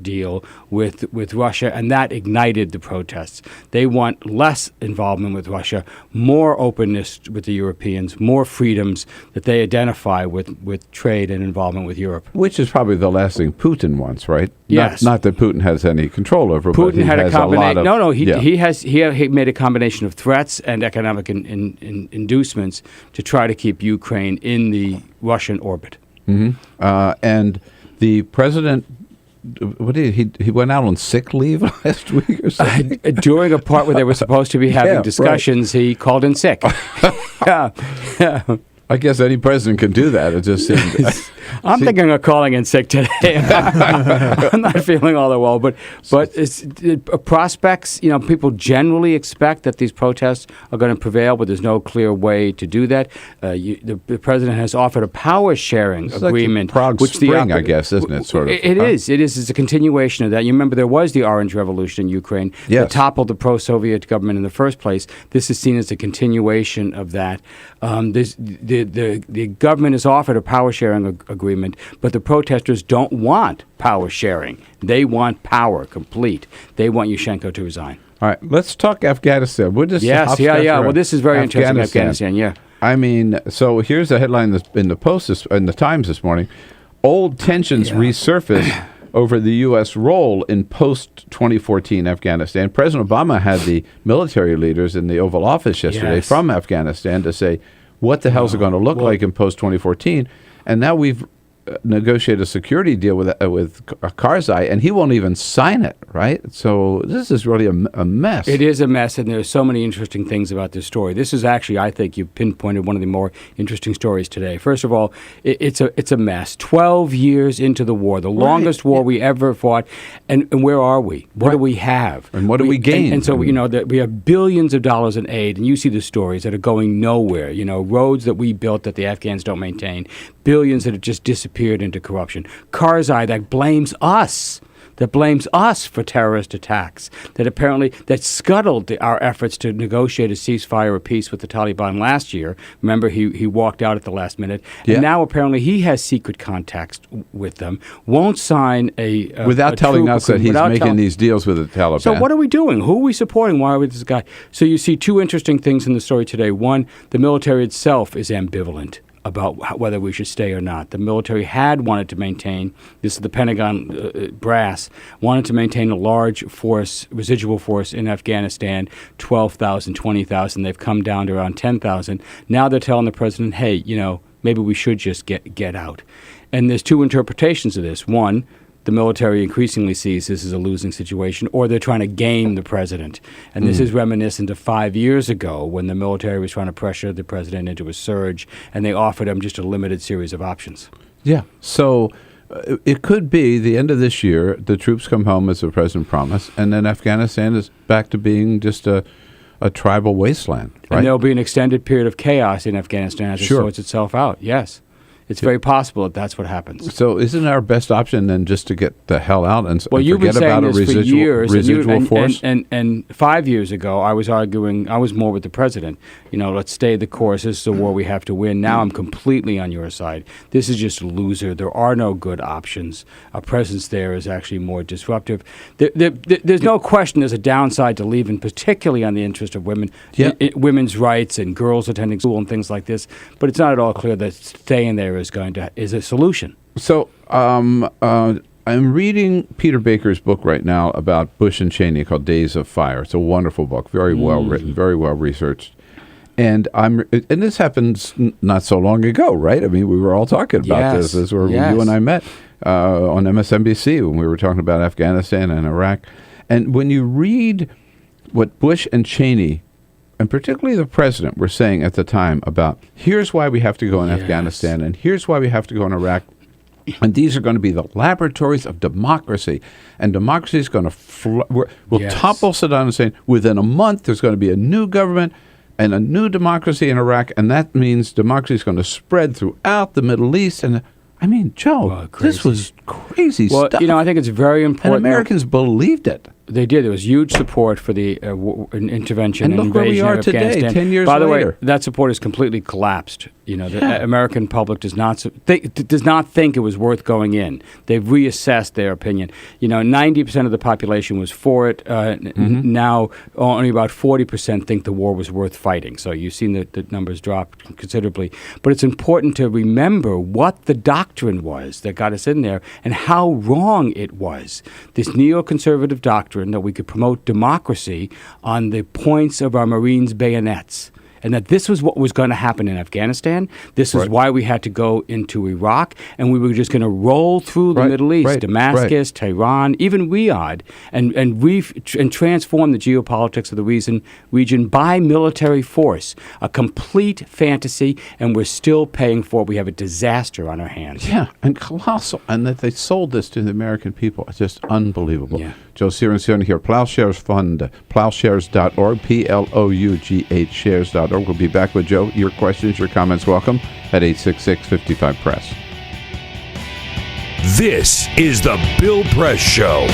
deal with Russia, and that ignited the protests. They want less involvement with Russia, more openness with the Europeans, more freedoms that they identify with trade and involvement with Europe. Which is probably the last thing Putin wants, right? Yes. Not that Putin has any control over. Putin but he had has a combination. He He made a combination of threats and economic inducements to try to keep Ukraine in the Russian orbit. Mm-hmm. And the president, he went out on sick leave last week or something? During a part where they were supposed to be having discussions, he called in sick. I guess any president can do that. It just seemed. I'm thinking of calling in sick today. I'm not feeling all that well, but prospects. People generally expect that these protests are going to prevail, but there's no clear way to do that. The president has offered a power sharing agreement, Prague Spring, I guess, isn't it? Sort of. It is. It's a continuation of that. You remember there was the Orange Revolution in Ukraine that toppled the pro-Soviet government in the first place. This is seen as a continuation of that. The government has offered a power sharing agreement, but the protesters don't want power sharing. They want power complete. They want Yushchenko to resign. All right, let's talk Afghanistan. We'll just Well, this is very interesting. Afghanistan, yeah. I mean, so here's a headline in the Times this morning. Old tensions resurface over the U.S. role in post-2014 Afghanistan. President Obama had the military leaders in the Oval Office yesterday from Afghanistan to say, what the hell's it going to look like in post-2014? And now we've negotiated a security deal with Karzai, and he won't even sign it, right? So this is really a mess. It is a mess, and there's so many interesting things about this story. This is actually, I think, you pinpointed one of the more interesting stories today. First of all, it's a mess. 12 years into the war, the longest war we ever fought, and where are we? What do we have? And what do we gain? And so, we have billions of dollars in aid, and you see the stories that are going nowhere. Roads that we built that the Afghans don't maintain, billions that have just disappeared into corruption. Karzai that blames us for terrorist attacks, that scuttled our efforts to negotiate a ceasefire or peace with the Taliban last year. Remember, he walked out at the last minute. And now apparently he has secret contacts with them, won't sign without telling us that he's making these deals with the Taliban. So what are we doing? Who are we supporting? Why are we this guy? So you see two interesting things in the story today. One, the military itself is ambivalent about whether we should stay or not. The military had wanted to maintain, this is the Pentagon brass, wanted to maintain a large force, residual force in Afghanistan, 12,000, 20,000. They've come down to around 10,000. Now they're telling the president, hey, maybe we should just get out. And there's two interpretations of this. One, the military increasingly sees this as a losing situation, or they're trying to game the president. And this is reminiscent of 5 years ago when the military was trying to pressure the president into a surge, and they offered him just a limited series of options. Yeah. So it could be the end of this year, the troops come home as the president promised, and then Afghanistan is back to being just a tribal wasteland, right? And there'll be an extended period of chaos in Afghanistan as it sorts itself out. Yes. It's very possible that that's what happens. So isn't our best option then just to get the hell out and you've forget been saying about this a residual force? And 5 years ago, I was more with the president. Let's stay the course. This is a war we have to win. Now I'm completely on your side. This is just a loser. There are no good options. Our presence there is actually more disruptive. There's no question there's a downside to leaving, particularly on the interest of women, women's rights and girls attending school and things like this. But it's not at all clear that staying there is a solution. So I'm reading Peter Baker's book right now about Bush and Cheney called Days of Fire. It's a wonderful book, very well written, very well researched. And this happens not so long ago, right? I mean, we were all talking about this. This is where you and I met on MSNBC when we were talking about Afghanistan and Iraq. And when you read what Bush and Cheney, and particularly the president, were saying at the time about here's why we have to go in Afghanistan and here's why we have to go in Iraq. And these are going to be the laboratories of democracy. And democracy is going to will topple Saddam Hussein. Within a month, there's going to be a new government and a new democracy in Iraq. And that means democracy is going to spread throughout the Middle East. And I mean, Joe, this was crazy stuff. Well, I think it's very important. And Americans believed it. They did. There was huge support for the intervention and look where we invasion are of today, Afghanistan. 10 years By the later. way, that support has completely collapsed. The American public does not think it was worth going in. They've reassessed their opinion. 90% of the population was for it. Now, only about 40% think the war was worth fighting. So you've seen the numbers drop considerably. But it's important to remember what the doctrine was that got us in there and how wrong it was. This neoconservative doctrine that we could promote democracy on the points of our Marines' bayonets. and that this was what was going to happen in Afghanistan. This is why we had to go into Iraq, and we were just going to roll through the Middle East, Damascus, Tehran, even Riyadh, and transform the geopolitics of the region by military force. A complete fantasy, and we're still paying for it. We have a disaster on our hands. Yeah, and colossal. And that they sold this to the American people. It's just unbelievable. Yeah. Joe Cirincione here, PloughShares Fund, PloughShares.org, PLOUGH shares.org. We'll be back with Joe. Your questions, your comments, welcome at 866-55-PRESS. This is the Bill Press Show.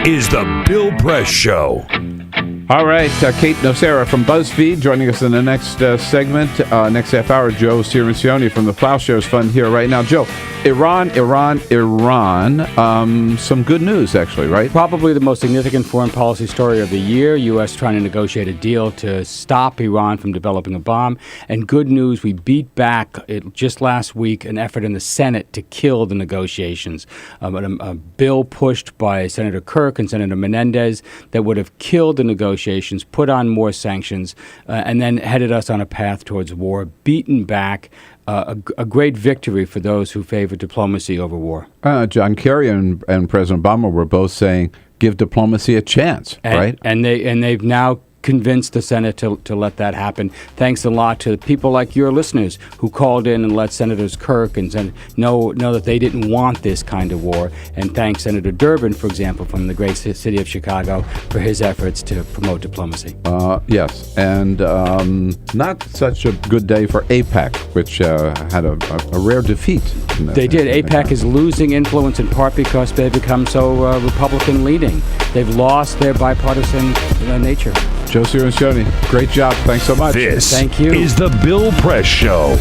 is the Bill Press Show. All right, Kate Nocera from BuzzFeed joining us in the next segment, next half hour. Joe Cirincione from the PloughShares Fund here right now. Joe, Iran. Some good news, actually, right? Probably the most significant foreign policy story of the year. U.S. trying to negotiate a deal to stop Iran from developing a bomb. And good news, we beat back just last week an effort in the Senate to kill the negotiations. A bill pushed by Senator Kirk and Senator Menendez that would have killed the negotiations, put on more sanctions, and then headed us on a path towards war, beaten back. A great victory for those who favor diplomacy over war. John Kerry and President Obama were both saying, give diplomacy a chance, right? And they've now convinced the Senate to let that happen. Thanks a lot to people like your listeners who called in and let Senators Kirk and know that they didn't want this kind of war. And thanks Senator Durbin, for example, from the great city of Chicago, for his efforts to promote diplomacy. Yes, and not such a good day for AIPAC, which had a rare defeat. They did. AIPAC is losing influence in part because they've become so Republican-leaning. They've lost their bipartisan nature. Joe Cirincione, great job. Thanks so much. Thank you. Is the Bill Press Show.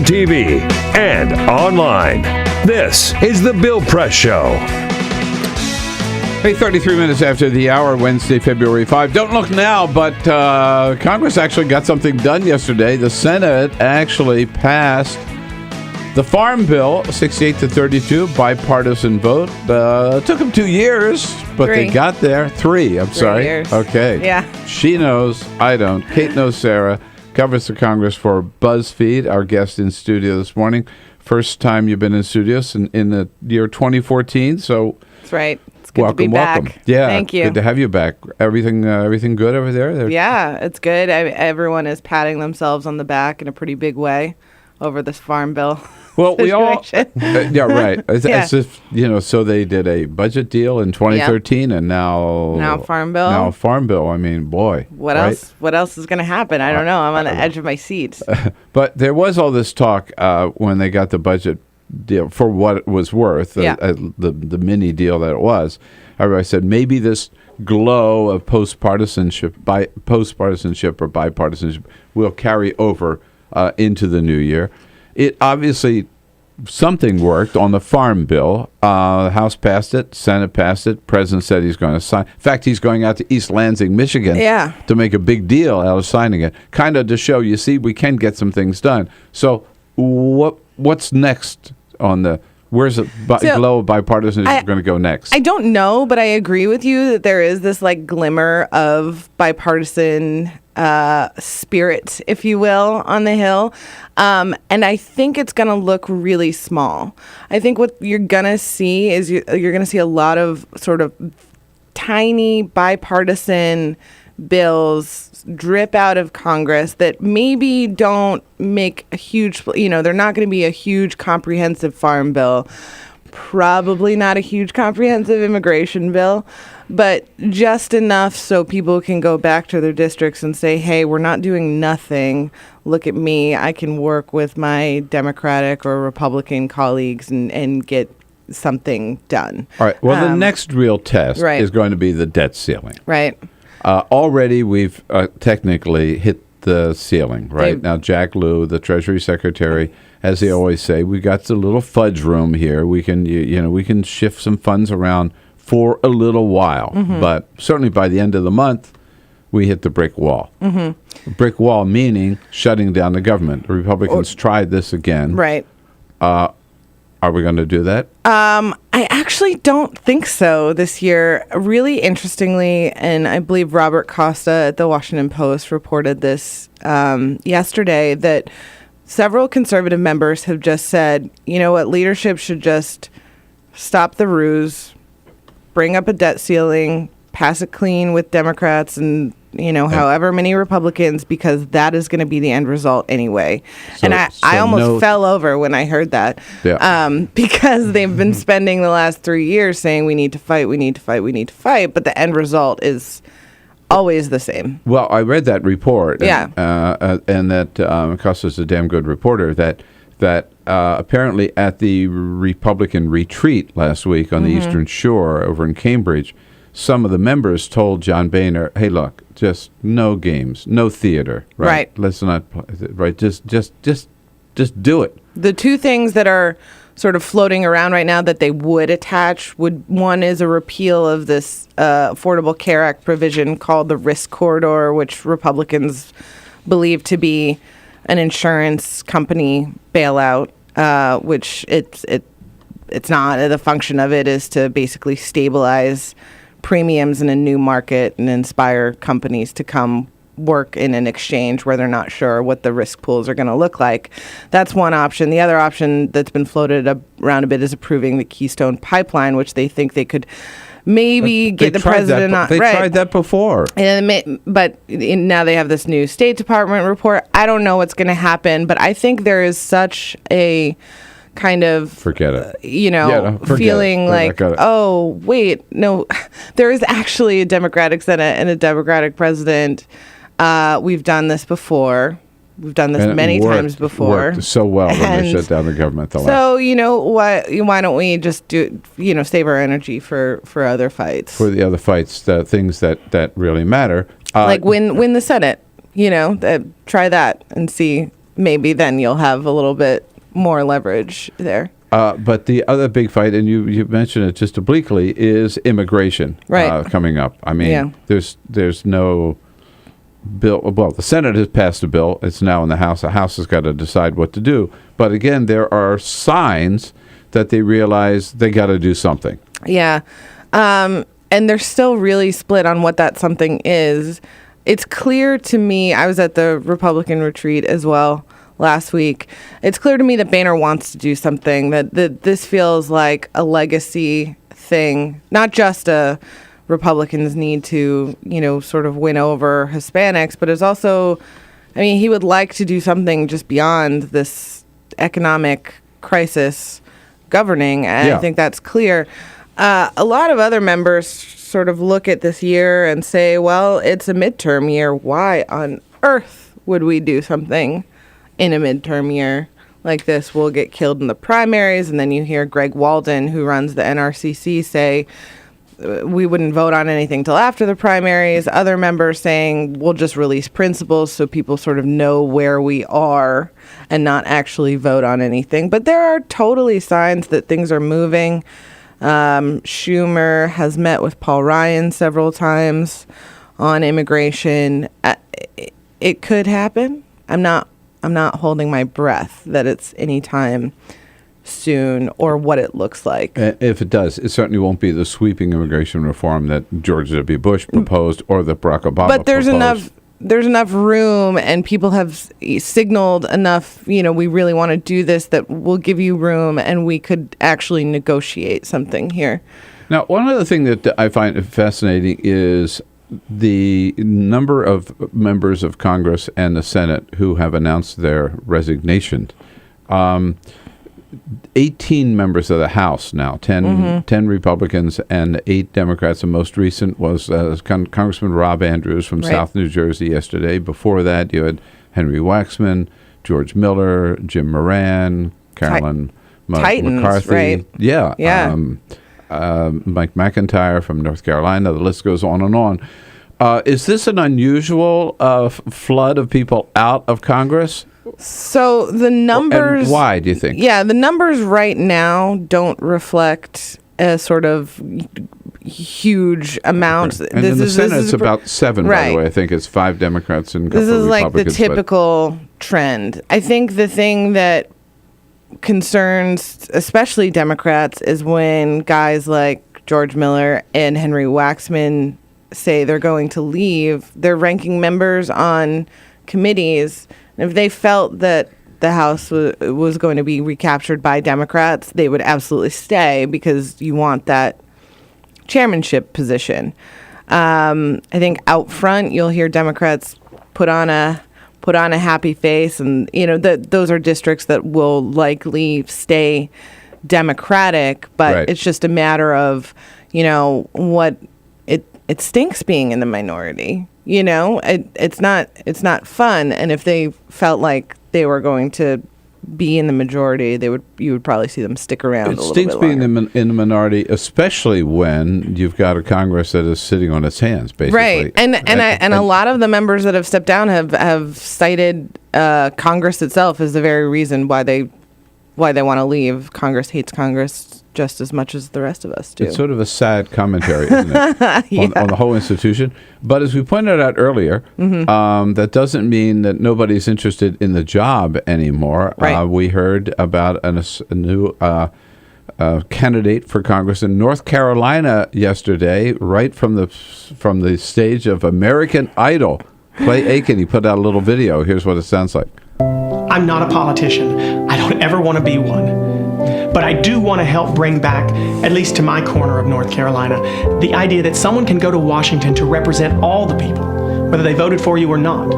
TV and online. This is The Bill Press Show. Hey, 33 minutes after the hour, Wednesday, February 5. Don't look now, but Congress actually got something done yesterday. The Senate actually passed the Farm Bill, 68-32, bipartisan vote. It took them 2 years, but they got there. 3, I'm sorry. Years. Okay. Yeah. She knows, I don't. Kate Nocera covers the Congress for BuzzFeed, our guest in studio this morning. First time you've been in studio in the year 2014, so... That's right. It's good to be back. Yeah. Thank you. Good to have you back. Everything good over there? Yeah, it's good. Everyone is patting themselves on the back in a pretty big way over this Farm Bill. Well, we all, yeah, right. As if, so they did a budget deal in 2013 and now Farm Bill. Now Farm Bill. I mean, boy. What else? What else is going to happen? I don't know. I'm on the edge of my seat. But there was all this talk when they got the budget deal for what it was worth, the mini deal that it was. Everybody said maybe this glow of post-partisanship or bipartisanship will carry over into the new year. It obviously, something worked on the Farm Bill. The House passed it, Senate passed it, President said he's going to sign. In fact, he's going out to East Lansing, Michigan to make a big deal out of signing it, kind of to show, you see, we can get some things done. So what's next on the... Where's the glow of bipartisanship going to go next? I don't know, but I agree with you that there is this glimmer of bipartisan spirit, if you will, on the Hill. And I think it's going to look really small. I think what you're going to see is you're going to see a lot of sort of tiny bipartisan bills drip out of Congress that maybe don't make a huge, they're not going to be a huge comprehensive farm bill, probably not a huge comprehensive immigration bill, but just enough so people can go back to their districts and say, hey, we're not doing nothing. Look at me. I can work with my Democratic or Republican colleagues and get something done. All right. Well, the next real test is going to be the debt ceiling. Right. Already we've technically hit the ceiling, right? Now, Jack Lew, the Treasury Secretary, as they always say, we got the little fudge room here. We can, we can shift some funds around for a little while. Mm-hmm. But certainly by the end of the month, we hit the brick wall. Mm-hmm. Brick wall meaning shutting down the government. The Republicans tried this again. Right. Are we going to do that? I actually don't think so this year. Really interestingly, and I believe Robert Costa at the Washington Post reported this yesterday, that several conservative members have just said, you know what, leadership should just stop the ruse, bring up a debt ceiling, pass it clean with Democrats and however many Republicans, because that is going to be the end result anyway. And I almost fell over when I heard that because they've been spending the last 3 years saying we need to fight, but the end result is always the same. Well, I read that report, and that Costa's a damn good reporter, that apparently at the Republican retreat last week on the Eastern Shore over in Cambridge, some of the members told John Boehner, hey, look, just no games, no theater, right? Let's not, right? Just do it. The two things that are sort of floating around right now that they would attach one is a repeal of this Affordable Care Act provision called the risk corridor, which Republicans believe to be an insurance company bailout, which it's not. The function of it is to basically stabilize premiums in a new market and inspire companies to come work in an exchange where they're not sure what the risk pools are going to look like. That's one option. The other option that's been floated around a bit is approving the Keystone Pipeline, which they think they could maybe get the president on. They tried that before. But now they have this new State Department report. I don't know what's going to happen, but I think there is such a kind of forget it. Feeling like, oh, wait, no, there is actually a Democratic Senate and a Democratic president. We've done this before. We've done this many times before. Worked so well when they shut down the government. So, why don't we just do, save our energy for other fights? For the other fights, the things that really matter. Like win the Senate, try that and see maybe then you'll have a little bit more leverage there. But the other big fight, and you mentioned it just obliquely, is immigration coming up. I mean, there's no bill. Well, the Senate has passed a bill. It's now in the House. The House has got to decide what to do. But again, there are signs that they realize they got to do something. Yeah. And they're still really split on what that something is. It's clear to me, I was at the Republican retreat as well last week. It's clear to me that Boehner wants to do something, that this feels like a legacy thing, not just a Republicans need to, sort of win over Hispanics, but it's also, he would like to do something just beyond this economic crisis governing, and I think that's clear. A lot of other members sort of look at this year and say, well, it's a midterm year. Why on earth would we do something in a midterm year like this? We'll get killed in the primaries. And then you hear Greg Walden, who runs the NRCC, say we wouldn't vote on anything till after the primaries. Other members saying we'll just release principles so people sort of know where we are and not actually vote on anything. But there are totally signs that things are moving. Schumer has met with Paul Ryan several times on immigration. It could happen. I'm not holding my breath that it's anytime soon or what it looks like. If it does, it certainly won't be the sweeping immigration reform that George W. Bush proposed or that Barack Obama But there's proposed. There's enough room, and people have signaled enough, we really want to do this, that we'll give you room and we could actually negotiate something here. Now, one other thing that I find fascinating is the number of members of Congress and the Senate who have announced their resignation. 18 members of the House now, 10 Republicans and 8 Democrats. The most recent was Congressman Rob Andrews from South New Jersey yesterday. Before that, you had Henry Waxman, George Miller, Jim Moran, Carolyn McCarthy. Right? Yeah. Mike McIntyre from North Carolina. The list goes on and on. Is this an unusual flood of people out of Congress? So the numbers... And why, do you think? Yeah, the numbers right now don't reflect a sort of huge amount. And in the Senate, it's about 7, by the way. I think it's 5 Democrats and a couple of This is like the Republicans. typical trend. I think the thing that concerns especially Democrats is when guys like George Miller and Henry Waxman say they're going to leave. They're ranking members on committees. If they felt that the House was going to be recaptured by Democrats, they would absolutely stay because you want that chairmanship position. I think out front, you'll hear Democrats put on a happy face, and those are districts that will likely stay Democratic. But it's just a matter of what it stinks being in the minority. It's not fun. And if they felt like they were going to be in the majority, you would probably see them stick around a little bit longer. It stinks being in the minority, especially when you've got a Congress that is sitting on its hands, basically. Right. And a lot of the members that have stepped down have cited Congress itself as the very reason why they want to leave. Congress hates Congress just as much as the rest of us do. It's sort of a sad commentary, isn't it, on the whole institution. But as we pointed out earlier, that doesn't mean that nobody's interested in the job anymore. Right. We heard about a new candidate for Congress in North Carolina yesterday, right from the stage of American Idol. Clay Aiken, he put out a little video. Here's what it sounds like. I'm not a politician. I don't ever want to be one. But I do want to help bring back, at least to my corner of North Carolina, the idea that someone can go to Washington to represent all the people, whether they voted for you or not.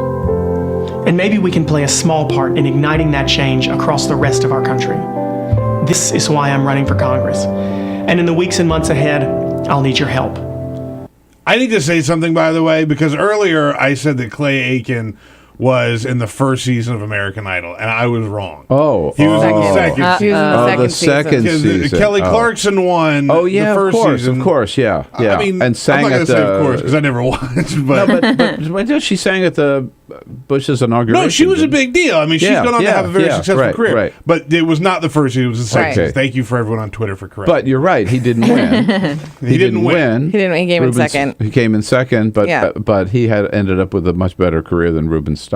And maybe we can play a small part in igniting that change across the rest of our country. This is why I'm running for Congress. And in the weeks and months ahead, I'll need your help. I need to say something, by the way, because earlier I said that Clay Aiken was in the first season of American Idol, and I was wrong. Oh, he was in the second She was in the second season. Kelly Clarkson won. Oh yeah, the first season. of course, yeah. I mean, and sang I'm not at say of course because I never watched. But but she sang at the Bush's inauguration. no, she was a big deal. I mean, she's gone on to have a very successful career. Right. But it was not the first season; it was the second. Right. Season. Thank you for everyone on Twitter for correcting. But you're right; he didn't win. He didn't win. He didn't. He came in second. He came in second, but he had ended up with a much better career than Ruben Studdard.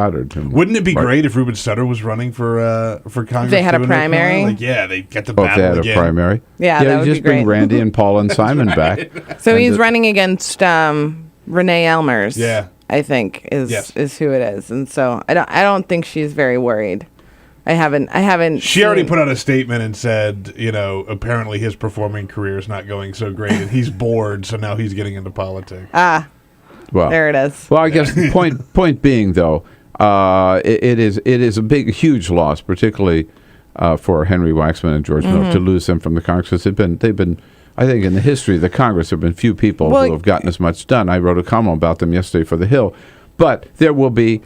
Wouldn't it be great if Ruben Studdard was running for Congress? They had a primary. Like, yeah, they get the Both battle had again. a primary. Yeah, that would just be great. bring Randy and Paul and Simon back. So he's running against Renee Elmers. Yeah. I think is who it is, and so I don't think she's very worried. I haven't. She already put out a statement and said, apparently his performing career is not going so great, and he's bored, so now he's getting into politics. Well, there it is. Well, I guess the point being though, it is a huge loss, particularly for Henry Waxman and George Miller to lose them from the Congress. Because they've been. I think in the history of the Congress, there have been few people who have gotten as much done. I wrote a column about them yesterday for The Hill. But there will be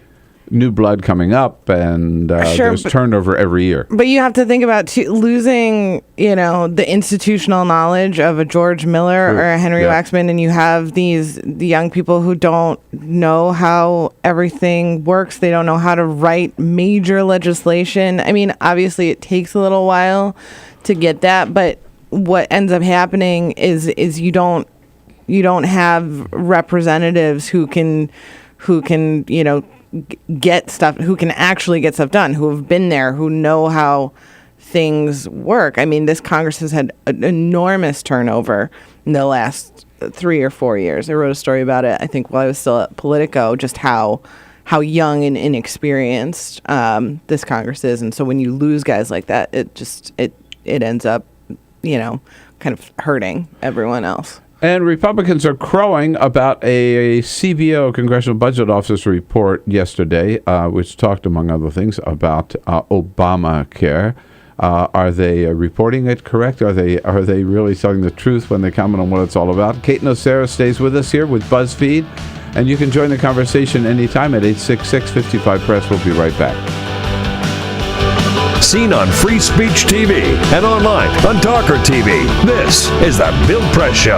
new blood coming up, and there's turnover every year. But you have to think about losing, the institutional knowledge of a George Miller or a Henry Waxman, and you have the young people who don't know how everything works. They don't know how to write major legislation. I mean, obviously, it takes a little while to get that, but what ends up happening is you don't have representatives who can get stuff, who can actually get stuff done, who have been there, who know how things work. I mean, this Congress has had an enormous turnover in the last 3 or 4 years. I wrote a story about it, I think, while I was still at Politico, just how young and inexperienced this Congress is. And so when you lose guys like that, it ends up kind of hurting everyone else. And Republicans are crowing about a CBO, Congressional Budget Office report yesterday, which talked, among other things, about Obamacare. Are they reporting it correct? Are they really telling the truth when they comment on what it's all about? Kate Nocera stays with us here with BuzzFeed, and you can join the conversation anytime at 866-55-PRESS. We'll be right back. Seen on Free Speech TV and online on TawkrTV. This is the Bill Press Show.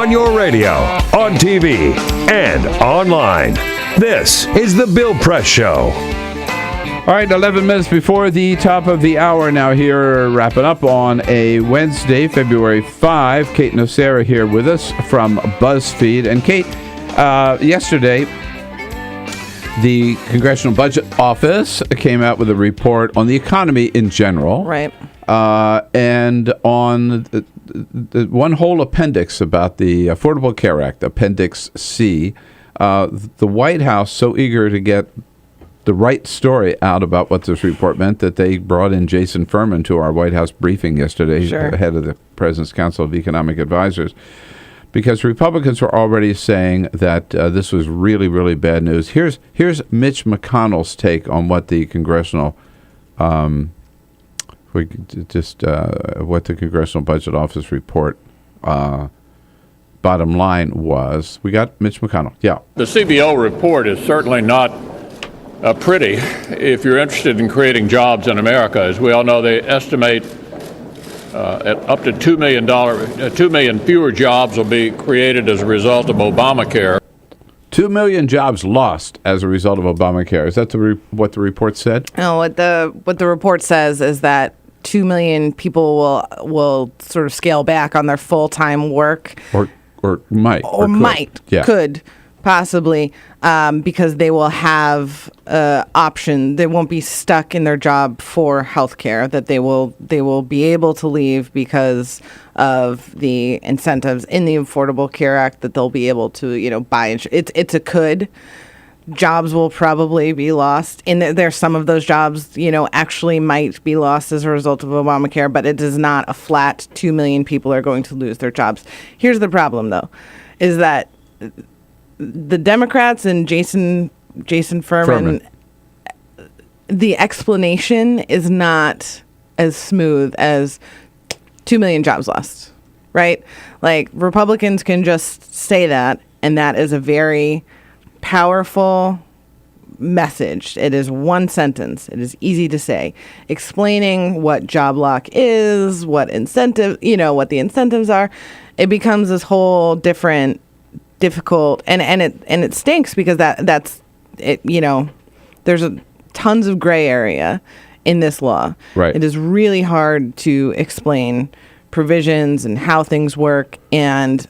On your radio, on TV, and online. This is The Bill Press Show. All right, 11 minutes before the top of the hour now here, wrapping up on a Wednesday, February 5. Kate Nocera here with us from BuzzFeed. And Kate, yesterday, the Congressional Budget Office came out with a report on the economy in general. Right. And on the one whole appendix about the Affordable Care Act, Appendix C, the White House so eager to get the right story out about what this report meant that they brought in Jason Furman to our White House briefing yesterday, head of the President's Council of Economic Advisors, because Republicans were already saying that this was really, really bad news. Here's Mitch McConnell's take on what the Congressional what the Congressional Budget Office report bottom line was. We got Mitch McConnell. Yeah. The CBO report is certainly not pretty if you're interested in creating jobs in America. As we all know, they estimate at up to $2 million fewer jobs will be created as a result of Obamacare. 2 million jobs lost as a result of Obamacare. Is that what the report said? No, what the report says is that 2 million people will sort of scale back on their full-time work. Or might. Or might. Yeah. Could. Possibly, because they will have option. They won't be stuck in their job for healthcare. That they will be able to leave because of the incentives in the Affordable Care Act. That they'll be able to buy insurance. It's a could. Jobs will probably be lost. There's some of those jobs actually might be lost as a result of Obamacare, but it is not a flat 2 million people are going to lose their jobs. Here's the problem, though, is that the Democrats and Jason Furman, the explanation is not as smooth as 2 million jobs lost, right? Like, Republicans can just say that, and that is a very powerful message. It is one sentence. It is easy to say, explaining what job lock is, what the incentives are. It becomes this whole difficult, and it stinks because that's it. There's tons of gray area in this law. Right. It is really hard to explain provisions and how things work, and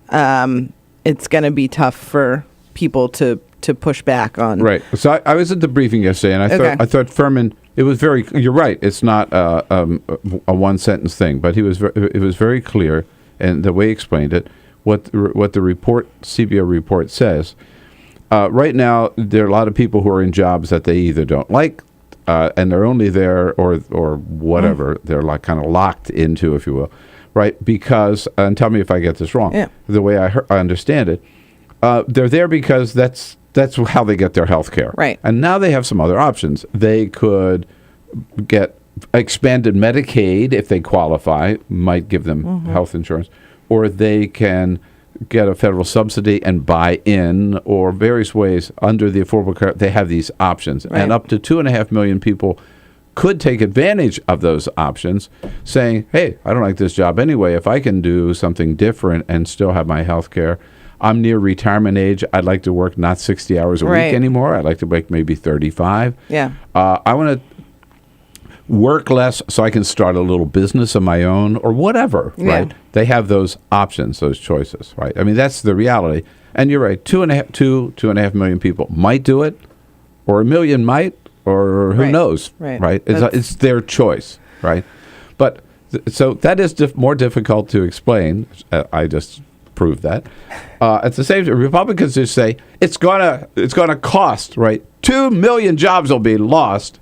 it's going to be tough for people to push back on. Right. So I was at the briefing yesterday, and I thought Furman. It was very. You're right. It's not a one sentence thing, but it was very clear, and the way he explained it. What the CBO report says. Right now, there are a lot of people who are in jobs that they either don't like, and they're only there, or whatever. They're kind of locked into, if you will, right? Because, and tell me if I get this wrong. Yeah. The way I understand it, they're there because that's how they get their health care. Right. And now they have some other options. They could get expanded Medicaid if they qualify, might give them health insurance. Or they can get a federal subsidy and buy in, or various ways under the Affordable Care. They have these options. Right. And up to 2.5 million people could take advantage of those options, saying, hey, I don't like this job anyway. If I can do something different and still have my health care, I'm near retirement age. I'd like to work not 60 hours a week anymore. I'd like to work maybe 35. Yeah. I want to work less so I can start a little business of my own or whatever, right? They have those options, those choices, right? I mean, that's the reality. And you're right, 2.5 million people might do it, or 1 million might, or who knows, right? It's their choice, right? But so that is more difficult to explain. I just proved that. At the same time, Republicans just say it's gonna cost, right? 2 million jobs will be lost.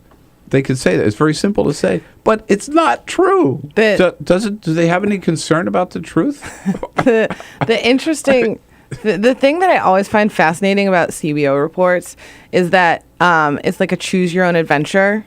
They could say that. It's very simple to say, but it's not true. Do they have any concern about the truth? The interesting, the thing that I always find fascinating about CBO reports is that it's like a choose your own adventure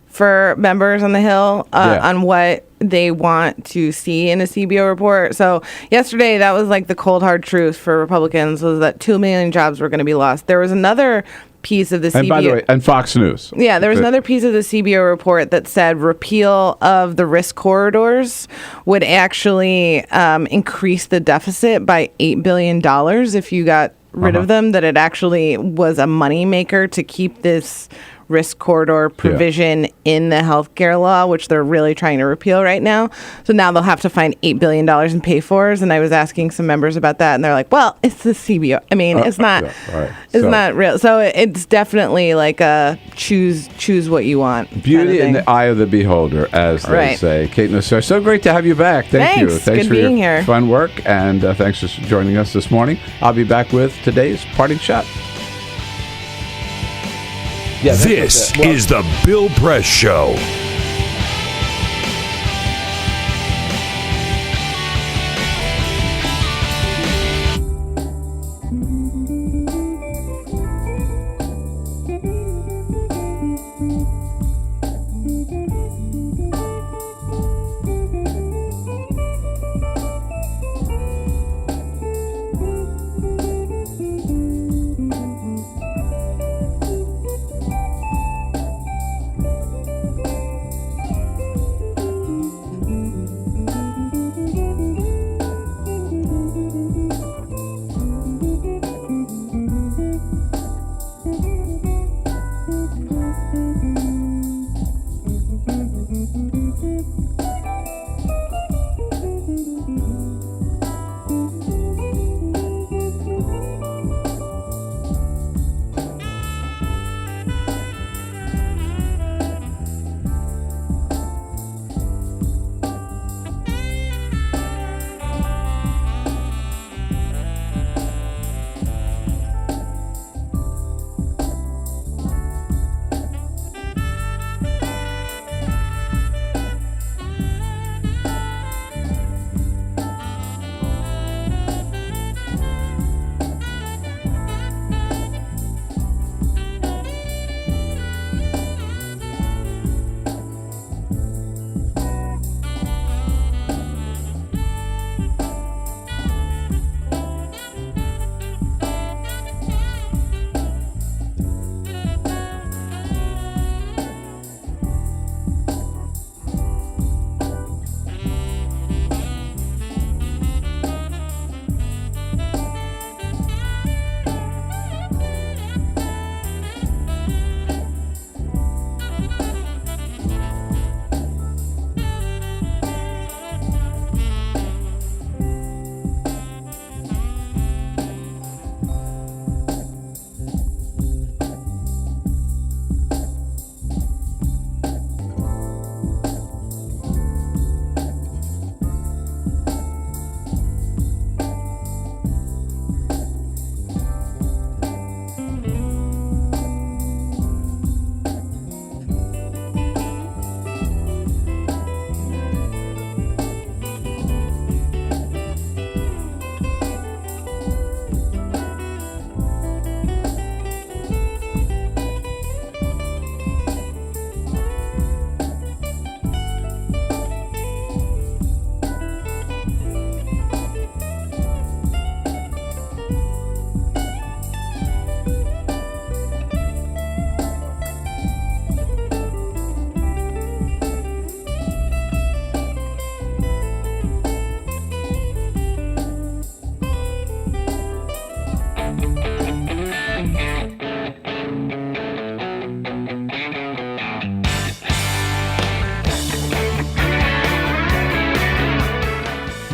for members on the Hill on what they want to see in a CBO report. So yesterday, that was like the cold hard truth for Republicans, was that 2 million jobs were going to be lost. There was another piece of the CBO. And by the way, and Fox News. Yeah, there was another piece of the CBO report that said repeal of the risk corridors would actually increase the deficit by $8 billion if you got rid of them, that it actually was a moneymaker to keep this risk corridor provision in the healthcare law, which they're really trying to repeal right now. So now they'll have to find $8 billion in pay-fors. And I was asking some members about that, and they're like, well, it's the CBO. I mean, it's not not real. So it's definitely like a choose what you want. Beauty in the eye of the beholder, as they say. Kate Nocera, so great to have you back. Thank you. Thanks Good for being your here. fun work, and thanks for joining us this morning. I'll be back with today's parting shot. This is the Bill Press Show.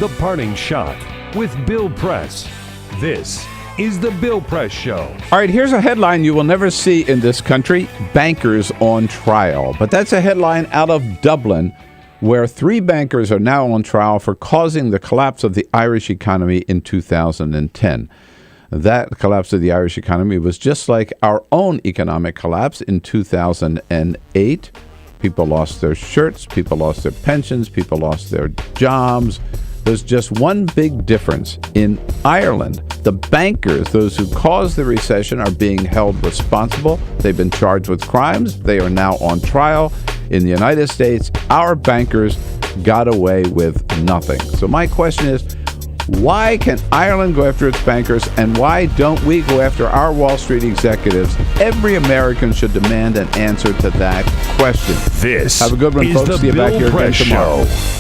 The Parting Shot with Bill Press. This is the Bill Press Show. All right, here's a headline you will never see in this country: bankers on trial. But that's a headline out of Dublin, where 3 bankers are now on trial for causing the collapse of the Irish economy in 2010. That collapse of the Irish economy was just like our own economic collapse in 2008. People lost their shirts, people lost their pensions, people lost their jobs. There's just one big difference. In Ireland, the bankers, those who caused the recession, are being held responsible. They've been charged with crimes. They are now on trial. In the United States, our bankers got away with nothing. So my question is, Why can Ireland go after its bankers, and why don't we go after our Wall Street executives? Every American should demand an answer to that question. This Have a good one, is folks. the See you back Bill here again Press tomorrow. Show.